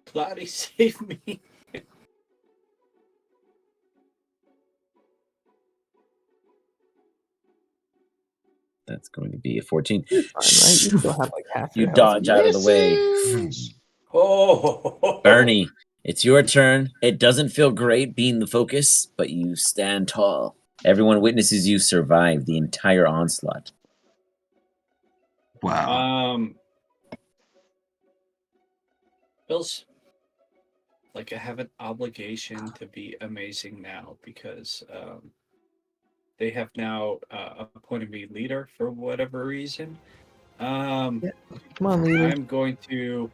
Cloudy, save me. That's going to be a 14. Fine, right? You still have like half You your health. dodge out of the way. Oh, Bernie, it's your turn. It doesn't feel great being the focus, but you stand tall. Everyone witnesses you survive the entire onslaught. Wow. feels like I have an obligation to be amazing now because they have now appointed me leader for whatever reason. Come on, leader. I'm going to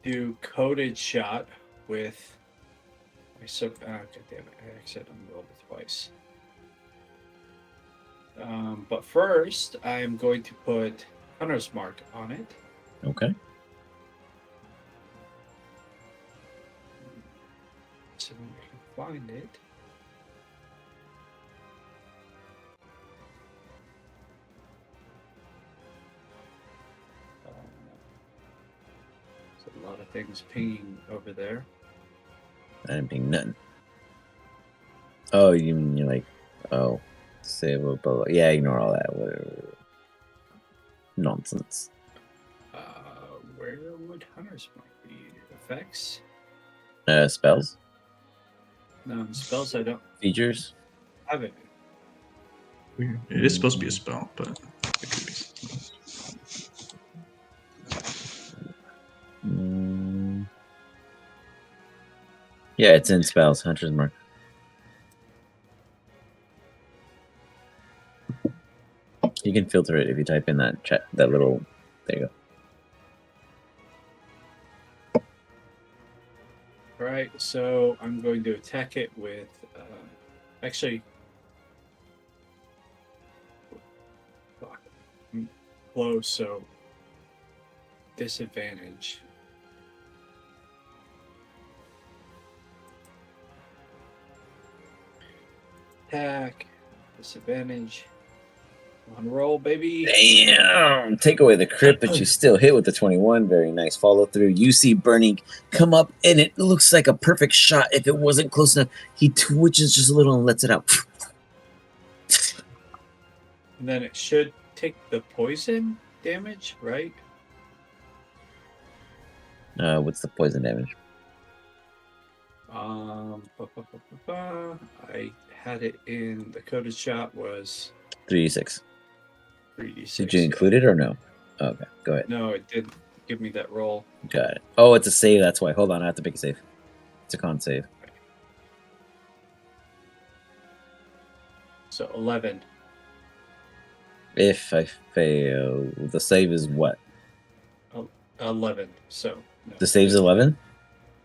do coded shot with. God damn it! I accidentally rolled it twice. But first, I'm going to put Hunter's Mark on it. Okay. So I can find it. There's a lot of things pinging over there. I didn't ping nothing. Oh, you mean you're like, oh, save a bow. Yeah, ignore all that. Whatever. Nonsense. Where would Hunter's Mark be? Effects? Spells? No, spells I don't Features? have it. Weird. It is supposed to be a spell, but it could be. Yeah, it's in spells. Hunter's Mark. You can filter it if you type in that chat. That little. There you go. All right, so I'm going to attack it with. Actually, fuck, I'm close, so disadvantage. Attack, disadvantage. On roll, baby. Damn! Take away the crit, but you still hit with the 21. Very nice follow through. You see Bernie come up, and it looks like a perfect shot. If it wasn't close enough, he twitches just a little and lets it out. And then it should take the poison damage, right? What's the poison damage? I had it in the coded shot was 3d6. 3d6. Did you include it or no? Okay, go ahead. No, it didn't give me that roll. Got it. Oh, it's a save. That's why. Hold on, I have to pick a save. It's a con save. So 11. If I fail, the save is what? 11. So no. The save's 11?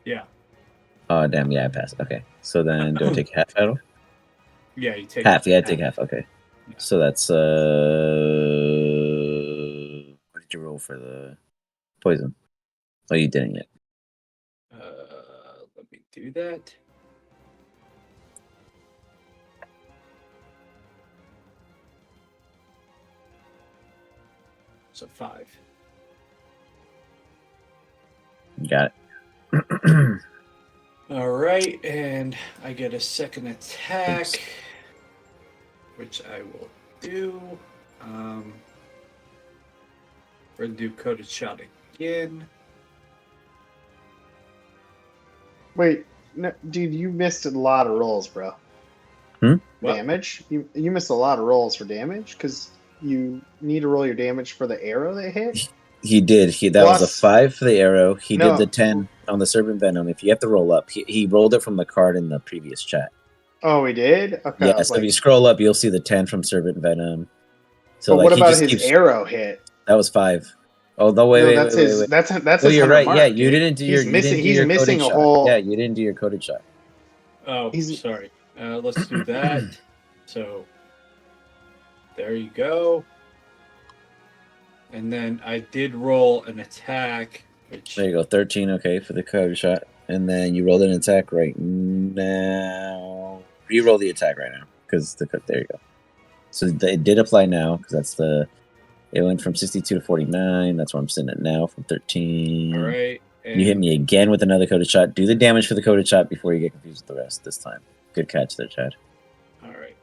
Yeah. Oh, damn. Yeah, I passed. Okay. So then do I take half out? Yeah, you take half. Yeah, I take half. Okay. Yeah. So that's what did you roll for the poison? Oh, you didn't yet. Let me do that. So 5. Got it. All right, and I get a second attack, Oops. which I will do. We're gonna do coded shot again. Wait, no, dude, you missed a lot of rolls, bro. Hmm? What? Damage? You missed a lot of rolls for damage because you need to roll your damage for the arrow that hit. He did. That was a Plus- 5 for the arrow. He did No. the 10 on the serpent venom. If you have to roll up, he rolled it from the card in the previous chat. Oh, we did. Okay. I Yeah, was so like, if you scroll up, you'll see the 10 from serpent venom. So but like what he about just his keeps. arrow hit? That was 5. Oh no! Wait, No, wait, that's wait, his. wait, wait. That's Oh, his you're 100 right. mark, Yeah, you dude. didn't do He's your. missing. He's your missing coded a shot. whole. Yeah, you didn't do your coded shot. Oh, He's- sorry. Let's do that. So there you go. And then I did roll an attack, which There you go. 13. Okay, for the coded shot, and then you rolled an attack right now. You roll the attack right now because there you go. So it did apply now because that's the. It went from 62 to 49. That's where I'm sitting at now from 13. all right. And You hit me again with another coded shot. Do the damage for the coded shot before you get confused with the rest this time. Good catch there, Chad. All right.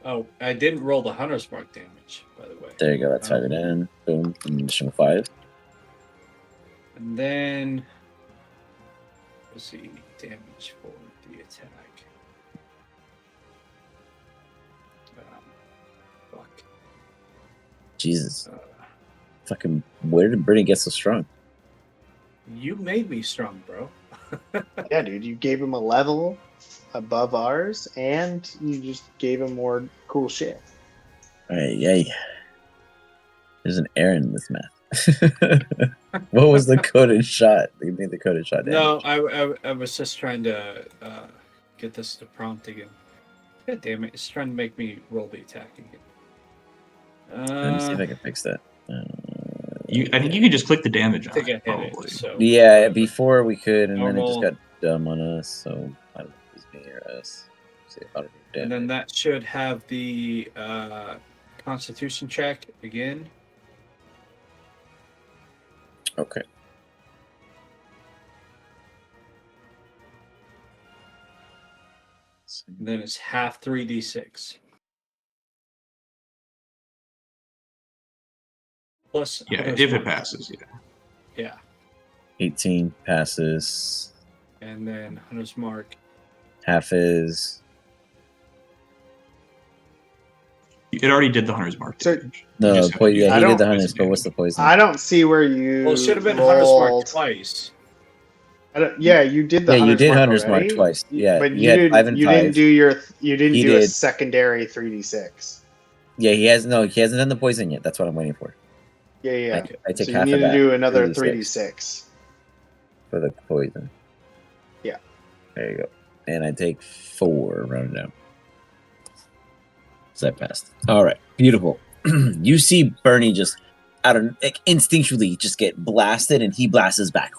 Oh, I didn't roll the hunter's mark damage, by the way. There you go. That's 5 again. Boom. An additional 5. And then let's see damage for the attack. Fuck. Jesus. Fucking, where did Brittany get so strong? You made me strong, bro. Yeah, dude. You gave him a level above ours, and you just gave him more cool shit. Yay. There's an error in this math. What was the coded shot? Give me the coded shot damage. No, I was just trying to get this to prompt again. God damn it! It's trying to make me roll the attack again. Let me see if I can fix that. I think you can just click the damage I on think I it, hit probably. it. So Yeah, before we could, and then it just Normal. got dumb on us. So I don't know if it's me or us. Let's see if I don't do and then damage. that should have the Constitution check again. Okay. And then it's half 3d6. Plus, Yeah, hunter's if it mark. passes, yeah. Yeah, 18 passes. and then hunter's mark. Half is It already did the hunter's mark So- damage. no You just have to point. do Yeah, I he did don't- the hunters, but what's the poison? I don't see where you. Well, it should have been hunter's mark rolled. twice. Yeah, you did the Yeah, you hunter's did mark hunter's mark already. twice. Yeah, but you you had didn't. 5 and you 5. didn't do your. You didn't He do a did. secondary 3d6. Yeah, he hasn't done the poison yet. That's what I'm waiting for. Yeah, yeah. I take So you half need of to that. do another 3d6 3d6. for the poison. Yeah. There you go. And I take 4 rounded down. So that passed. All right, beautiful. You see Bernie just instinctually just get blasted, and he blasts back,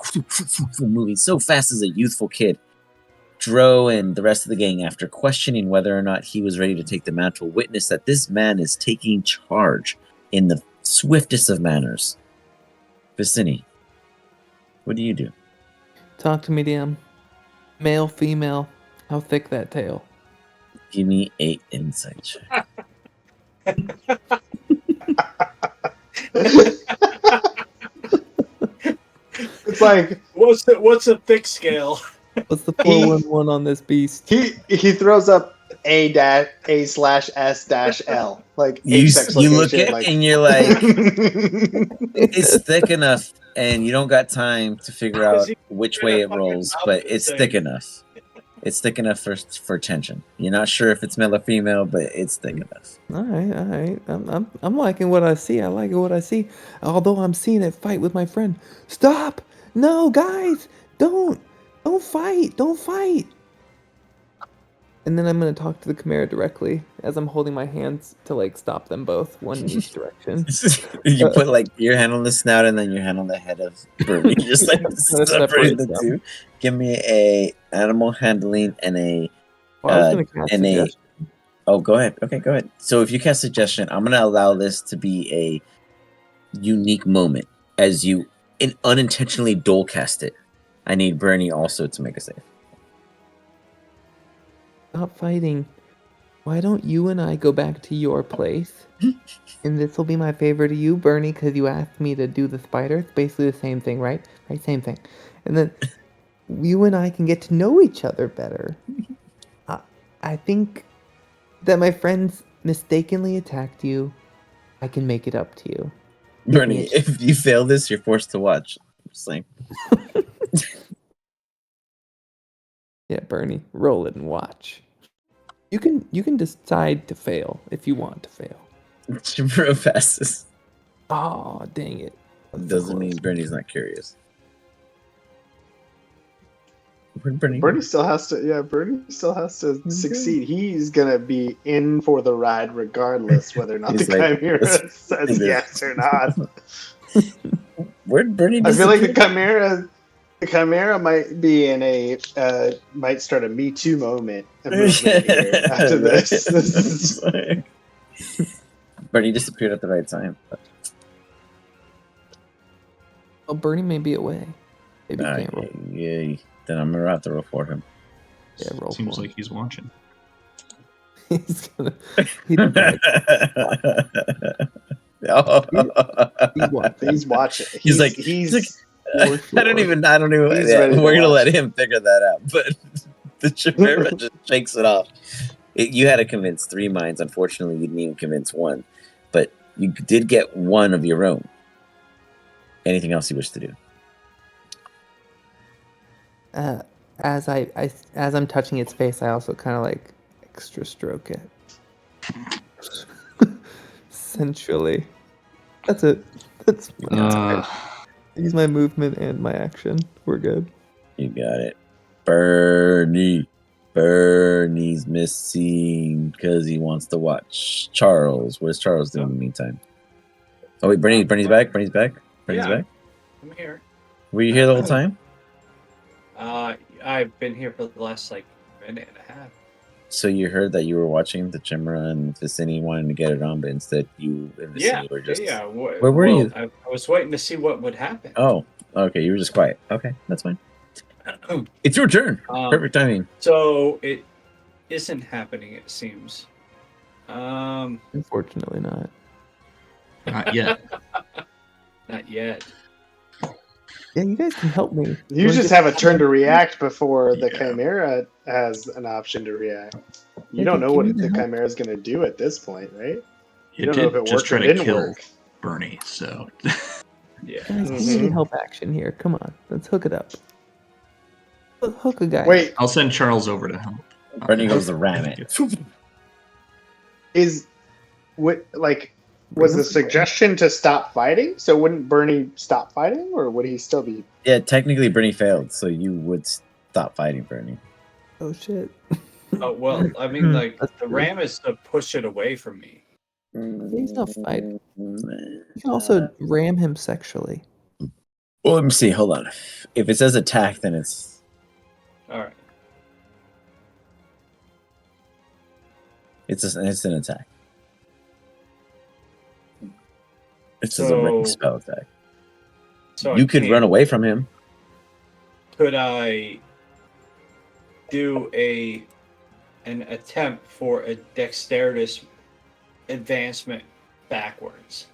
moving so fast as a youthful kid. Dro and the rest of the gang, after questioning whether or not he was ready to take the mantle, witness that this man is taking charge in the swiftest of manners. Vicini, what do you do? Talk to me, DM. Male, female. How thick that tail? Give me a insight check. It's like What's a thick scale? What's the 411 on this beast? he throws up A/S-L like You apex look location, at it and you're like, it's like thick enough, and you don't got time to figure Is out he which gonna way it fucking rolls, mouth but the it's thing? thick enough. It's thick enough for tension. You're not sure if it's male or female, but it's thick enough. All right. I'm liking what I see. I like what I see. Although I'm seeing it fight with my friend. Stop! No, guys, don't fight! Don't fight! And then I'm gonna talk to the Chimera directly as I'm holding my hands to like stop them both, one in each direction. You put like your hand on the snout and then your hand on the head of Bernie, just like Kinda separating the separate them. two. Give me a animal handling and a Well, I was gonna cast and a. suggestion. Oh, go ahead. Okay, go ahead. So if you cast suggestion, I'm gonna allow this to be unique moment as you unintentionally dual cast it. I need Bernie also to make a save. Stop fighting. Why don't you and I go back to your place? And this will be my favor to you, Bernie, because you asked me to do the spider. It's basically the same thing, right? Right, same thing. And then you and I can get to know each other better. I think that my friends mistakenly attacked you. I can make it up to you. Bernie, if you fail this, you're forced to watch. Just saying. Yeah, Bernie, roll it and watch. You can decide to fail if you want to fail. Real fastest. Oh, dang it. Doesn't mean Bernie's not curious. Where'd Bernie go? Bernie still has to. Yeah, Bernie still has to succeed. He's gonna be in for the ride regardless whether or not the Chimera says yes or not. Where'd Bernie I feel like disappear? the Chimera might be in a might start a Me Too moment here after this. Bernie disappeared at the right time. Oh, Bernie may be away. Maybe he can't roll. Yeah, then I'm gonna have to roll for him. Yeah, roll. Seems like he's watching. He's gonna. He's watching. He's like, I don't even. We're gonna let him figure that out. But the Chimera just shakes it off. You had to convince 3 minds. Unfortunately, you didn't even convince 1, but you did get 1 of your own. Anything else you wish to do? As I'm touching its face, I also kind of like extra stroke it. Sensually. That's it. That's use my movement and my action. We're good. You got it. Bernie's missing because he wants to watch Charles. Where's Charles doing in the meantime? Oh wait, Bernie's back. Bernie's back. I'm here. Were you here the whole time? I've been here for the last minute and a half. So you heard that you were watching the Chimera and Vicini wanted to get it on, but instead you and Vicini were just... Yeah. Where were you? I was waiting to see what would happen. Oh, okay. You were just quiet. Okay, that's fine. It's your turn. Perfect timing. So it isn't happening, it seems. Unfortunately not. Not yet. Not yet. Yeah, you guys can help me. You just have a turn to react before the Chimera has an option to react. You don't know what the Chimera is going to do at this point, right? You don't know if it worked or didn't work. Bernie, so yeah. Guys, give me help action here. Come on, let's hook it up. Hook a guy. Wait, I'll send Charles over to help. Bernie goes to ram it. Was the suggestion to stop fighting? So wouldn't Bernie stop fighting, or would he still be? Yeah, technically Bernie failed, so you would stop fighting Bernie. Oh shit. Oh well, I mean, the ram is to push it away from me. He's not fighting. You can also ram him sexually. Well, let me see. Hold on. If it says attack, then it's all right. It's an attack. It's a range spell attack. So you could run away from him. Could I do an attempt for a dexterous advancement backwards?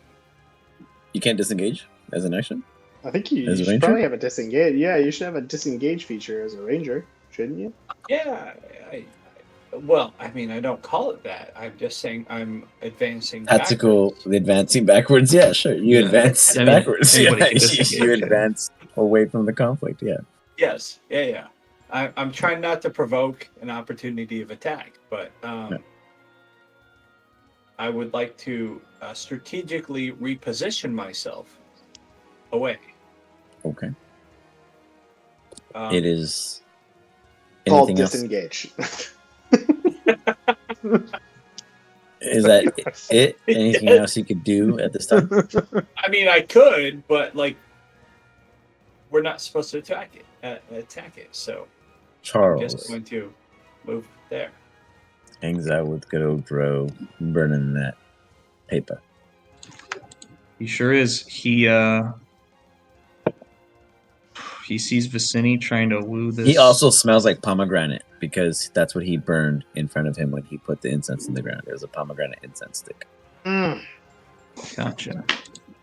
You can't disengage as an action? I think you should probably have a disengage. Yeah, you should have a disengage feature as a ranger, shouldn't you? Yeah. Well, I mean, I don't call it that. I'm just saying I'm advancing Tactical advancing backwards. Yeah, sure. You advance backwards. You advance away from the conflict. Yeah. Yes. Yeah. I'm trying not to provoke an opportunity of attack, but I would like to strategically reposition myself away. Okay. It is called disengage. Is that it? Anything else you could do at this time? I mean, I could, but we're not supposed to attack it. So Charles, I'm just going to move there. Hangs out with good old Dro, burning that paper. He sure is. He sees Vicini trying to woo this. He also smells like pomegranate because that's what he burned in front of him when he put the incense in the ground. It was a pomegranate incense stick. Mm. Gotcha.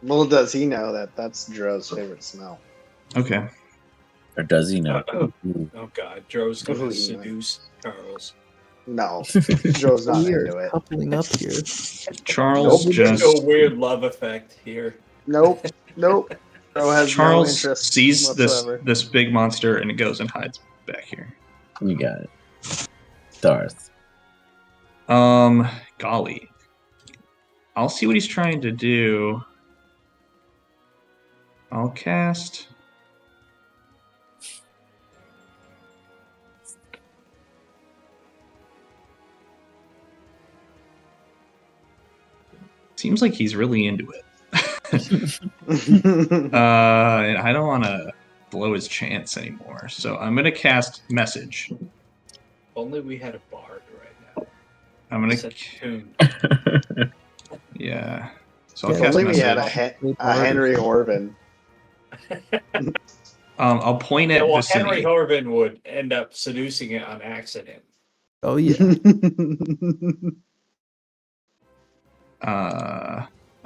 Little does he know that that's Dro's favorite smell. Okay. Or does he know? Oh God, Dro's gonna Ooh, seduce Charles. No, Dro's not We are into it. coupling up here. Charles Nope. There's just no weird love effect here. Nope. Dro has Charles no interest sees whatsoever. this big monster and it goes and hides back here. You got it. Darth. Golly. I'll see what he's trying to do. I'll cast. Seems like he's really into it. And I don't want to blow his chance anymore, so I'm gonna cast message. Only we had a bard right now. I'm gonna Set tune. yeah. So I'll Yeah, cast Only we had message. a Henry Orban. I'll point at Yeah, well, Vicini. Henry Horvin would end up seducing it on accident. Oh yeah.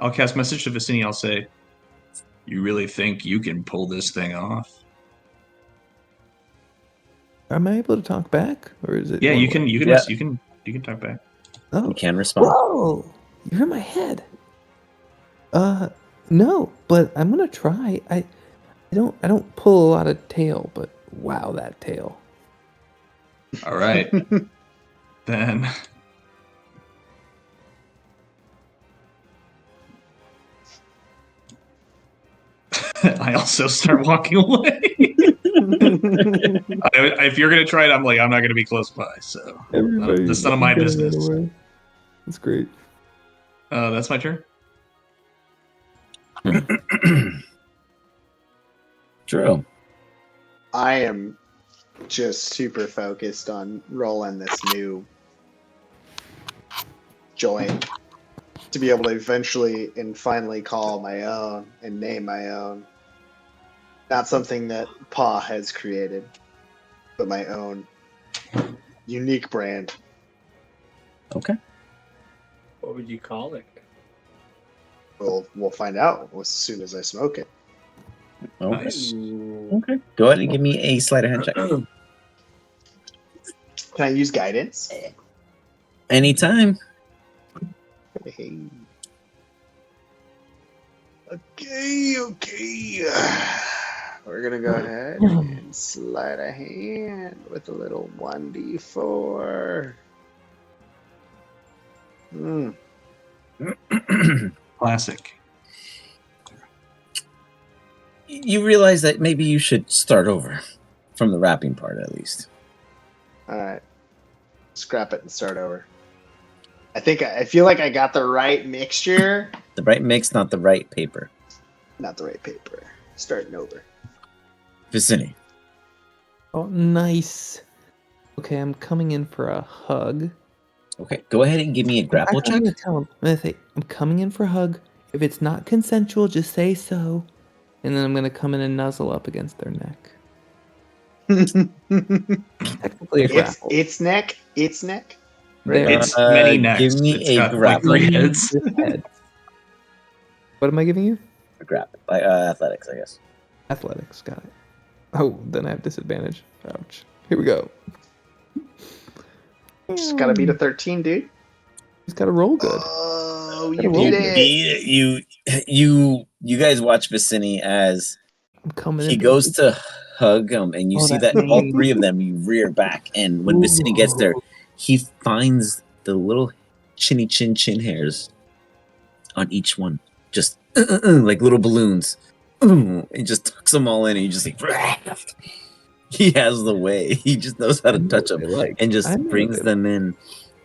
I'll cast message to Vicini. I'll say, "You really think you can pull this thing off?" Am I able to talk back, or is it? Yeah, one you way? can. You can. Yeah. You can talk back. Oh, You can respond. whoa! You're in my head. No, but I'm gonna try. I don't pull a lot of tail, but wow, that tail. All right. Then I also start walking away. If you're gonna try it, I'm not gonna be close by. So that's none of my business. That's great. That's my turn. True. I am just super focused on rolling this new joint to be able to eventually and finally call my own and name my own. Not something that Pa has created, but my own unique brand. Okay. What would you call it? We'll find out as soon as I smoke it. Okay. Nice. Okay. Go ahead and give me a sleight of hand check. Can I use guidance? Anytime. Hey. Okay. We're gonna go ahead and slide a hand with a little 1d4. Classic. You realize that maybe you should start over from the wrapping part at least. All right, scrap it and start over. I feel like I got the right mixture. The right mix, not the right paper. Not the right paper. Starting over. Vicini. Oh, nice. Okay, I'm coming in for a hug. Okay, go ahead and give me a grapple I'm check. gonna tell him. I'm gonna say, I'm coming in for a hug. If it's not consensual, just say so. And then I'm gonna come in and nuzzle up against their neck. Technically a grapple. It's neck. It's neck. There. It's many necks. Give me It's a got, grapple. 3 heads. Head. What am I giving you? A grapple. Athletics, I guess. Athletics. Got it. Oh, then I have disadvantage. Ouch. Here we go. Just gotta beat a 13, dude. He's got to roll good. Oh, Gotta you roll did good. it. You guys watch Vicini as I'm coming he in. goes to hug him, and you Oh, see that that all mane. 3 of them you rear back, and when Vicini gets there, he finds the little chinny chin hairs on each one, just like little balloons. He just tucks them all in, and he just he has the way. He just knows how to touch them and just brings them in.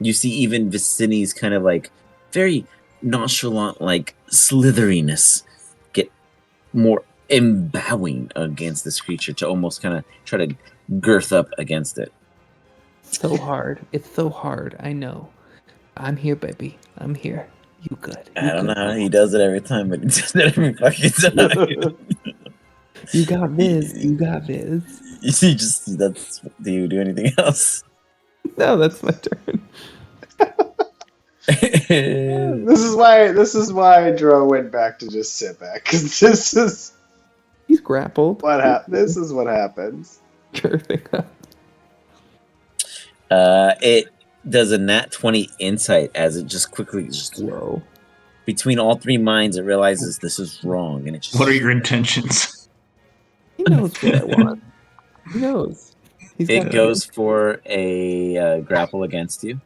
You see even Vicini's kind of like very nonchalant, like slitheriness get more embowing against this creature to almost kind of try to girth up against it. So hard. It's so hard. I know. I'm here, baby. I'm here. You good. I don't know how he does it every time, but he does it every fucking time. You got Viz. You got Viz. You just that's. Do you do anything else? No, that's my turn. This is why Dro went back to just sit back, because this is He's grappled. This is what happens. Everything up. It does a nat 20 insight as it just quickly Whoa. between all three minds, it realizes this is wrong, and it just. What are your intentions? He knows what I want. He knows. It goes for a grapple against you.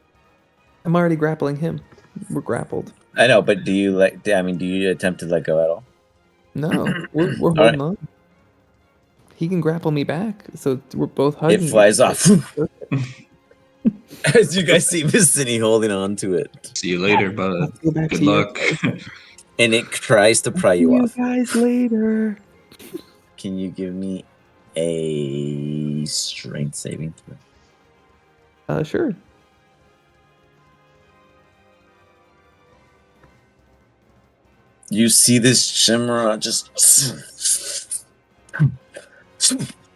I'm already grappling him. We're grappled. I know, but do you do you attempt to let go at all? No, we're holding on. He can grapple me back, so we're both hugging. It flies off. As you guys see Vicini holding on to it. See you later, bud. Good luck. And it tries to pry you off. See you guys later. Can you give me a strength saving throw? Sure. You see this chimera just.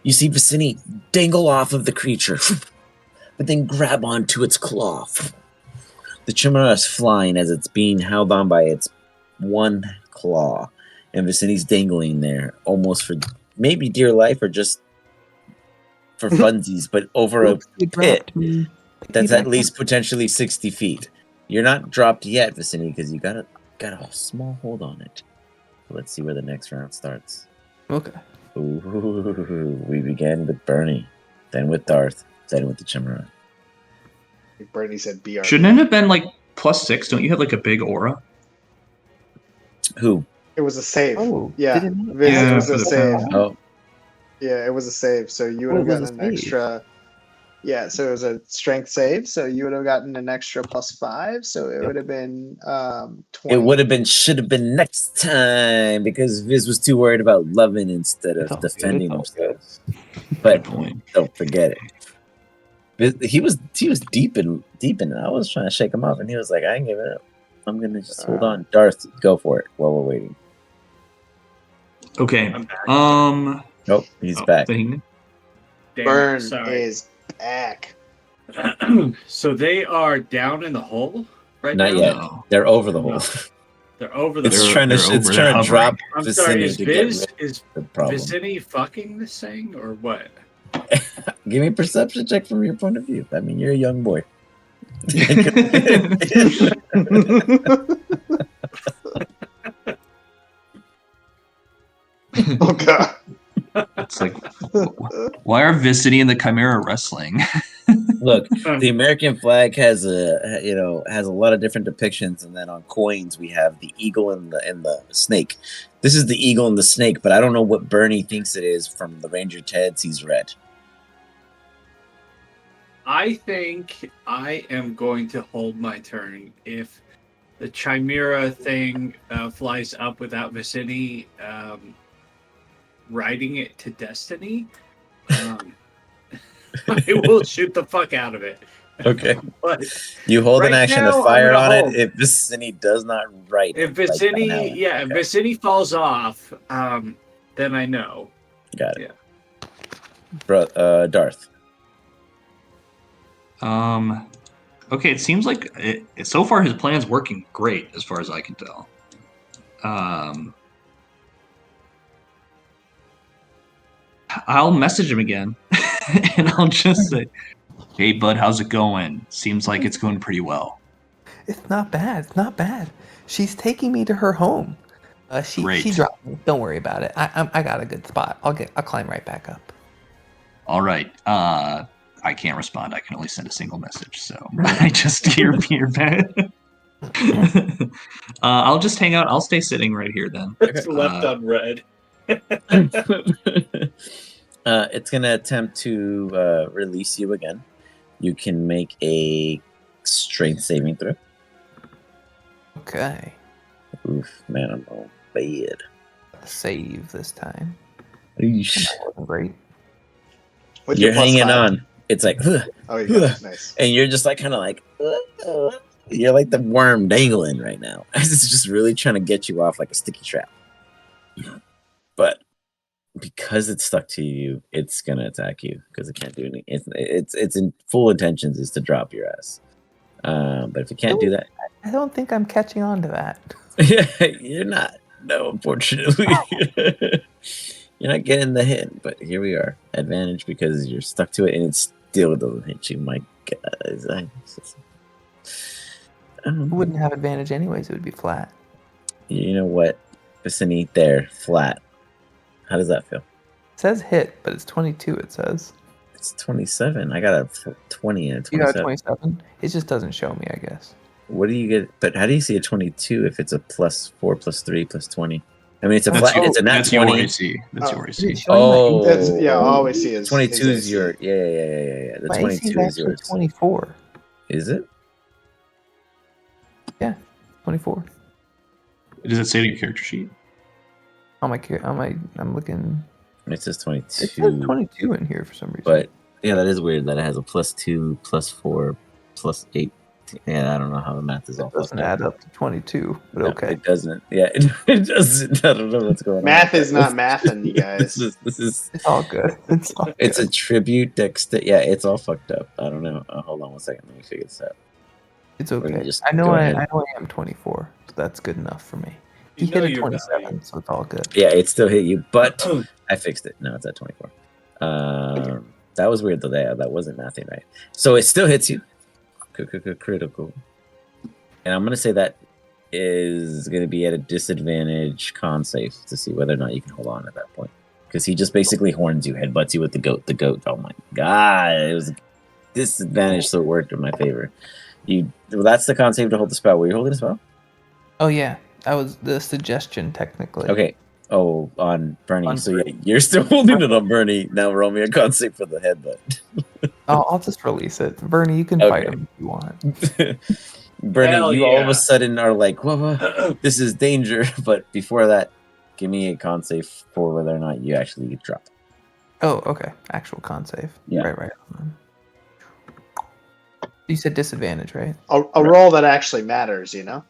You see Vicini dangle off of the creature, but then grab onto its claw. The chimera is flying as it's being held on by its one claw, and Vicini's dangling there, almost for maybe dear life or just for funsies, but over a pit that's at least potentially 60 feet. You're not dropped yet, Vicini, because you got a small hold on it. Let's see where the next round starts. Okay. Ooh, we began with Bernie, then with Darth, then with the Chimera. Bernie said BR. Shouldn't it have been like +6? Don't you have like a big aura? Who? It was a save. Oh, yeah. Yeah, it was a save. Oh. Yeah, it was a save. So you would have gotten an extra. Yeah, so it was a strength save. So you would have gotten an extra +5. So it would have been 20. It should have been next time because Viz was too worried about loving instead of defending himself. But don't forget it. He was deep in it. I was trying to shake him off, and he was like, "I ain't giving it up. I'm gonna just hold on." Darth, go for it while we're waiting. Okay. Nope, he's back. Burn is back. So they are down in the hole right now? Not yet. No. They're over the hole. They're over the hole. It's trying to drop I'm Vicini sorry, is to get rid is of the problem. Vicini fucking this thing or what? Give me a perception check from your point of view. I mean, you're a young boy. Oh god. It's like, why are Vicini and the Chimera wrestling? Look, the American flag has a lot of different depictions, and then on coins we have the eagle and the snake. This is the eagle and the snake, but I don't know what Bernie thinks it is from the Ranger Teds he's read. I think I am going to hold my turn. If the Chimera thing flies up without Vicini riding it to destiny, I will shoot the fuck out of it. Okay. But you hold an action to fire on hold. it if Vicini does not ride it. If Vicini, if Vicini falls off, then I know. Got it. Yeah. Darth. Okay, it seems like so far his plan's working great as far as I can tell. I'll message him again and I'll just say, "Hey bud, how's it going? Seems like it's going pretty well." It's not bad. It's not bad. She's taking me to her home. She dropped me. Don't worry about it. I got a good spot. I'll climb right back up. All right. I can't respond. I can only send a single message, so I just hear bed. I'll just hang out. I'll stay sitting right here then. It's left unread. It's gonna attempt to release you again. You can make a strength saving throw. Okay. Oof, man, I'm all bad. Save this time. Eesh. Great. You're hanging on. It's like, oh, yeah, nice. And you're just like kind of like, You're like the worm dangling right now. It's just really trying to get you off like a sticky trap. But because it's stuck to you, it's gonna attack you because it can't do anything. It's in full intentions is to drop your ass. But if it can't do that, I don't think I'm catching on to that. yeah, you're not. No, unfortunately, you're not getting the hit. But here we are, advantage because you're stuck to it and it still doesn't hit you. My God, It wouldn't have advantage anyways. It would be flat. You know what? Vicinity there, flat. How does that feel? It says hit, but it's 22. It says it's 27. I got a 20 and a 27. You got a 27. It just doesn't show me, I guess. What do you get? But how do you see a 22 if it's a +4, +3, +20? I mean, it's a flat. It's a nat 20. Your AC. That's your AC. Oh, that's, yeah. All we see is 22 his is your AC. yeah. The My 22 AC is actually yours. 24. Is it? Yeah, 24. Does it say it in your character sheet? I'm looking. It says 22. It says 22 in here for some reason. But yeah, that is weird that it has a +2, +4, +8. Yeah, I don't know how the math is all. It doesn't add up to 22, but no, okay. It doesn't. Yeah, it doesn't. I don't know what's going on. Math is not mathing, you guys. This is. It's all good. It's all It's good. a tribute Dexter. Yeah, it's all fucked up. I don't know. Hold on 1 second. Let me figure this out. It's We're gonna okay. just I know go I ahead. am 24, so that's good enough for me. He You know hit a your 27, value. so it's all good. Yeah, it still hit you, but I fixed it. Now it's at 24. That was weird though. That wasn't nothing, right? So it still hits you. Critical. And I'm gonna say that is gonna be at a disadvantage con save to see whether or not you can hold on at that point. Because he just basically horns you, headbutts you with the goat. The goat. Oh my god, it was a disadvantage, so it worked in my favor. Well, that's the con save to hold the spell. Were you holding the spell? Oh yeah, that was the suggestion technically. Okay. Oh, on Bernie. On So yeah, you're still holding it on Bernie. Now roll me a con save for the headbutt. I'll just release it. Bernie, you can fight him if you want. Bernie, Hell you all of yeah. a sudden are like, whoa, this is danger. But before that, give me a con save for whether or not you actually get dropped. Oh, okay. Actual con save. Yeah. Right. You said disadvantage, right? A roll that actually matters, you know?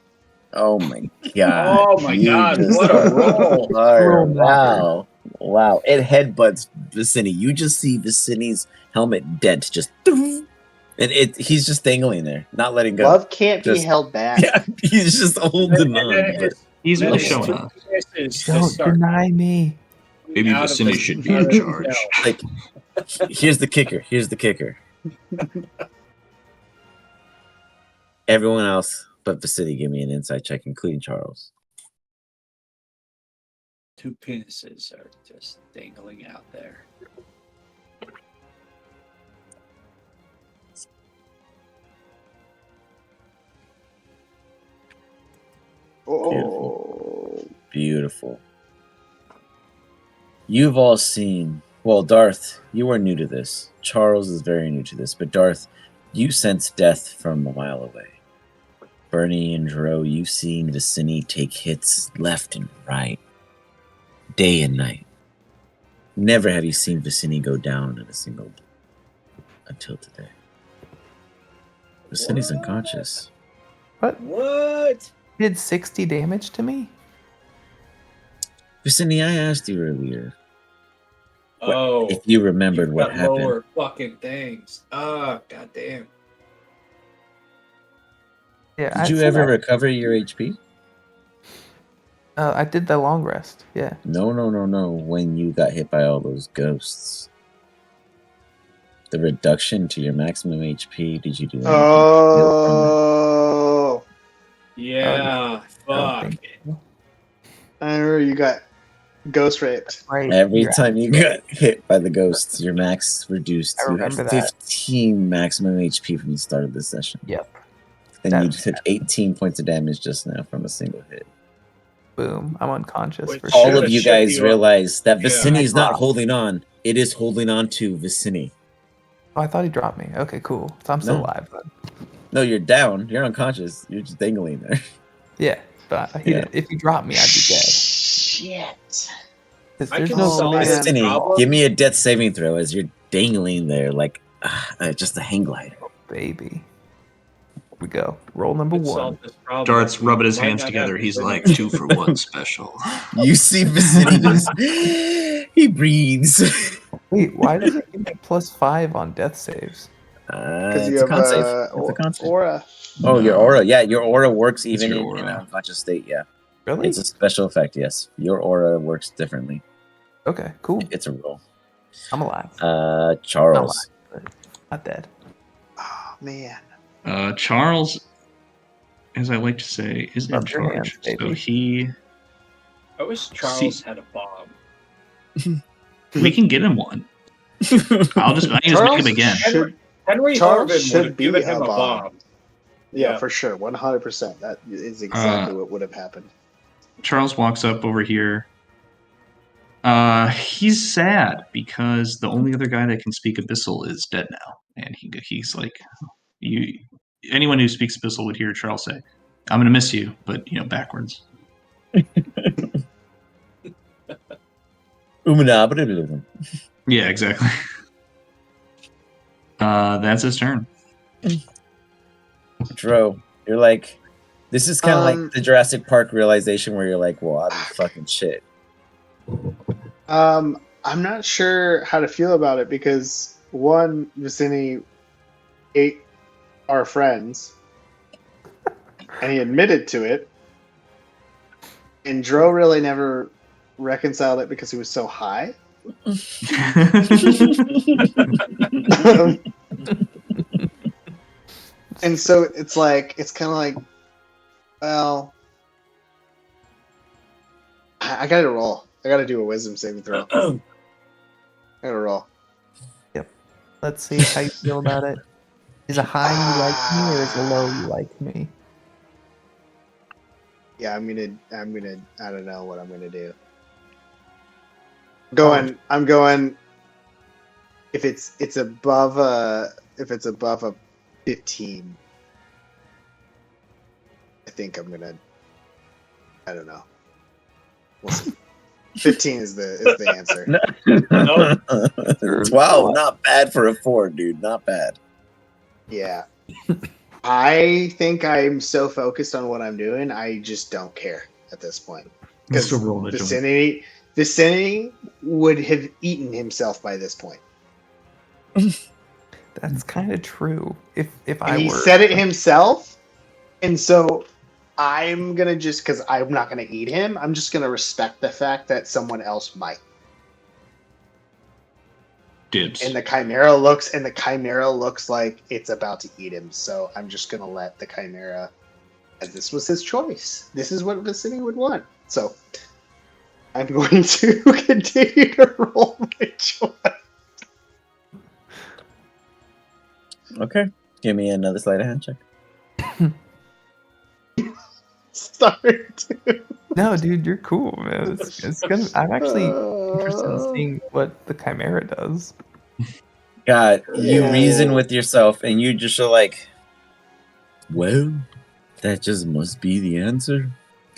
Oh my god. Oh my You god, just what a are roll. hard. Roll matters. Wow. It headbutts Vicini. You just see Vicini's helmet dent just and he's just dangling there, not letting go. Love can't be Just- held back. Yeah, he's just holding on. But He's really Then showing his off. misses to Don't start deny me. Maybe out of Vicini the- should be out in of the charge. cell. like, here's the kicker. Everyone else but Vicini, give me an insight check, including Charles. 2 penises are just dangling out there. Oh. Beautiful. You've all seen. Well, Darth, you are new to this. Charles is very new to this. But Darth, you sense death from a mile away. Bernie and Dro, you've seen Vicini take hits left and right, day and night. Never have you seen Vicini go down in a single until today. Vicini's unconscious. What? He did 60 damage to me? Vicini, I asked you earlier Oh, if you remembered you've what got happened. lower fucking things. Oh, goddamn. Yeah. Did you ever recover your HP? I did the long rest. Yeah. No. When you got hit by all those ghosts. The reduction to your maximum HP, did you do anything? Oh. Yeah, I don't fuck. think so. I remember you got ghost raped. Right. Every you're time you got hit by the ghosts, your max reduced. I You had remember that. 15 maximum HP from the start of this session. Yep. And you That's- took 18 points of damage just now from a single hit. Boom. I'm unconscious Wait, for All sure. of you shut guys you up. realize that Yeah. Vicini is not Dropped. holding on. It is holding on to Vicini. Oh, I thought he dropped me. Okay, cool. So I'm still No. alive then. No, you're down. You're unconscious. You're just dangling there. Yeah. But Yeah. if he dropped me, I'd be dead. Shit. There's I can no solve man. this Vicini, problem. give me a death saving throw as you're dangling there like just a hang glider. baby. we go. Roll number Could one. solve this problem. Dart's We rubbing his might hands not together. have He's Vicinity. like 2-for-1 special. You see Vicinity just he breathes. Wait, why does it give me +5 on death saves? Because you It's a have con save. It's a con save. aura. Oh, your No. aura. Yeah, your aura works even your in aura. an unconscious state. Yeah, Really? it's a special effect. Yes, your aura works differently. Okay, cool. It's a roll. I'm alive. Charles. Not dead. Oh man. Charles, as I like to say, is in Rub your hands, charge. So baby. he, I wish Charles had a bomb. we can get him one. I just make him again. Henry Charles Harvin should would have given be him a a bomb. bomb. Yeah, for sure. 100%. That is exactly what would have happened. Charles walks up over here. He's sad because the only other guy that can speak Abyssal is dead now, and he's like, you. Anyone who speaks Abyssal would hear Charles say, "I'm gonna miss you," but backwards. Yeah, exactly. That's his turn. Dro, you're like, this is kind of like the Jurassic Park realization where you're like, well, I'm fucking shit. I'm not sure how to feel about it because one, Vicini ate our friends, and he admitted to it. And Dro really never reconciled it because he was so high. And so it's kind of like, well, I gotta roll. I gotta do a wisdom saving throw. I gotta roll. Yep. Let's see how you feel about it. Is a high you like me, or is a low you like me? Yeah, I'm gonna. I don't know what I'm gonna do. I'm going. If it's above a 15, I think I'm gonna. I don't know. We'll see. 15 is the answer. 12, not bad for a 4, dude. Not bad. Yeah. I think I'm so focused on what I'm doing, I just don't care at this point. Because Vicinity would have eaten himself by this point. That's kind of true. If he said it himself, and so I'm gonna because I'm not gonna eat him. I'm just gonna respect the fact that someone else might. Dibs. And the Chimera looks like it's about to eat him. So I'm just gonna let the Chimera, as this was his choice. This is what Vicinity would want. So I'm going to continue to roll my choice. Okay. Give me another sleight of hand check. Sorry, dude. No, dude, you're cool, man. It's gonna. I'm actually interested in seeing what the Chimera does. God, you reason with yourself, and you just are like, well, that just must be the answer.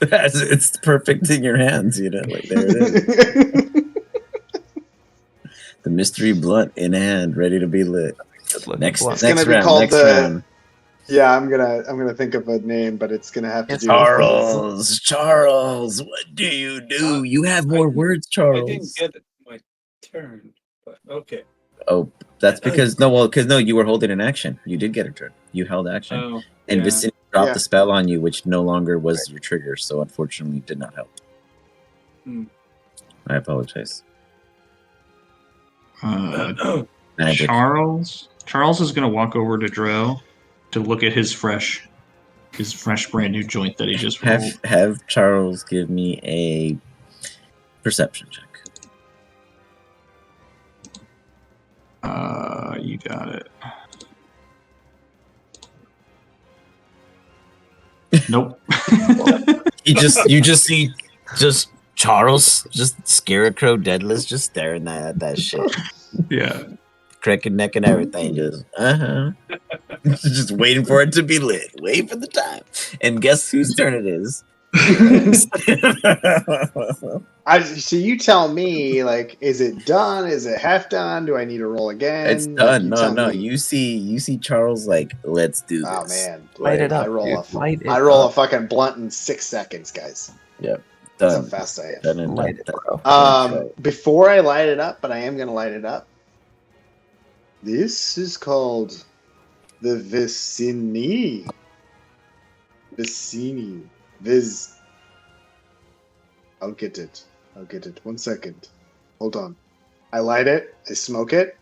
It's perfect in your hands, like there it is. The mystery blunt in hand, ready to be lit. Next round. Yeah, I'm gonna think of a name, but it's gonna have to do with Charles, what do? You have more words, Charles. I didn't get my turn, but okay. Oh, that's because you were holding an action. You did get a turn. You held action, and Vicinity dropped the spell on you, which no longer was your trigger. So unfortunately, did not help. I apologize. Charles is gonna walk over to Dro to look at his fresh brand new joint that he just rolled. Have Charles give me a perception check. You got it. Nope. You just see Charles, just Scarecrow Deadless, just staring at that shit. Yeah. Cracking neck and everything, just just waiting for it to be lit. Wait for the time. And guess whose turn it is? So you tell me, like, is it done? Is it half done? Do I need to roll again? It's done. Like, No. me. You see Charles like, let's do this. Oh man, Light it up. I roll dude. a fucking blunt in 6 seconds, guys. Yep. That's Done. how fast I am. Done and Light done. it, bro. Before I light it up, but I am gonna light it up. This is called the Vicini. I'll get it. 1 second. Hold on. I light it. I smoke it.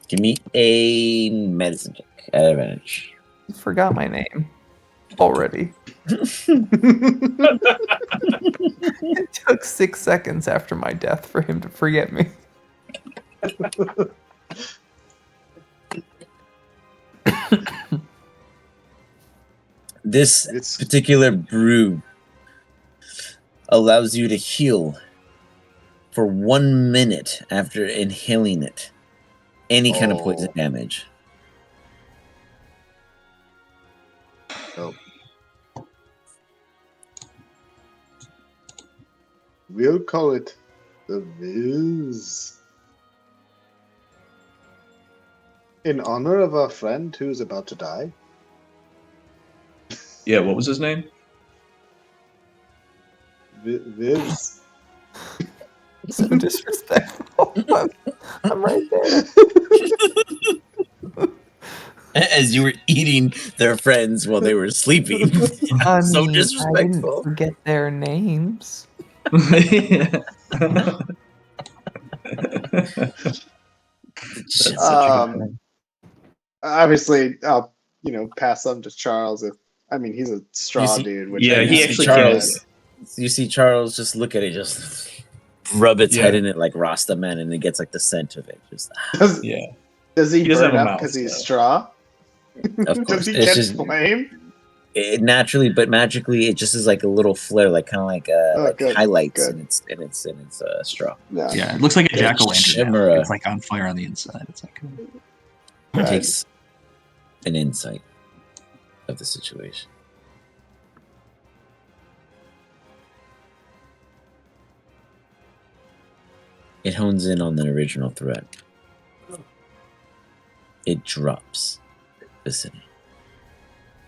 Give me a medicine check at advantage. I forgot my name already. It took 6 seconds after my death for him to forget me. This particular brew allows you to heal for 1 minute after inhaling it. Any kind of poison damage. Oh. We'll call it the Viz. In honor of our friend who's about to die. Yeah, what was his name? Viz. So disrespectful. I'm right there. As you were eating their friends while they were sleeping. So disrespectful. I didn't forget their names. Obviously, I'll pass them to Charles. He's a straw dude. Which he actually Charles. You see Charles just look at it, just rub its head in it like Rasta Man, and it gets like the scent of it. Just Does he burn up because he's straw? Of course, Does he catch flame? It naturally, but magically, it just is like a little flare, like kind of like highlights in its straw. Yeah, it looks like a jack-o'-lantern. It's like on fire on the inside. It's like it takes an insight of the situation. It hones in on the original threat. It drops Vicini.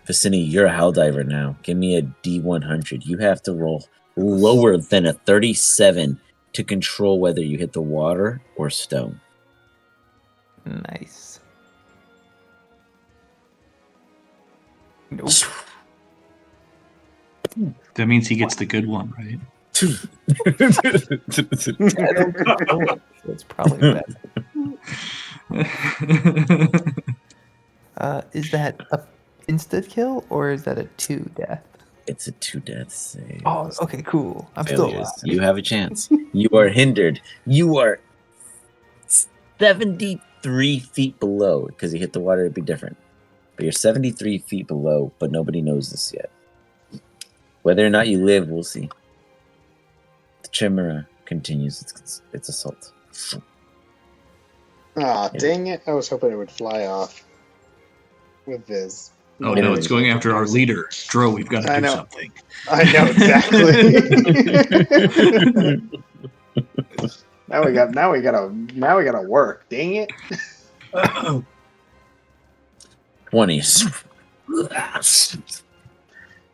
Vicini, you're a Helldiver now. Give me a D100. You have to roll lower than a 37 to control whether you hit the water or stone. Nice. Nope. That means he gets the good one, right? It's probably better. Is that a insta kill or is that a 2 death? It's a 2 death save. Oh, okay, cool. I'm still alive. You have a chance. You are hindered. You are 73 feet below. Because you hit the water, it'd be different. But you're 73 feet below, but nobody knows this yet. Whether or not you live, we'll see. The Chimera continues its assault. Ah, dang it. I was hoping it would fly off with Viz. Oh no, it's going after our leader. Dro, we've got to do something. I know exactly. Now we gotta work. Dang it. 20.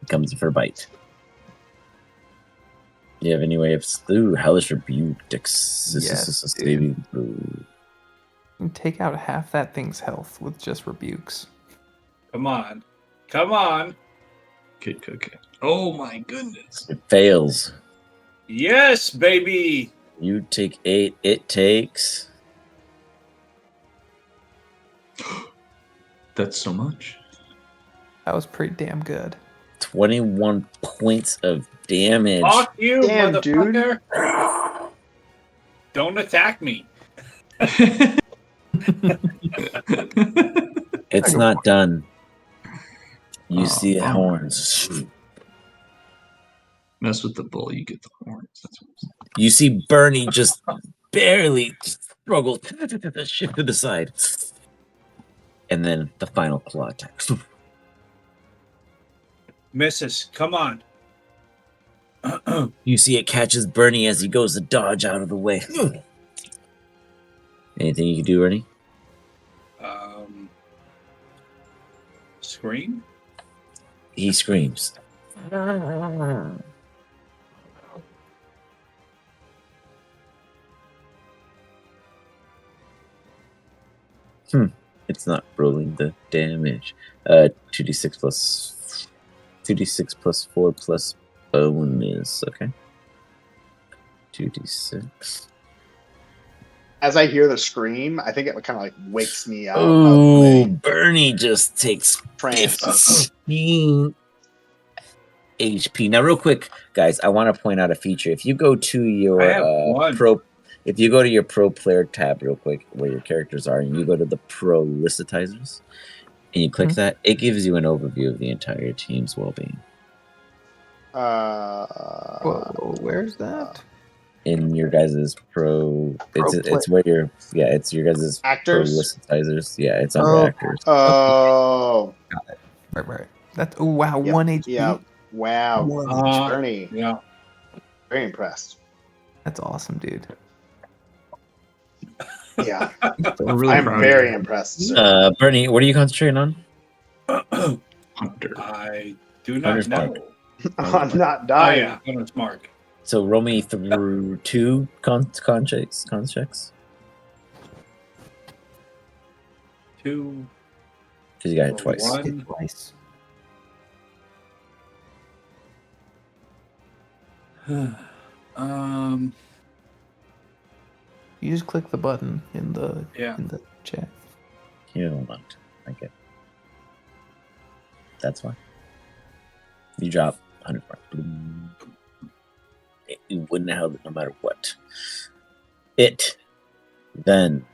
Comes for a bite. Do you have any way of hellish rebuke? Yes, take out half that thing's health with just rebukes. Come on. Come on. Okay. Oh my goodness. It fails. Yes, baby. You take 8. It takes. That's so much. That was pretty damn good. 21 points of damage. Fuck you, damn, motherfucker. Dude. Don't attack me. It's not done. You see the horns. Mess with the bull, you get the horns. That's what you see Bernie just barely struggle shift to the side. And then the final claw attack. Misses. Come on. You see it catches Bernie as he goes to dodge out of the way. Anything you can do, Bernie? Scream? He screams. It's not rolling the damage. 2d6 plus 4 plus bonus. Okay. 2d6. As I hear the scream, I think it kind of like wakes me out. Oh, Bernie just takes Trance. 15 HP. Now, real quick, guys, I want to point out a feature. If you go to your if you go to your pro player tab real quick, where your characters are, and you go to the pro licitizers, and you click that, it gives you an overview of the entire team's well-being. Whoa, where's that? In your guys' pro it's where it's your guys' actors pro licitizers. Yeah, it's under actors. Oh, got it. Right. That's wow, yep. 1 HP. Yeah. Wow. Bernie. Yeah. Very impressed. That's awesome, dude. Yeah. Really I'm proud very of you. impressed. Sir. Bernie, what are you concentrating on? Hunter. I do not Hunter's know. mark. I'm not Oh, dying. yeah. Hunter's mark. So roll me through 2 con checks. 2. Because you got it twice. 1. Twice. You just click the button in the chat. You don't want. I get. That's fine. You drop 100 marks. Boom. You wouldn't have it no matter what. It then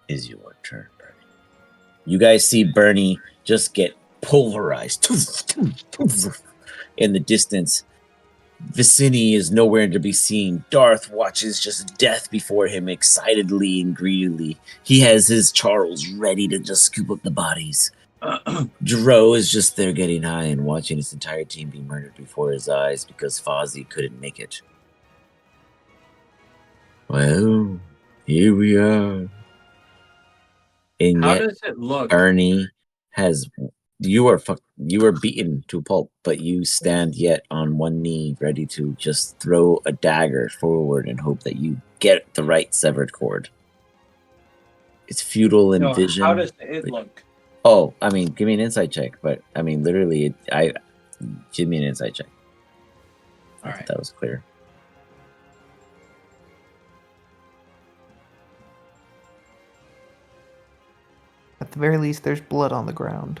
is your turn, Bernie. You guys see Bernie just get pulverized in the distance. Vicini is nowhere to be seen. Darth watches just death before him excitedly and greedily. He has his Charles ready to just scoop up the bodies. Dro is just there getting high and watching his entire team be murdered before his eyes because Fozzie couldn't make it. Well, here we are. And How yet, does it look? Ernie has... You are beaten to a pulp, but you stand yet on one knee, ready to just throw a dagger forward and hope that you get the right severed cord. It's futile in vision. How does it look? Oh, I mean, give me an insight check. But I mean, literally, give me an insight check. All right, that was clear. At the very least, there's blood on the ground.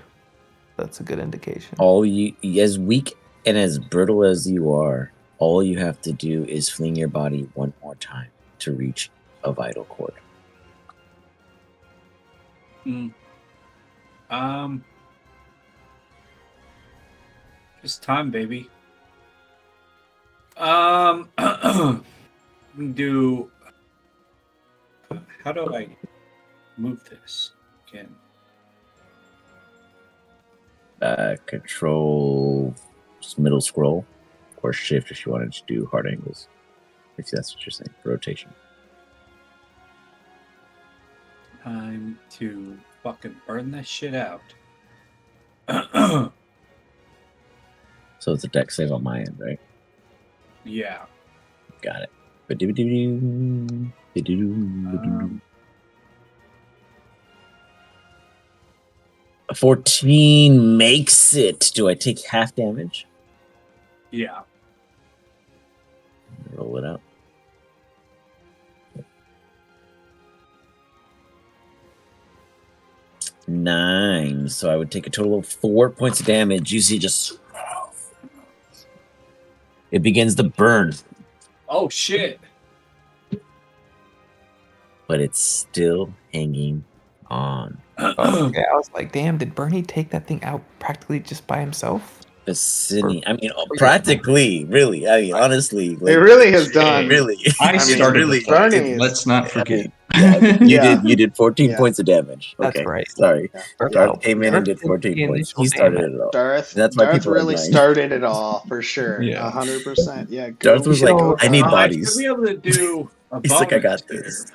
That's a good indication. As weak and as brittle as you are, all you have to do is fling your body one more time to reach a vital cord. It's time, baby. Do. How do I move this again? Control middle scroll or shift if you wanted to do hard angles. If that's what you're saying. Rotation. Time to fucking burn this shit out. So it's a deck save on my end, right? Yeah. Got it. A 14 makes it. Do I take half damage? Yeah. Roll it out. Nine. So I would take a total of 4 points of damage. You see, just it begins to burn. Oh shit! But it's still hanging on. Okay, I was like, damn, did Bernie take that thing out practically just by himself? Vicini. I mean, practically, really. I mean, honestly. Like, it really has done. Really. I started really. Let's not forget. You did 14 points of damage. That's Okay, right. sorry. Yeah. Darth came in and Darth did did 14 the points. initial He started damage. it all. Darth, That's why Darth people really like mine. started it all for sure. Yeah. 100%. Yeah. Darth was like, go, I need I bodies. should be able to do a He's like, I bonus got here. this.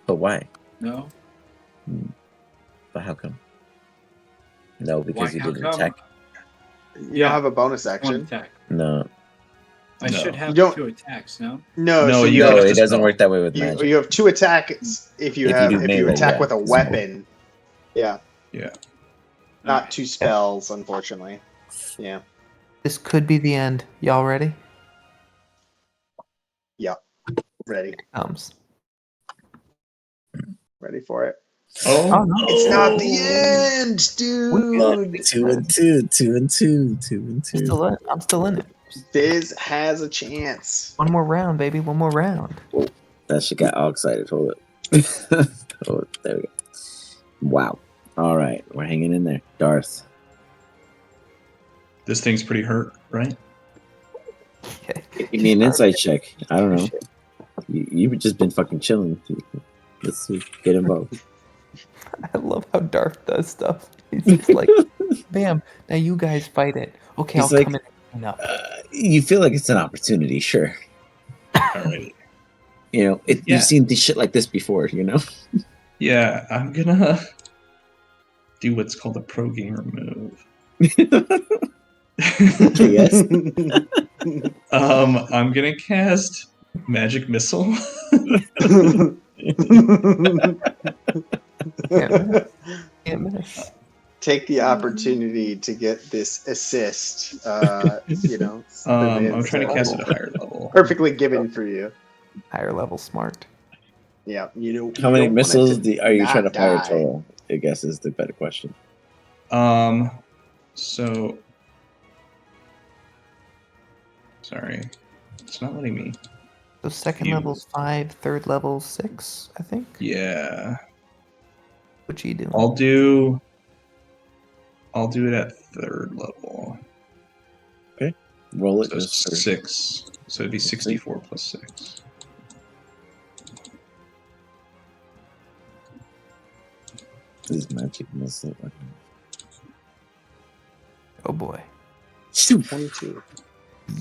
But why? No. But how come? No, because Why? you How didn't come? attack. You don't have a bonus One action. attack. No. I should have You don't- 2 attacks. No. No, No, so you you No, have, it doesn't work that way with you, magic. you have 2 attacks if you If you do if you melee, attack yeah. with a weapon. Yeah. Yeah. Not 2 spells, unfortunately. Yeah. This could be the end. Y'all ready? Ready. Comes. Ready for it. Oh no! It's not the end, dude. 2 and 2, 2 and 2, 2 and 2. I'm still in it. Fizz has a chance. One more round, baby. One more round. That shit got all excited. Hold it. Hold it. There we go. Wow. All right. We're hanging in there. Darth. This thing's pretty hurt, right? Okay. Give me an insight check. I don't know. You've just been fucking chilling. Let's see. Get involved. I love how Darth does stuff. He's just like, bam. Now you guys fight it. Okay, He's I'll like, come in and clean up. You feel like it's an opportunity, sure. All right. You know, Yeah. you've seen this shit like this before, you know? Yeah, I'm gonna do what's called a pro gamer move. Yes. I'm gonna cast Magic Missile. Can't miss. Take the opportunity to get this assist. You know, I'm trying to cast it at a higher level. perfectly given for you. Higher level smart. Yeah, you know. How many you don't want it missiles are you not trying to fire die. total? I guess is the better question. So sorry, it's not letting me. So second You- level's 5, third level's 6, I think. Yeah, What you doing? I'll do it at third level. Roll it. So just for- 6. So it'd be 64 plus 6. This magic missile. Oh boy. 22.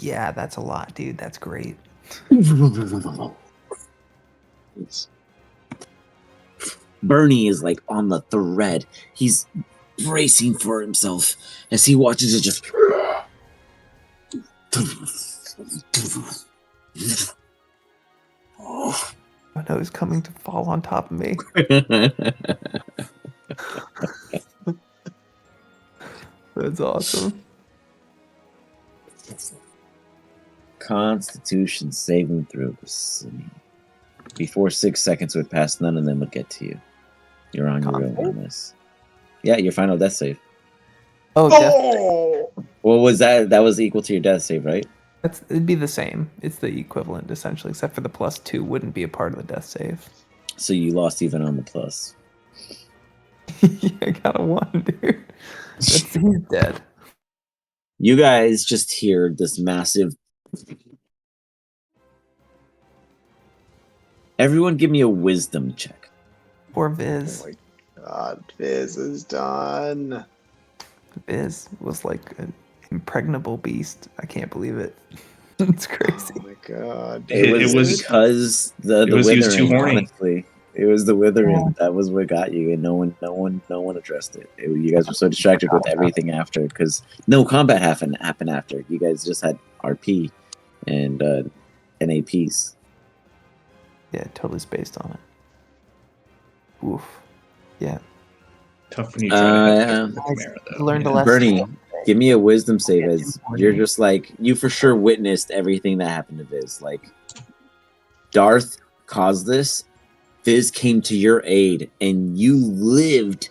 Yeah, that's a lot, dude. That's great. Bernie is like on the thread. He's bracing for himself as he watches it just. Oh no, he's coming to fall on top of me. That's awesome. Constitution saving throws. Before 6 seconds would pass, none of them would get to you. You're on your own on this. Yeah, your final death save. Oh, What was that? That was equal to your death save, right? it'd be the same. It's the equivalent essentially, except for the +2 wouldn't be a part of the death save. So you lost even on the plus. Yeah, I got a 1, dude. He's dead. You guys just hear this massive. Everyone, give me a wisdom check. Poor Viz. Oh my god, Fizz is done. Viz was like an impregnable beast. I can't believe it. It's crazy. Oh my god. It was because the he was too withering. horny. Honestly, it was the withering that was what got you, and no one addressed it. You guys were so distracted with everything after, because no combat happened after. You guys just had RP and NAPs. Yeah, totally spaced on it. Oof. Yeah. Tough when you try to have Guys, Chimera, though. learned a Yeah. lesson. Bernie, give me a wisdom save as Bernie. you're just like, you for sure witnessed everything that happened to Viz. Like, Darth caused this, Viz came to your aid, and you lived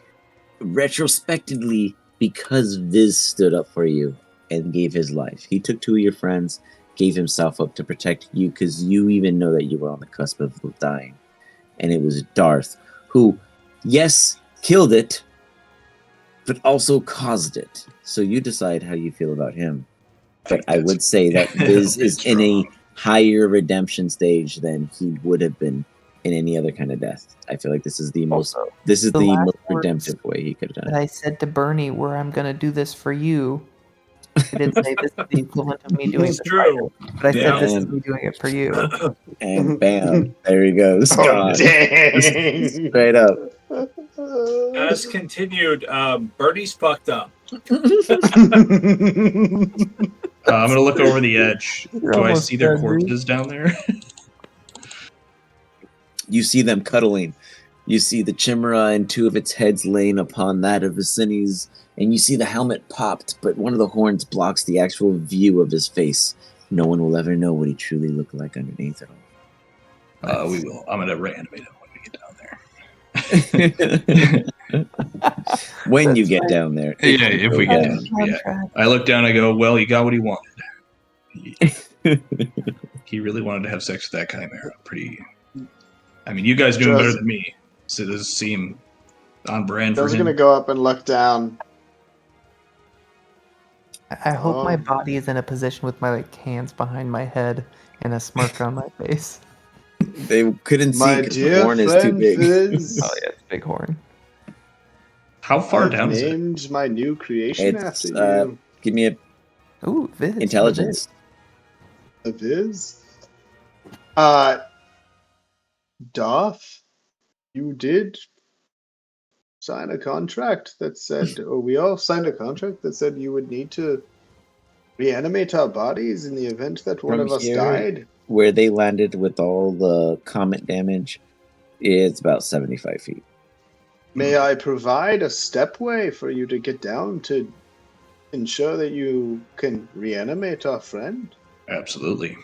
retrospectively because Viz stood up for you and gave his life. He took 2 of your friends, gave himself up to protect you because you even know that you were on the cusp of dying. And it was Darth who, yes, killed it, but also caused it. So you decide how you feel about him. But I would say that Viz is in a higher redemption stage than he would have been in any other kind of death. I feel like this is the most Also, this is the the last most words redemptive way he could have done that it. I said to Bernie, where I'm gonna do this for you. I did say this is the equivalent of me doing It's this, true. but I said this is And- me doing it for you. And bam, there he goes. Oh, Gone. dang. Straight up. As continued, Bernie's fucked up. I'm gonna look over the edge. You're Do I almost see their dead, dude. corpses down there? You see them cuddling. You see the chimera and two of its heads laying upon that of Vicini's, and you see the helmet popped, but one of the horns blocks the actual view of his face. No one will ever know what he truly looked like underneath it all. We will. I'm gonna reanimate him when we get down there. When you That's get right. down there. Yeah, if we get down. Yeah. Contract. I look down. I go, well, you got what he wanted. He really wanted to have sex with that chimera. Pretty. I mean, you guys doing better than me, so it does seem on brand for Joe's him. gonna go up and look down. I hope my Oh. body is in a position with my hands behind my head and a smirk on my face. They couldn't see My 'cause the dear horn is too friend big. Fizz, Oh yeah, it's big horn. How far I've down is it? named my new creation It's, after you. Give me a Ooh, Viz. intelligence. The Viz? Darth, you did sign a contract that said, or we all signed a contract that said you would need to reanimate our bodies in the event that one From of us here- died. Where they landed with all the comet damage, it's about 75 feet. May I provide a stepway for you to get down to ensure that you can reanimate our friend? Absolutely.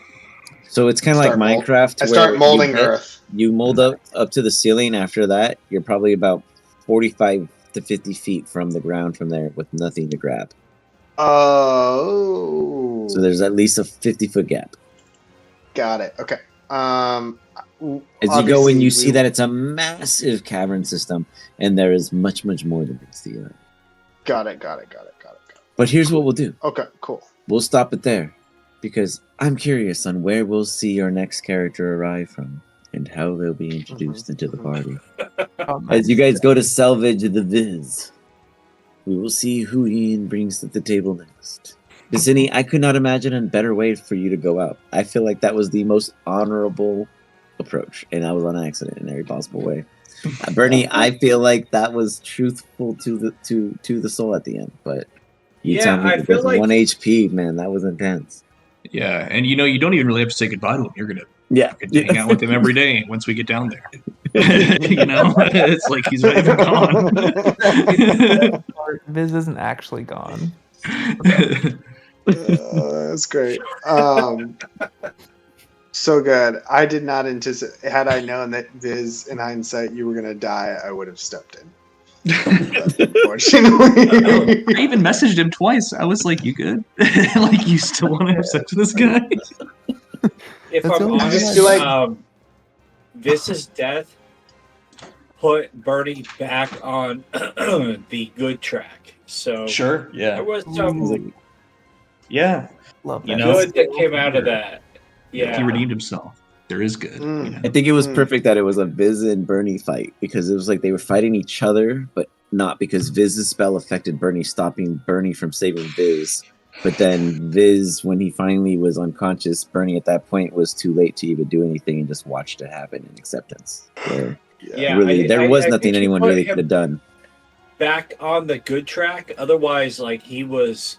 So it's kind of like Start mold- Minecraft. I where start you molding get- Earth. You mold up to the ceiling. After that, you're probably about 45 to 50 feet from the ground from there with nothing to grab. Oh. So there's at least a 50-foot gap. Got it. Okay. As you go obviously in, you we- see that it's a massive cavern system, and there is much, much more than meets the eye. Got it. But here's what we'll do. Okay, cool. We'll stop it there, because I'm curious on where we'll see our next character arrive from, and how they'll be introduced into the party. Oh, As you guys go to salvage the Viz, we will see who Ian brings to the table next. Vicini, I could not imagine a better way for you to go out. I feel like that was the most honorable approach, and I was on accident in every possible way. Bernie, I feel like that was truthful to the soul at the end, but you Yeah, tell me I that feel with like- 1 HP, man, that was intense. Yeah, and you don't even really have to say goodbye to him. You're gonna Yeah, hang out with him every day once we get down there. It's like he's not even gone. Viz isn't actually gone. That's great. So good. I did not anticipate. Had I known that Viz, in hindsight, you were gonna die, I would have stepped in. But unfortunately, I even messaged him twice. I was like, "You good? Like, you still want to have sex with this guy?" If That's I'm all I honest, just feel like- Vis's death put Bernie back on the good track. So Sure. there Yeah. was some Yeah. Love You that. know? good that came out of that. Yeah. He redeemed himself. There is good. Mm. You know? I think it was Mm. perfect that it was a Viz and Bernie fight, because it was like they were fighting each other, but not because Viz's spell affected Bernie, stopping Bernie from saving Viz. But then Viz, when he finally was unconscious, Bernie at that point was too late to even do anything and just watched it happen in acceptance. Where Yeah, really, there was I nothing think he anyone put really him could have done. back on the good track. Otherwise, like, he was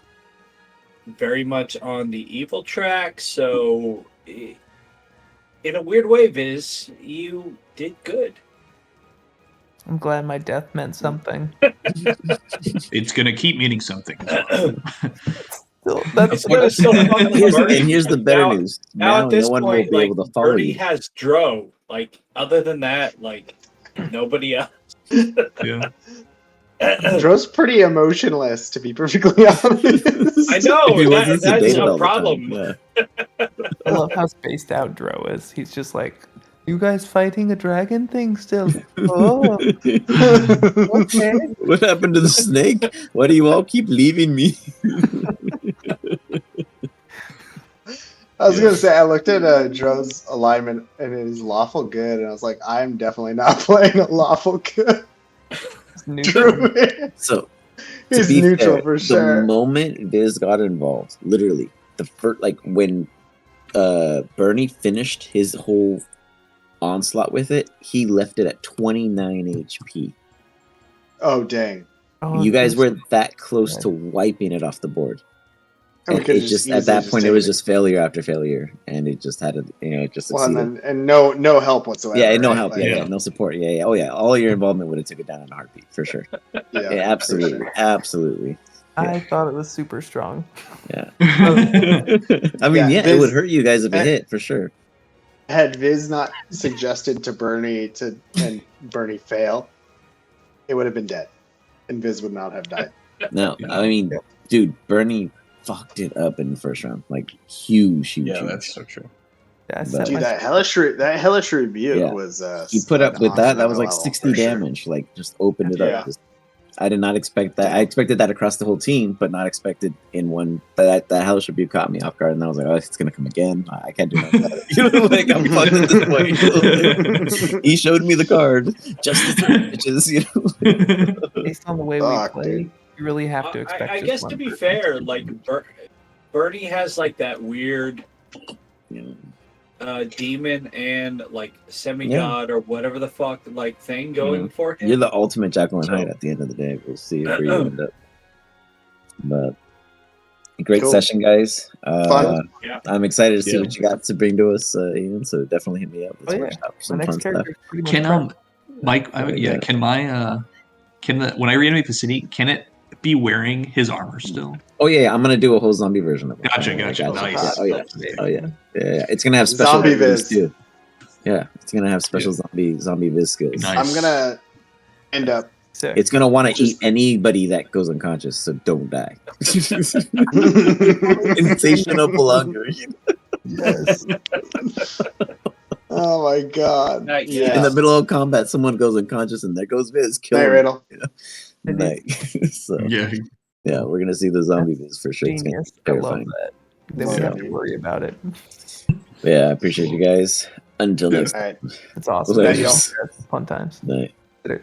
very much on the evil track. So, in a weird way, Viz, you did good. I'm glad my death meant something. It's gonna keep meaning something. Still, that's It's gonna still fuck with Here's, Bernie. and here's the better Now- news. Now, Now at this no one point, will be like, able to follow Bernie you. has Dro. Like, other than that, like, nobody else. Yeah. Dro's pretty emotionless, to be perfectly honest. I know If he wasn't that's sedated all a the problem. time, yeah. I love how spaced out Dro is. He's just like, you guys fighting a dragon thing still? Oh, okay. What happened to the snake? Why do you all keep leaving me? I was gonna say I looked at Dro's alignment and it is lawful good, and I was like, I'm definitely not playing a lawful good. Druid. So He's to be neutral fair, for the sure. moment Viz got involved, literally the first, like when Bernie finished his whole onslaught with it, he left it at 29 HP. Oh dang! Oh, You guys there's- were that close to wiping it off the board. And we And could it have just at easily that point it taken was just failure after failure, and it just had to, it just well, succeeded. and no help whatsoever. Yeah, no right? help. Like, Yeah, no support. Yeah. Oh yeah, all your involvement would have took it down in a heartbeat for sure. yeah, Yeah, absolutely, for sure. absolutely. I thought it was super strong. Yeah. I mean, yeah, it Viz, would hurt you guys if it hit for sure. Had Viz not suggested to Bernie and Bernie fail, it would have been dead, and Viz would not have died. No, I mean, dude, Bernie fucked it up in the first round, like huge. Yeah, huge. that's so true. Yeah, I But- set Dude, my that hellish rebuke Yeah. was. He put up with that. awesome That was at a like level, 60 for sure. damage. Like just opened it Yeah. up. I did not expect that. I expected that across the whole team, but not expected in one. That hellish rebuke caught me off guard, and I was like, "Oh, it's gonna come again. I can't do nothing about it." You know, like I'm fucked at this point. He showed me the card. Justice, bitches. You know. based on the way Fuck, we play. dude. You really have to expect. I just guess one to be person. fair, like Bernie has like that weird demon and like semi-god or whatever the fuck like thing going for him. You're the ultimate Jekyll and Hyde at the end of the day. We'll see where you end up. But great Cool. session, guys. Fun. Yeah. I'm excited to see Yeah. what you got to bring to us, Ian. So definitely hit me up. Let's Oh, yeah. workshop My some next fun stuff. character is pretty much Can prepped. Mike? Yeah. Can my can the when I reanimate the city, can it be wearing his armor still? Oh yeah, I'm gonna do a whole zombie version of it. Gotcha, Yeah, gotcha. Nice. Yeah, oh yeah. Yeah. It's gonna have special Zombie abilities Viz. too. Yeah, it's gonna have special zombie Viz skills. Nice. I'm gonna end up. Sick. It's gonna want to Just- eat anybody that goes unconscious, so don't die. Insatiable hunger. Yes. Oh my god! Nice. Yeah. In the middle of combat, someone goes unconscious, and there goes Viz. Kill Night him. Riddle. Night. So Yeah. yeah, we're gonna see the zombie Viz for sure. It's gonna Genius. be I love terrifying. that. Then we Yeah. have to worry about it. Yeah, I appreciate you guys. Until next All right. It's awesome. Later. Thank y'all. Fun times. night. Later.